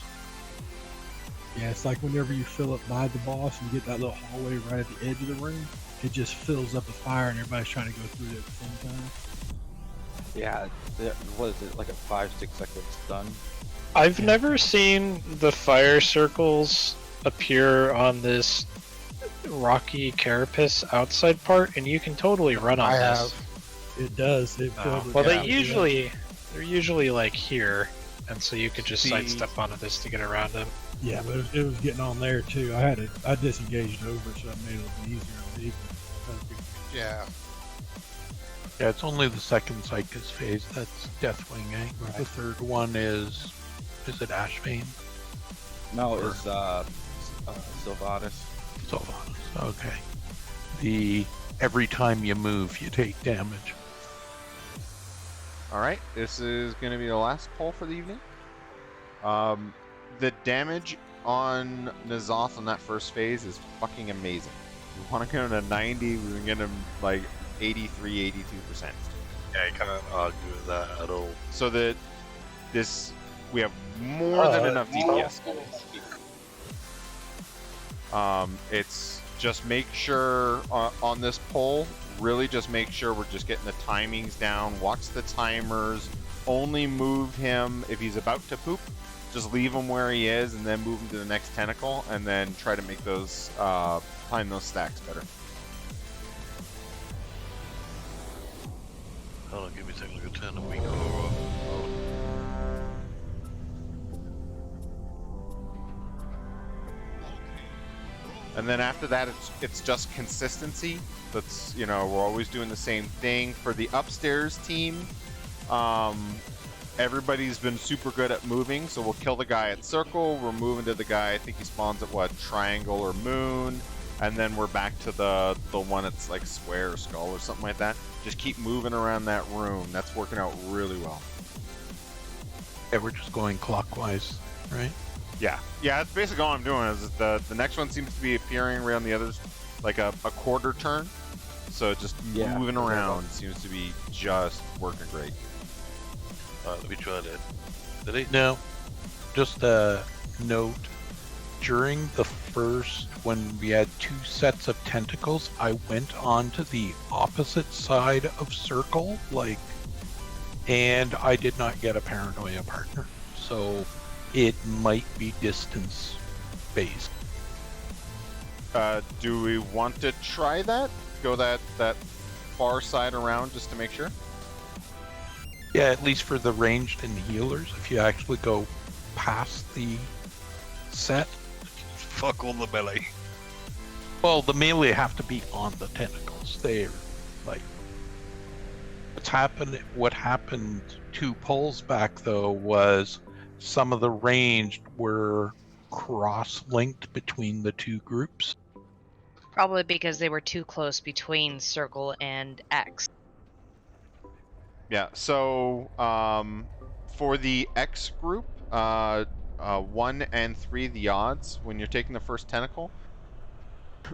Yeah, it's like whenever you fill up by the boss and you get that little hallway right at the edge of the room, it just fills up with fire and everybody's trying to go through it at the same time. Yeah, what is it, like a 5-6 second stun? I've never seen the fire circles appear on this rocky carapace outside part, and you can totally run on this. It does. It Well, they're usually like here, and so you could just sidestep onto this to get around them. Yeah, but it was getting on there too. I disengaged over, so it made it a little easier on me. Yeah. Yeah, it's only the second Psychus phase. That's Deathwing, eh? Right. The third one is it Ashbane? No, it's Sylvanas. Sylvanas, okay. The every time you move, you take damage. All right, this is going to be the last poll for the evening. The damage on N'Zoth on that first phase is fucking amazing. We want to get him to 90, we can get him like 83, 82%. Yeah, you can't argue with that at all. So that we have more than enough DPS. It's just make sure on this poll, really just make sure we're just getting the timings down, watch the timers, only move him if he's about to poop, just leave him where he is and then move him to the next tentacle and then try to make those, time those stacks better. Hold on, give me a second, I'm gonna turn the weak aura off. And then after that, it's just consistency. That's, you know, we're always doing the same thing. For the upstairs team, everybody's been super good at moving, so we'll kill the guy at circle, we're moving to the guy, I think he spawns at what, triangle or moon, and then we're back to the one that's like square or skull or something like that. Just keep moving around that room. That's working out really well. Yeah, we're just going clockwise, right? Yeah, that's basically all I'm doing. Is the next one seems to be appearing right on the others, like a quarter turn. So just moving around seems to be just working great. Let me try that. Did he? No, just a note. During the first, when we had 2 sets of tentacles, I went on to the opposite side of circle, and I did not get a paranoia partner. So it might be distance based. Do we want to try that? Go that far side around just to make sure? Yeah, at least for the ranged and healers, if you actually go past the set. Fuck all the melee. Well, the melee have to be on the tentacles. They're like... What happened 2 polls back, though, was some of the ranged were cross-linked between the 2 groups. Probably because they were too close between circle and X. Yeah, so for the X group, 1 and 3, the odds when you're taking the first tentacle,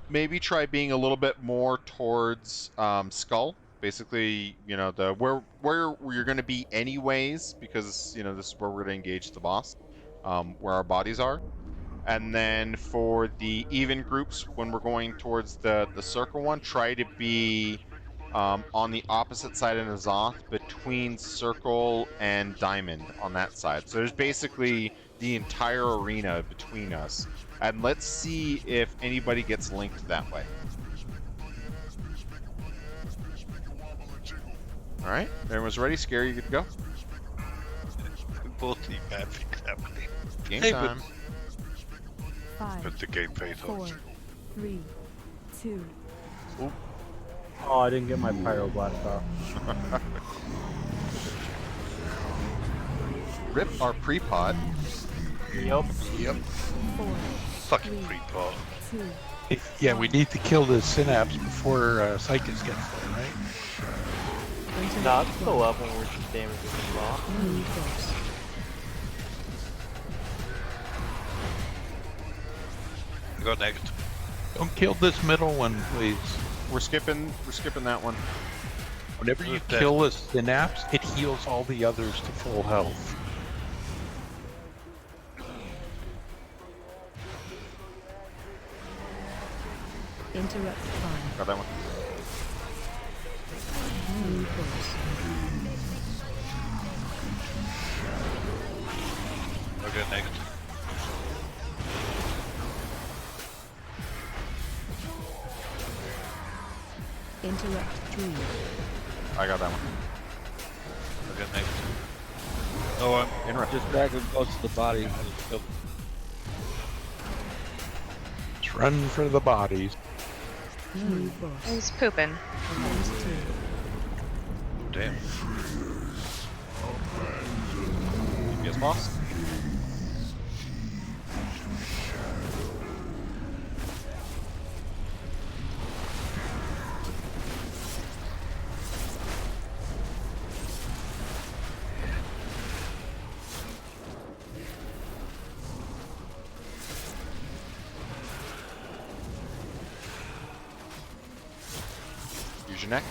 maybe try being a little bit more towards skull. Basically, you know, where you're going to be anyways, because you know this is where we're going to engage the boss, where our bodies are. And then for the even groups, when we're going towards the circle one, try to be on the opposite side of N'Zoth, between circle and diamond on that side. So there's basically the entire arena between us. And let's see if anybody gets linked that way. Alright, everyone's ready? Scary, you good to go? Both the bad things happening. Game Hey, time. 5, Put the game face 4, on. 3, 2. Oh, I didn't get my pyroblast off. Rip our pre-pod. Yep. 4, Fucking pre-pot. 2. Yeah, we need to kill the synapse before Psychus gets there, right? No, it's still up when we're just damaging the boss. I got next. Don't kill this middle one, please. We're skipping that one. Whenever you kill a synapse, it heals all the others to full health. Interrupt fire. Got that one. Okay, next. Interrupt 3. I got that one. Okay, next. Oh, Interrupt. Just drag him close to the body. And just kill him. Let's run for the bodies. He's pooping. damn. Yes, boss. Use your neck.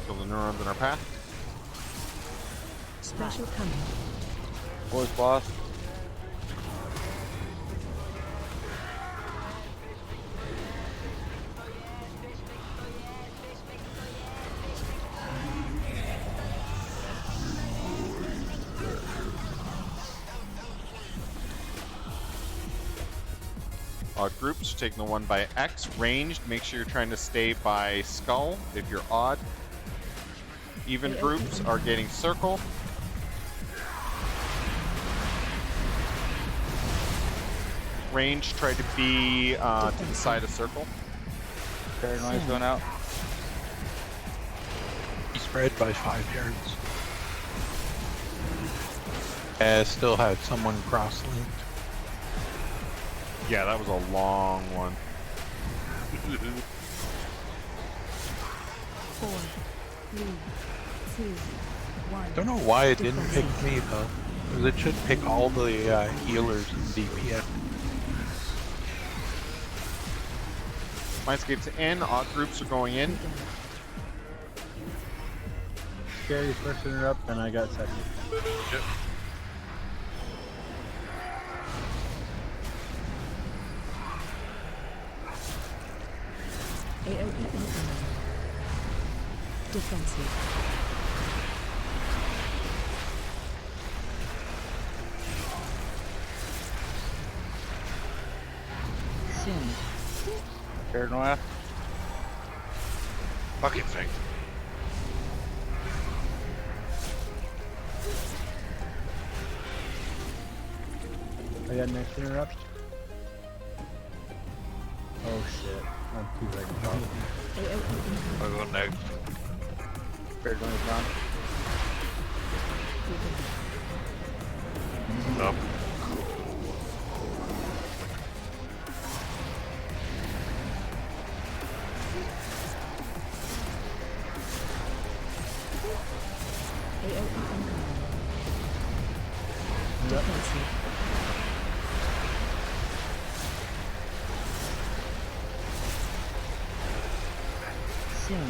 Kill the neurons in our path. Special coming. Boys, boss. Odd groups, taking the one by X. Ranged, make sure you're trying to stay by Skull if you're odd. Even groups are getting circle. Range, try to be to the side of circle. Paranoia's going out. He spread by 5 yards. Still had someone cross-linked. Yeah, that was a long one. 4, 3, 2, 1. Don't know why it didn't pick me though, because it should pick all the healers in DPS. Mindscape's in, odd groups are going in. Scary's first interrupt, then I got second. Yep. AOE incoming. Defensive. Sin. Paranoia. Fucking thing. I got next interrupt. Oh shit. I'm 2 seconds off. I'll go next. Paranoia's gone. Nope. AOE incoming. Defensive. Sin.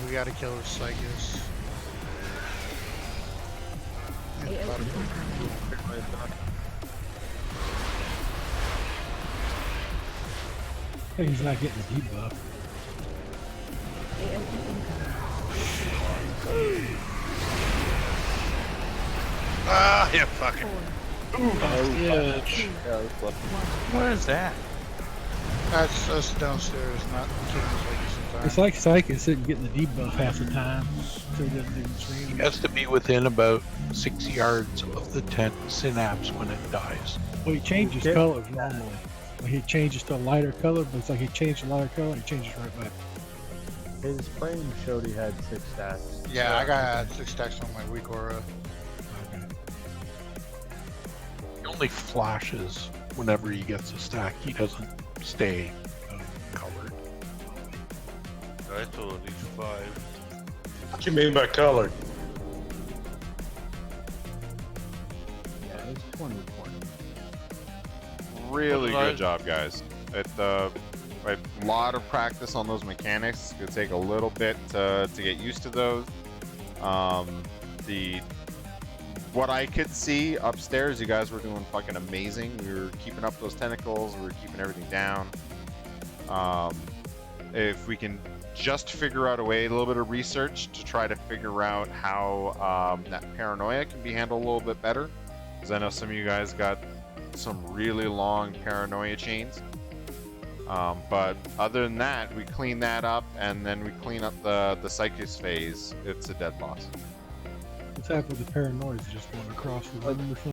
We gotta kill the Psychus. Hey, he's not getting the debuff. Ah, yeah, fucking. Yeah. What is that? That's us downstairs, not killing Psychus sometimes. It's like Psych isn't getting the debuff half the time, so he doesn't even swing. He has to be within about 6 yards of the tent synapse when it dies. Well, he changes colors normally. When he changes to a lighter color, but it's like he changed a lighter color and he changes right back. His frame showed he had 6 stacks. Yeah, I got 6 stacks on my weak aura. He only flashes whenever he gets a stack. He doesn't stay colored. I told at least 5. What you mean by colored? Yeah, it's 20/20. Really good job, guys. A lot of practice on those mechanics. It's gonna take a little bit to get used to those. What I could see upstairs, you guys were doing fucking amazing. We were keeping up those tentacles. We were keeping everything down. If we can just figure out a way, a little bit of research to try to figure out how that paranoia can be handled a little bit better, because I know some of you guys got some really long paranoia chains. But other than that, we clean that up, and then we clean up the Psychus phase. It's a dead boss. What's happened with the paranoids just going across the room or something?